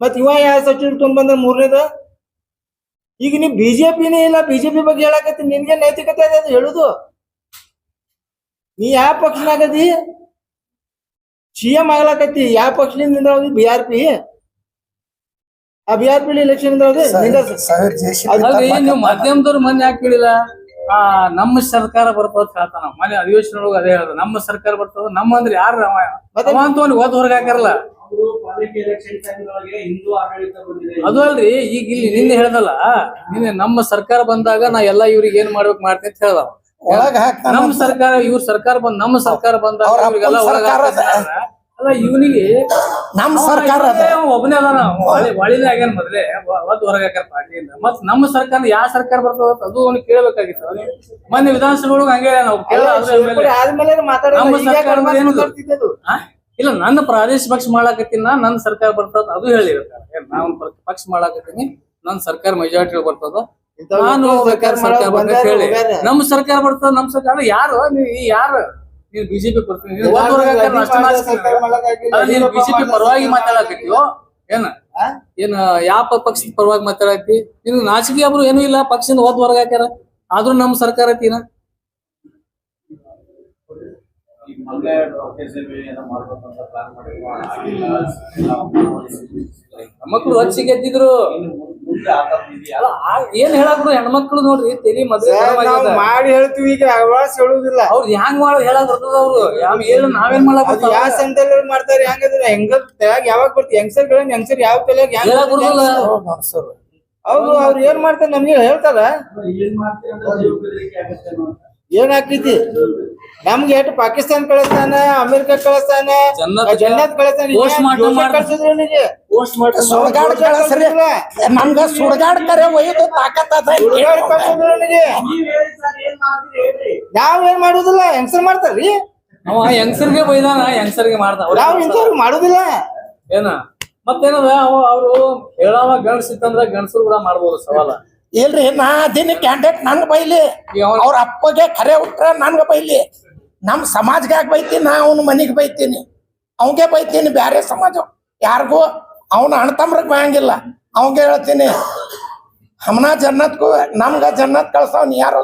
ಮತ್ ಇವ ಯಾವ ಸಚಿವರು ತೊಗೊಂಡ್ ಬಂದ 3ನೇದ? ಈಗ ನೀ ಬಿಜೆಪಿನೇ ಇಲ್ಲ, ಬಿಜೆಪಿ ಬಗ್ಗೆ ಹೇಳಕತ್ತಿ, ನಿನ್ಗೆ ನೈತಿಕತೆ ಅದ ಅದು ಹೇಳುದು? ನೀ ಯಾವ ಪಕ್ಷನಾಗದಿ? CM ಆಗ್ಲಾಕತ್ತಿ, ಯಾವ ಪಕ್ಷದಿಂದ BRP? ಆ BRP ಎಲೆಕ್ಷನ್ ಅಲ್ರಿ, ನೀವು ಮಾಧ್ಯಮದವ್ರು ಮೊನ್ನೆ ಯಾಕೆ ಕೇಳಿಲ್ಲ? ನಮ್ಮ ಸರ್ಕಾರ ಬರ್ತದ ಹೇಳ್ತಾನ. ಮನೆ ಅಧಿವೇಶನೊಳಗೆ ಅದೇ ಹೇಳ್ದ, ನಮ್ಮ ಸರ್ಕಾರ ಬರ್ತದ. ನಮ್ಮ ಅಂದ್ರೆ ಯಾರು ಅಂತ ಓದ್ ಹೊರಗೆ ಹಾಕಾರಲ್ಲ. ಅದು ಅಲ್ರಿ, ಈಗ ಇಲ್ಲಿ ನಿನ್ನೆ ಹೇಳ್ದಲ್ಲ, ನಿನ್ನೆ ನಮ್ಮ ಸರ್ಕಾರ ಬಂದಾಗ ನಾ ಎಲ್ಲಾ ಇವ್ರಿಗೆ ಏನ್ ಮಾಡ್ಬೇಕು ಮಾಡ್ತೀನಿ ಅಂತ ಹೇಳ್ದ. ನಮ್ಮ ಸರ್ಕಾರ, ಇವ್ರ ಸರ್ಕಾರ ಬಂದ್ ನಮ್ಮ ಸರ್ಕಾರ ಬಂದಾಗ ಇವ್ರಿಗೆಲ್ಲ ಒಳಗ ಅಲ್ಲ. ಇವನಿಗೆ ನಮ್ಮ ಸರ್ಕಾರ ಒಬ್ಬನೇ ಅದಾನ, ಒಳಿನೇ ಆಗ್ಯಾನ. ಮೊದಲೇ ಒದ್ ಹೊರಗೆ ಹಾಕಾರ ಪಾರ್ಟಿಯಿಂದ. ಮತ್ ನಮ್ಮ ಸರ್ಕಾರ ಯಾವ ಸರ್ಕಾರ ಬರ್ತದ ಅದು ಅವ್ನಿಗೆ ಕೇಳ್ಬೇಕಾಗಿತ್ತು. ಮೊನ್ನೆ ವಿಧಾನಸಭೆ ಹಂಗೆ ನಾವು ಇಲ್ಲ, ನನ್ನ ಪ್ರಾದೇಶಿಕ ಪಕ್ಷ ಮಾಡಾಕತ್ತೀನಿ, ನನ್ನ ಸರ್ಕಾರ ಬರ್ತದ ಅದು ಹೇಳಿರ್ತಾರೆ. ನಾನು ಪಕ್ಷ ಮಾಡಾಕತ್ತೀನಿ, ನನ್ನ ಸರ್ಕಾರ ಮೆಜಾರಿಟಿ ಬರ್ತದ, ನಾನು ಸರ್ಕಾರ ಬರ್ತದೆ ಹೇಳಿ. ನಮ್ಮ ಸರ್ಕಾರ ಬರ್ತದ, ನಮ್ಮ ಸರ್ಕಾರ ಯಾರು ಯಾರು? ನೀನ್ ಬಿಜೆಪಿ ಬರ್ತೀನಿ, ಬಿಜೆಪಿ ಪರವಾಗಿ ಮಾತಾಡಕತ್ತೀವೋ ಏನ ಯಾವ ಪಕ್ಷದ ಪರವಾಗಿ ಮಾತಾಡತ್ತಿ? ನಿನ್ ನಾಚಿಕೆ ಒಬ್ರು ಏನೂ ಇಲ್ಲ, ಪಕ್ಷದಿಂದ ಓದ್ ಹೊರಗ ಹಾಕ್ಯಾರ, ಆದ್ರೂ ನಮ್ ಸರ್ಕಾರ ಐತಿನ. ಮಕ್ಕಳು ಹಚ್ಚಿ ಗೆದ್ದಿದ್ರು. ಏನ್ ಹೇಳಕ್ರು ಹೆಣ್ಮಕ್ಳು ನೋಡ್ರಿ ತೆಲಿ ಮದ್ವೆ ಮಾಡಿ ಹೇಳ್ತೀವಿ, ಈಗ ಅವಾಸ್ ಹೇಳುದಿಲ್ಲ. ಅವ್ರು ಹೆಂಗ್ ಮಾಡೋದು ಹೇಳಕ್ ಬರ್ತದ? ಅವ್ರು ನಾವೇನ್ ಮಾಡಕ್ ಯಾವ ಸಂದರ್ಭ ಮಾಡ್ತಾರೆ? ಹೆಂಗಂದ್ರೆ ಹೆಂಗ ಯಾವಾಗ ಬರ್ತೀವಿ ಹೆಂಗಸರ್ ಯಾವ ತಲೆಯಾಗ ಹೇಳಕ್ ಬರುದಿಲ್ಲ. ಅವ್ರು ಏನ್ ಮಾಡ್ತಾರೆ ನಮ್ಗೆ ಹೇಳ್ತಾರ. ಏನ್ ಆಗ್ತೈತಿ? ನಮ್ಗೆ ಎಷ್ಟು ಪಾಕಿಸ್ತಾನ ಕಳಿಸ್ತಾನ, ಅಮೆರಿಕ ಕಳಿಸ್ತಾನ, ಜನ್ನತ್ ಕಳಿಸ್ತಾನ. ನಮ್ಗ ಸುಡ್ಗಾಡ್ ಕರೆ ಒಯ್ದು ತಾಕತ್ ನಾವೇನ್ ಮಾಡುದಿಲ್ಲ, ಹೆಂಗಸರ್ ಮಾಡ್ತಾರ್ರಿ. ಅವ ಹೆಂಗಸರ್ಗೆ ಬೈದಾನ, ಹೆಂಗಸರ್ಗೆ ಮಾಡ್ತಾವ. ನಾವ್ ಇಂಥವ್ರು ಮಾಡುದಿಲ್ಲ. ಏನ ಮತ್ತೇನದ ಅವ್ರು ಹೇಳವ ಗಣಸಿತ್ತಂದ್ರ ಗಣಸರು ಕೂಡ ಮಾಡ್ಬೋದು ಸವಾಲ. ಇಲ್ರಿ, ನಾ ಅದಿನ ಕ್ಯಾಂಡಿಡೇಟ್ ನನ್ಗ ಬೈಲಿ, ಅವ್ರ ಅಪ್ಪಗೆ ಖರೆ ಉಟ್ರ ನನ್ಗ ಬೈಲಿ. ನಮ್ ಸಮಾಜಗಾಗ ಬೈತೀನಿ, ನಾ ಅವನ ಮನಿಗ್ ಬೈತೀನಿ, ಅವಂಗೆ ಬೈತೀನಿ. ಬ್ಯಾರೆ ಸಮಾಜ ಯಾರಿಗೂ ಅವನ ಅಣ್ತಮ್ರಗ್ ಬಯಂಗಿಲ್ಲ. ಅವಂಗೆ ಹೇಳ್ತೀನಿ, ಹಮನಾ ಜನ್ನತ್ಗೂ ನಮ್ಗ ಜನ್ನತ್ ಕಳ್ಸವ್ ನೀ ಯಾರೋ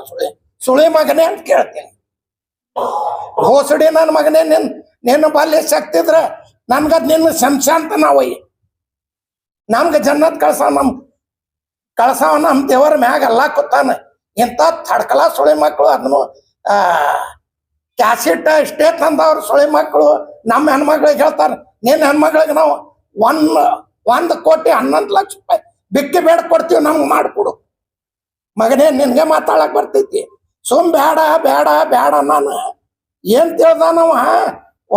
ಸುಳಿ ಮಗನೇ ಅಂತ ಕೇಳ್ತೀನಿ. ಹೋಸಡಿ ನನ್ನ ಮಗನೇ, ನಿನ್ನ ಬಾಲ್ಯ ಶಕ್ತಿ ಇದ್ರ ನನ್ಗದ್ ನಿನ್ನ ಶಂಶಾಂತ ನಾವಯ್ಯ. ನಮ್ಗ ಜನ್ನತ್ ಕಳ್ಸವ ನಮ್ ದೇವರ ಮ್ಯಾಗ ಅಲ್ಲ ಕೂತಾನ. ಇಂಥ ತಡ್ಕಲ ಸುಳಿ ಮಕ್ಕಳು ಅದನ್ನು ಕ್ಯಾಸೆಟ್ ಇಷ್ಟೇ ತಂದವ್ರು ಸುಳಿ ಮಕ್ಕಳು ನಮ್ಮ ಹೆಣ್ಮಕ್ಳಿಗೆ ಹೇಳ್ತಾರೆ, ನಿನ್ನ ಹೆಣ್ಮಕ್ಳಿಗೆ ನಾವು 1 ಕೋಟಿ 11 ಲಕ್ಷ ರೂಪಾಯಿ ಬಿಕ್ಕಿ ಬೇಡ ಕೊಡ್ತೀವಿ, ನಮ್ಗೆ ಮಾಡಿಕೊಡು ಮಗನೇ, ನಿನ್ಗೆ ಮಾತಾಡಕ್ ಬರ್ತೈತಿ. ಸುಮ್ ಬೇಡ ಬೇಡ ಬೇಡ. ನಾನು ಏನ್ ತಿಳ್ದಾನವ,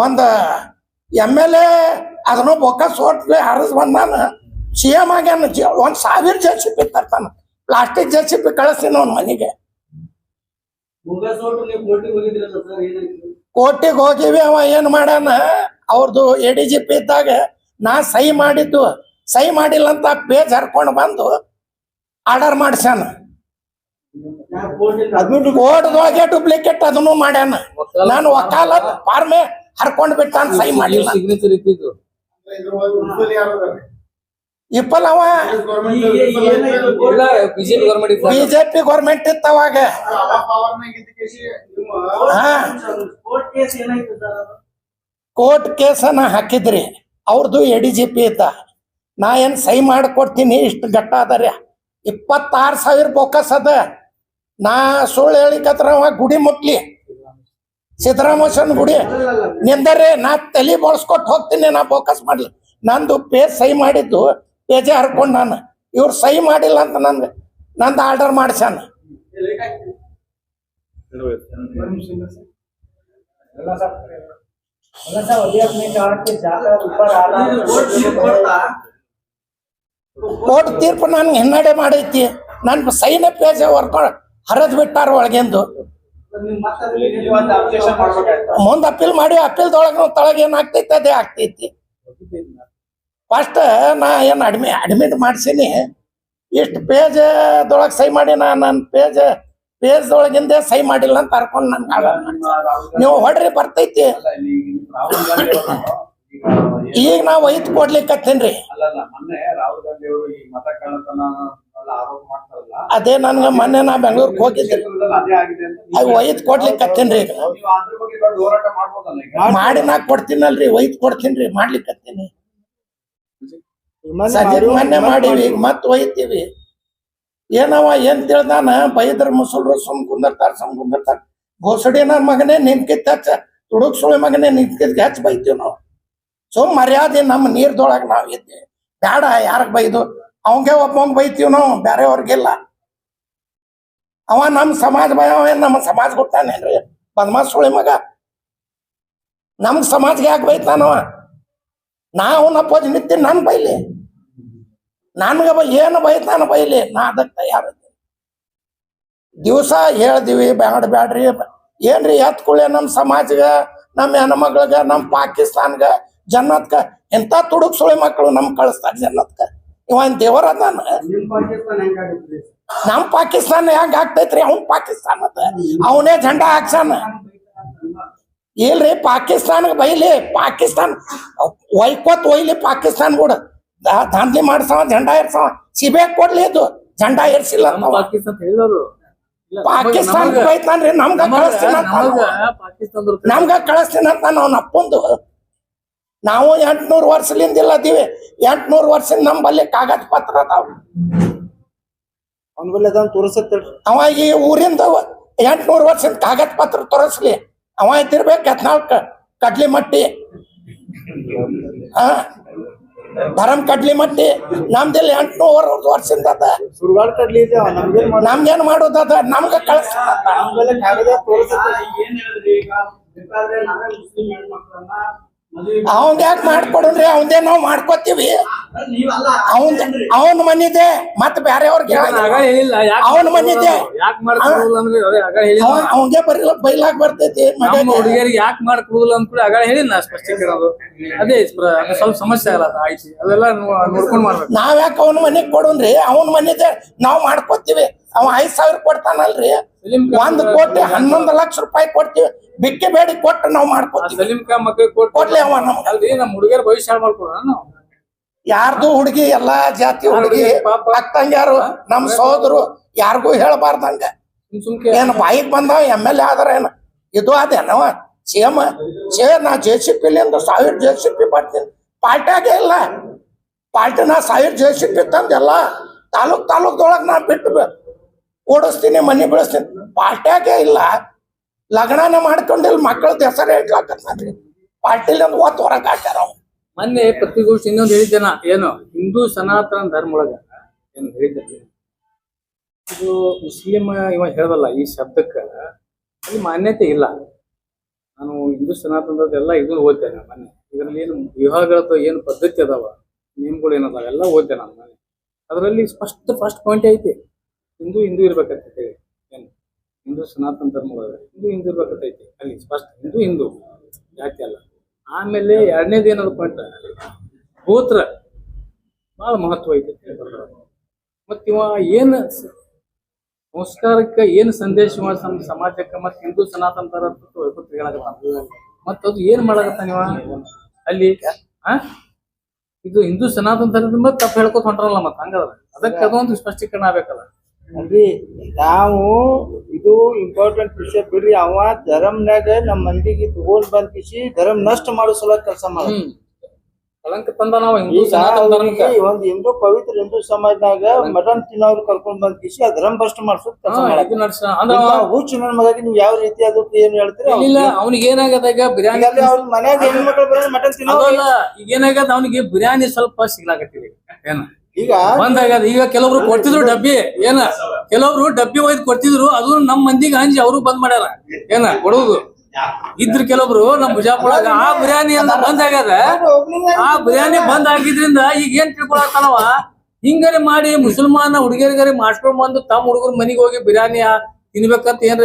ಒಂದು MLA ಅದನ್ನು ಬೊಕ್ಕ ಸೋಟ್ಲಿ ಹರಿಸ್ ಬಂದಾನ, CM ಆಗ್ಯಾನ. 1000 JCB ತರ್ತಾನ. ಪ್ಲಾಸ್ಟಿಕ್ JCB ಕಳಿಸ್ತೀನಿ ಅವ್ನ ಮನೆಗೆ. ಮುಗಸೋಟು ನೀವು ಕೋರ್ಟಿಗೆ ಹೋಗಿದ್ರಲ್ಲ ಸರ್, ಏನಾಯ್ತು? ಕೋರ್ಟಿಗೆ ಹೋಗಿವಿ. ಅವ ಏನ್ ಮಾಡ್ಯಾನ, ಅವ್ರದ್ದು ADGP ಇದ್ದಾಗ ನಾ ಸಹಿ ಮಾಡಿದ್ದು, ಸಹಿ ಮಾಡಿಲ್ಲ ಅಂತ ಪೇಜ್ ಹರ್ಕೊಂಡು ಬಂದು ಆರ್ಡರ್ ಮಾಡ್ಸ್ಯಾನ. ಕೋರ್ಟ್ದೊಳಗೆ ಡೂಪ್ಲಿಕೇಟ್ ಅದನ್ನು ಮಾಡ್ಯಾನ. ನಾನು ವಕಾಲತ್ ಫಾರ್ಮೆ ಹರ್ಕೊಂಡ್ ಬಿಟ್ಟಾನ, ಸಹಿ ಮಾಡಿಲ್ಲ. ಸಿಗ್ನೇಚರ್ ಇದ್ದಿದ್ದು ಇಪ್ಪಲ್ ಅವ ಬಿಜೆಪಿ ಗೌರ್ಮೆಂಟ್ ಇತ್ತು ಅವಾಗ. ಹಾ, ಕೋರ್ಟ್ ಕೇಸ್ ಏನಾಯ್ತು ಸರ್ ಅದು? ಕೋರ್ಟ್ ಕೇಸನ್ನ ಹಾಕಿದ್ರಿ. ಅವ್ರದ್ದು ADGP ಇದ್ದ. ನಾ ಏನ್ ಸಹಿ ಮಾಡಿಕೊಡ್ತೀನಿ, ಇಷ್ಟು ಗಟ್ಟ ಅದರಿ. 26,000 ಬೋಕಸ್ ಅದ. ನಾ ಸುಳ್ಳು ಹೇಳಿಕತ್ರ ಅವ ಗುಡಿ ಮುಟ್ಲಿ, ಸಿದ್ದರಾಮಯ್ಯನ ಗುಡಿ ನಿಂದರೆ ನಾ ತಲೆ ಬೋಳ್ಸ್ಕೊಟ್ಟು ಹೋಗ್ತೀನಿ, ನಾ ಬೋಕಸ್ ಮಾಡ್ಲಿ. ನಂದು ಪೇಜ್ ಸಹಿ ಮಾಡಿದ್ದು ಪೇಜೆ ಹರ್ಕೊಂಡು ನಾನು, ಇವ್ರು ಸಹಿ ಮಾಡಿಲ್ಲ ಅಂತ ನಂದು ಆರ್ಡರ್ ಮಾಡ್ಸ್ಯಾನ. अभी आपने कहा कि ज्यादा ऊपर आ रहा है, ಕೋರ್ಟ್ ತೀರ್ಪು ನನ್ಗೆ ಹಿನ್ನಡೆ ಮಾಡೈತಿ. ನನ್ ಸೈನ ಪೇಜ್ ಹೊರ್ಕೊಂಡು ಹರಿದ್ ಬಿಟ್ಟಾರ ಒಳಗೆಂದು. ಮುಂದ್ ಅಪೀಲ್ ಮಾಡಿ, ಅಪೀಲ್ದೊಳಗ ತಳಗ ಏನಾಗ್ತೈತಿ ಅದೇ ಆಗ್ತೈತಿ. ಫಸ್ಟ್ ನಾ ಏನ್ ಅಡ್ಮಿಟ್ ಮಾಡ್ಸೀನಿ, ಇಷ್ಟು ಪೇಜ್ ದೊಳಗೆ ಸಹಿ ಮಾಡಿ, ನನ್ನ ಪೇಜ್ ಒಳಗಿಂದ ಸಹಿ ಮಾಡಿಲ್ಲ ಅಂತ ಹರ್ಕೊಂಡು ನನ್ಗೆ ಆರ್ಡರ್ ಮಾಡಿ. ನೀವು ಹೊಡ್ರಿ ಬರ್ತೈತಿ. ರಾಹುಲ್ ಗಾಂಧಿ ಅವರು ಈಗ ನಾವು ಒಯ್ದು ಕೊಡ್ಲಿಕ್ಕತ್ತೇನ್ರಿ. ಅಲ್ಲಲ್ಲ, ಮೊನ್ನೆ ರಾಹುಲ್ ಗಾಂಧಿ ಅವರು ಈ ಮತ ಕಳ್ಳತನ ಆರೋಪ ಮಾಡ್ತಾರಲ್ಲ, ಅದೇ ನನ್ಗೆ ಮೊನ್ನೆ ನಾ ಬೆಂಗಳೂರಿಗೆ ಹೋಗಿದ್ದೆ, ಅದೇ ಆಗಿದೆ ಅಂತ ಅದು ಒಯ್ದು ಕೊಡ್ಲಿಕ್ಕತ್ತೇನ್ರಿ. ಈಗ ನೀವು ಅದ್ರ ಬಗ್ಗೆ ದೊಡ್ಡ ಹೋರಾಟ ಮಾಡ್ಬೋದಲ್ಲ ಈಗ? ಮಾಡಿ ನಾ ಕೊಡ್ತೀನಲ್ರಿ, ಒಯ್ದು ಕೊಡ್ತೀನ್ರಿ, ಮಾಡ್ಲಿಕ್ಕತ್ತೀನಿ. ಮೊನ್ನೆ ಮಾಡೀವಿ, ಈಗ ಮತ್ ಒಯ್ತೀವಿ. ಏನವ ಏನ್ ತಿಳ್ದಾನ, ಬೈದ್ರ ಮುಸುಲ್ರು ಸುಮ್ ಕುಂದರ್ತಾರ. ಘೋಸಡಿ ನನ್ನ ಮಗನೇ ನಿಂತ್ಕಿತ್ತ ತುಡುಕ್ ಸುಳಿ ಮಗನೇ ನಿಂತ್ಕಿದ್ ಹೆಚ್ಚ ಬೈತೀವಿ ನಾವು. ಸುಮ್ ಮರ್ಯಾದೆ ನಮ್ಮ ನೀರ್ದೊಳಗೆ ನಾವ್ ಇದ್ವಿ. ಬ್ಯಾಡ ಯಾರಿಗೆ ಬೈದು, ಅವಂಗೆ ಒಬ್ಬಂಗ್ ಬೈತೀವಿ ನಾವು, ಬ್ಯಾರೆಯವ್ರಿಗಿಲ್ಲ. ಅವ ನಮ್ಮ ಸಮಾಜ ಭಯ, ನಮ್ಮ ಸಮಾಜ ಗೊತ್ತಾನೇನ್ರಿ? ಬದಮಾಸ್ ಸುಳಿ ಮಗ ನಮ್ಗ್ ಸಮಾಜ್ಗೆ ಯಾಕೆ ಬೈತಾನವ? ನಾವು ನಪ್ಪೋಜ್ ನಿಂತೀನಿ, ನನ್ ಬೈಲಿ, ನನ್ಗ ಏನು ಬೈತಾನ ಬೈಲಿ, ನಾ ಅದಕ್ಕೆ ತಯಾರಿದ್ದೆ. ದಿವಸ ಹೇಳ್ದಿವಿ ಬ್ಯಾಡ್ರಿ ಏನ್ರಿ ಎತ್ಕೊಳ್ಳಿ ನಮ್ಮ ಸಮಾಜಗ, ನಮ್ಮ ಹೆಣ್ಮಕ್ಳಗ, ನಮ್ಮ ಪಾಕಿಸ್ತಾನ್ಗ, ಜನ್ನತ್ಕ ಎಂತ ತುಡುಕ್ ಸುಳಿ ಮಕ್ಕಳು ನಮ್ ಕಳಿಸ್ತಾರ ಜನ್ನತ್ಕ. ಇವನ್ ದೇವರ ಅದಾನ. ನಮ್ ಪಾಕಿಸ್ತಾನ ಹೆಂಗ ಆಗ್ತೈತ್ರಿ? ಅವ್ನ್ ಪಾಕಿಸ್ತಾನ ಅವನೇ ಜೆಂಡಾ ಹಾಕ್ಸಾನ. ಇಲ್ರಿ ಪಾಕಿಸ್ತಾನಕ್ಕೆ ಬೈಲಿ, ಪಾಕಿಸ್ತಾನ ಒಯ್ಲಿ, ಪಾಕಿಸ್ತಾನ ಕೂಡ ದಾಂಧಲಿ ಮಾಡ್ಸವ, ಜೆಂಡಾ ಏರ್ಸವ, ಸಿಬೇಕ್ ಕೊಡ್ಲಿ, ಇದು ಜೆಂಡಾ ಏರ್ಸಿಲ್ಲ. ಪಾಕಿಸ್ತಾನ ಬೈತಾನ್ರಿ, ನಮ್ಗ ಕಳಿಸ್ತೀನಿ ಅಂತ ಅವ್ನ ಅಪ್ಪಂದು. ನಾವು 800 ವರ್ಷಲಿಂದ ಇಲ್ಲದೀವಿ. 800 ವರ್ಷದಿಂದ ನಮ್ಮಲ್ಲಿ ಕಾಗದ ಪತ್ರ ಅದಾವ. ಅವ್ನ ಬಲ್ಲಿ ಅದನ್ನ ತೋರಿಸತ್ತೇಳಿ. ಅವ ಈ ಊರಿಂದ 800 ವರ್ಷದ ಕಾಗದ ಪತ್ರ ತೋರಿಸ್ಲಿ. ಅವ ಇದ್ದಿರ್ಬೇಕು 14 ಕಡ್ಲಿ ಮಟ್ಟಿ, ಧರಮ್ ಕಡ್ಲಿ ಮಟ್ಟಿ. ನಮ್ದಲ್ಲಿ 800 ವರ್ಷದಿಂದ ಅದ. ಸುಡ್ಗಾಡ್ ಕಡ್ಲಿ ಇದೆ, ನಮ್ಗೇನ್ ಮಾಡೋದದ? ನಮ್ಗ ಕಳಿಸ್ತಾನ. ಏನ್ ಹೇಳಿದ್ರಿ ಈಗ? ಬೇಕಾದ್ರೆ ನಾವೇ ಮುಸ್ಲಿಂ ಹೆಣ್ಮಕ್ಳನ್ನ ಅವಂಗ ಯಾಕೆ ಮಾಡ್ಕೊಡ್ರಿ? ಅವಂದೇ ನಾವ್ ಮಾಡ್ಕೋತೀವಿ. ಅವನ್ ಮನಿದೆ, ಮತ್ ಬ್ಯಾರೆಯವ್ರಿಗೆ ಅವನ್ ಮನಿದೆ. ಅವಂಗೆ ಬೈಲಾಕ್ ಬರ್ತೈತಿ. ಹುಡುಗಿಯರಿಗೆ ಯಾಕೆ ಮಾಡ್ಕೊಡುದಿಲ್ಲ ಅಂತ ಕೂಡ ಆಗ ಹೇಳಿ ನಾ ಸ್ಪಷ್ಟೀಕರಣ. ಅದೇ ಸ್ವಲ್ಪ ಸಮಸ್ಯೆ ಆಗಲ್ಲ, ಆಯ್ತು, ಅದೆಲ್ಲ ನೋಡ್ಕೊಂಡ್ ಮಾಡ್ಬೇಕು. ನಾವ್ ಯಾಕೆ ಅವನ ಮನಿಗ್ ಕೊಡೋನ್ರಿ? ಅವನ್ ಮನಿದೆ ನಾವ್ ಮಾಡ್ಕೋತೀವಿ. ಅವ 5,000 ಕೊಡ್ತಾನಲ್ರಿ, 1 ಕೋಟಿ 11 ಲಕ್ಷ ರೂಪಾಯಿ ಕೊಡ್ತೀವಿ. ಬಿಕ್ಕಿ ಬೇಡಿ ಕೊಟ್ಟು ನಾವ್ ಮಾಡ್ಕೋತೀವಿ. ಸಲೀಂ ಖಾನ್ ಮಕ್ಕಳಿಗೆ ಕೊಡ್ಲಿ ಅವ ಅಲ್ರಿ, ನಮ್ಮ ಹುಡುಗಿಯರ ಭವಿಷ್ಯ ಹಾಳು ಮಾಡ್ಕೊಡ ನಾವು. ಯಾರ್ದು ಹುಡುಗಿ, ಎಲ್ಲಾ ಜಾತಿ ಹುಡುಗಿ ಅಕ್ಕಂಗ್ಯಾರು, ನಮ್ ಸಹೋದರು ಯಾರಿಗೂ ಹೇಳಬಾರ್ದಂಗ. ಏನ್ ಬಾಯಿಗೆ ಬಂದವ MLA ಆದ್ರ ಏನ ಇದು ಅದೇನವ CM? ನಾ JCP ಲಿಂದ 1000 JCP ಬರ್ತೀನಿ. ಪಾರ್ಟಿಯಾಗೆ ಇಲ್ಲ. ಪಾರ್ಟಿ ನಾ 1000 JCP ತಂದೆಲ್ಲ ತಾಲೂಕ್ದೊಳಗ್ ನಾ ಬಿಟ್ಟು ಓಡಿಸ್ತೀನಿ, ಮನಿ ಬೆಳೆಸ್ತೀನಿ. ಪಾರ್ಟಿಯಾಗೆ ಇಲ್ಲ. ಲಗ್ನನ ಮಾಡ್ಕೊಂಡಿಲ್ಲ, ಮಕ್ಕಳದ ಹೆಸರು ಇಟ್ಲಾಕತ್ರಿ. ಪಾರ್ಟಿಲಿಂದ ಒತ್ತು ಹೊರಗೆ ಹಾಕ್ಯಾರ. ಮೊನ್ನೆ ಪತ್ರಿಕಾಗೋಷ್ಠಿ ಇನ್ನೊಂದು ಹೇಳಿದ್ದೇನ, ಏನು ಹಿಂದೂ ಸನಾತನ ಧರ್ಮ ಒಳಗ ಏನು ಹೇಳಿದ್ದೆ, ಇದು ಮುಸ್ಲಿಂ ಇವ ಹೇಳ್ದಲ್ಲ ಈ ಶಬ್ದಕ್ಕೆ ಅಲ್ಲಿ ಮಾನ್ಯತೆ ಇಲ್ಲ. ನಾನು ಹಿಂದೂ ಸನಾತನದೆಲ್ಲ ಇದನ್ನು ಓದ್ತೇನೆ ಮೊನ್ನೆ. ಇದರಲ್ಲಿ ಏನು ವಿವಾಹಗಳದ್ದು ಏನು ಪದ್ಧತಿ ಅದಾವ, ನಿಯಮಗಳು ಏನದಾವ ಎಲ್ಲ ಓದ್ತೇನೆ ನಾನು ಮೊನ್ನೆ. ಅದರಲ್ಲಿ ಫಸ್ಟ್ ಪಾಯಿಂಟ್ ಐತಿ, ಹಿಂದೂ ಹಿಂದೂ ಇರ್ಬೇಕಂತೈತಿ ಏನು ಹಿಂದೂ ಸನಾತನ ಧರ್ಮ ಒಳಗೆ ಹಿಂದೂ ಇರ್ಬೇಕಂತೈತಿ ಅಲ್ಲಿ ಸ್ಪಷ್ಟ ಹಿಂದೂ ಜಾತಿ ಅಲ್ಲ. ಆಮೇಲೆ ಎರಡನೇದು ಏನದಪ್ಪ ಅಂತ ಗೋತ್ರ ಭಾಳ ಮಹತ್ವ ಐತಿ. ಮತ್ತ ಇವ ಏನು ಸಂಸ್ಕಾರಕ್ಕೆ ಏನು ಸಂದೇಶ ಸಮಾಜಕ್ಕೆ ಮತ್ತೆ ಹಿಂದೂ ಸನಾತನ ತರ ಮತ್ತ ಅದು ಏನ್ ಮಾಡಕತ್ತ ನೀವ ಅಲ್ಲಿ ಇದು ಹಿಂದೂ ಸನಾತನ ಧರ್ಮದ ಮತ್ತೆ ತಪ್ಪು ಹೇಳ್ಕೊತ ಹೊಂಟ್ರಲ್ಲ ಮತ್ತ ಹಂಗದ ಅದಕ್ಕೆ ಅದೊಂದು ಸ್ಪಷ್ಟೀಕರಣ ಆಗ್ಬೇಕಲ್ಲ. ಅಲ್ರಿ ನಾವು ಇದು ಇಂಪಾರ್ಟೆಂಟ್ ವಿಷಯ ಬಿಡ್ರಿ. ಅವ ಧರ್ಮನಾಗ ನಮ್ಮ ಮಂದಿಗೆ ತಗೊಂಡ್ ಬಂದ್ ಕಿಸಿ ಧರ್ಮ ನಷ್ಟ ಮಾಡೋ ಸಲ ಕೆಲಸ ಮಾಡ ಕಳಂಕ ತಂದ ನಾವು ಹಿಂದೂ ಈಗ ಸನಾತನ ಧರ್ಮಕ್ಕೆ ಅವ್ರಿಗೆ ಒಂದ್ ಹಿಂದೂ ಪವಿತ್ರ ಹಿಂದೂ ಸಮಾಜನಾಗ ಮಟನ್ ತಿನ್ನೋರು ಕರ್ಕೊಂಡ್ ಬಂದ್ ಕಿಸಿ ಆ ಧರ್ಮ ಭ್ರಷ್ಟ ಮಾಡ್ಸೋದ್ ಕೆಲಸ ಇದು ನಡ್ಸ ಅಂದ್ರ ಹುಚ್ಚು ನನ್ನ ಮಗಾಗಿ ನೀವ್ ಯಾವ ರೀತಿ ಅದಕ್ಕೆ ಏನ್ ಹೇಳ್ತೀರಿ? ಇಲ್ಲ ಅವ್ನಿಗೆ ಏನಾಗದ ಈಗ ಬಿರಿಯಾನಿ ಅವ್ರ ಮನ್ಯಾಗ ಹೆಣ್ಮಕ್ಳು ಬರೋದು ಮಟನ್ ತಿನ್ನೋ ಅದಲ್ಲ ಈಗ ಏನಾಗದ ಅವನಿಗೆ ಬಿರಿಯಾನಿ ಸ್ವಲ್ಪ ಸಿಗ್ಲಾಕತ್ತಿರಿ ಏನ ಈಗ ಬಂದಾಗದ. ಈಗ ಕೆಲವ್ರು ಕೊಡ್ತಿದ್ರು ಡಬ್ಬಿ ಏನ ಕೆಲವ್ರು ಡಬ್ಬಿ ಒಯ್ದು ಕೊಡ್ತಿದ್ರು ಅದು ನಮ್ ಮಂದಿಗೆ ಹಂಚಿ ಅವರು ಬಂದ್ ಮಾಡ್ಯಾರ ಏನ ಕೊಡುದು ಇದ್ರ ಕೆಲವೊಬ್ರು ನಮ್ ಬಿಜಾಪುರದಾಗ ಆ ಬಿರಿಯಾನಿ ಎಲ್ಲ ಬಂದ್ ಆಗ್ಯದ. ಆ ಬಿರಿಯಾನಿ ಬಂದ್ ಆಗಿದ್ರಿಂದ ಈಗ ಏನ್ ತಿಳ್ಕೊಳತ್ತಾನವ ಹಿಂಗಾರೆ ಮಾಡಿ ಮುಸಲ್ಮಾನ ಹುಡುಗಿಯರಿಗಾರಿ ಮಾಡ್ಸ್ಕೊಂಡ್ ಬಂದು ತಮ್ಮ ಹುಡುಗರ ಮನಿಗೆ ಹೋಗಿ ಬಿರಿಯಾನಿ ತಿನ್ಬೇಕಂತ ಏನ್ರ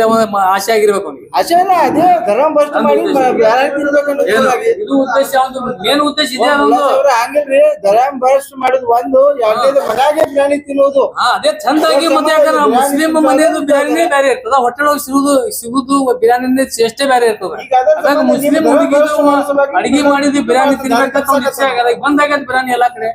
ಆಸೆ ಆಗಿರ್ಬೇಕು ಅವ್ನಿಗೆ. ಅಷ್ಟೇ ಅದೇ ಧರ್ಮ ಭ್ರಷ್ಟ ಮಾಡಿ ಬ್ಯಾರೆ ತಿನ್ಬೇಕಂತ ಇದು ಉದ್ದೇಶ ಒಂದು ಮೇನ್ ಉದ್ದೇಶ ಇದೆ ಅದೊಂದು. ಹಂಗಿಲ್ರಿ ಧರ್ಮ ಭ್ರಷ್ಟ ಮಾಡುದು ಒಂದು, ಎರಡನೇದು ಮನ್ಯಾಗೆ ಬಿರಿಯಾನಿ ತಿನ್ನೋದು. ಅದೇ ಚಂದಾಗಿ ಮತ್ತೆ ಯಾಕಂದ್ರೆ ಮುಸ್ಲಿಂ ಮನೆಯದು ಬಿರಿಯಾನಿನೇ ಬೇರೆ ಇರ್ತದ, ಹೊಟ್ಟೆಳೊಳಗೆ ಸಿಗುದು ಬಿರಿಯಾನಿನೇ ಟೇಸ್ಟೇ ಬೇರೆ ಇರ್ತದ. ಅದಾಗ ಮುಸ್ಲಿಂ ಹುಡುಗಿದು ಅಡಿಗೆ ಮಾಡಿದ್ದು ಬಿರಿಯಾನಿ ತಿನ್ಬೇಕಂತ ಒಂದು ಇಚ್ಛೆ ಆಗದ. ಬಂದಾಗ್ಯದ ಬಿರಿಯಾನಿ ಎಲ್ಲಾ ಕಡೆ.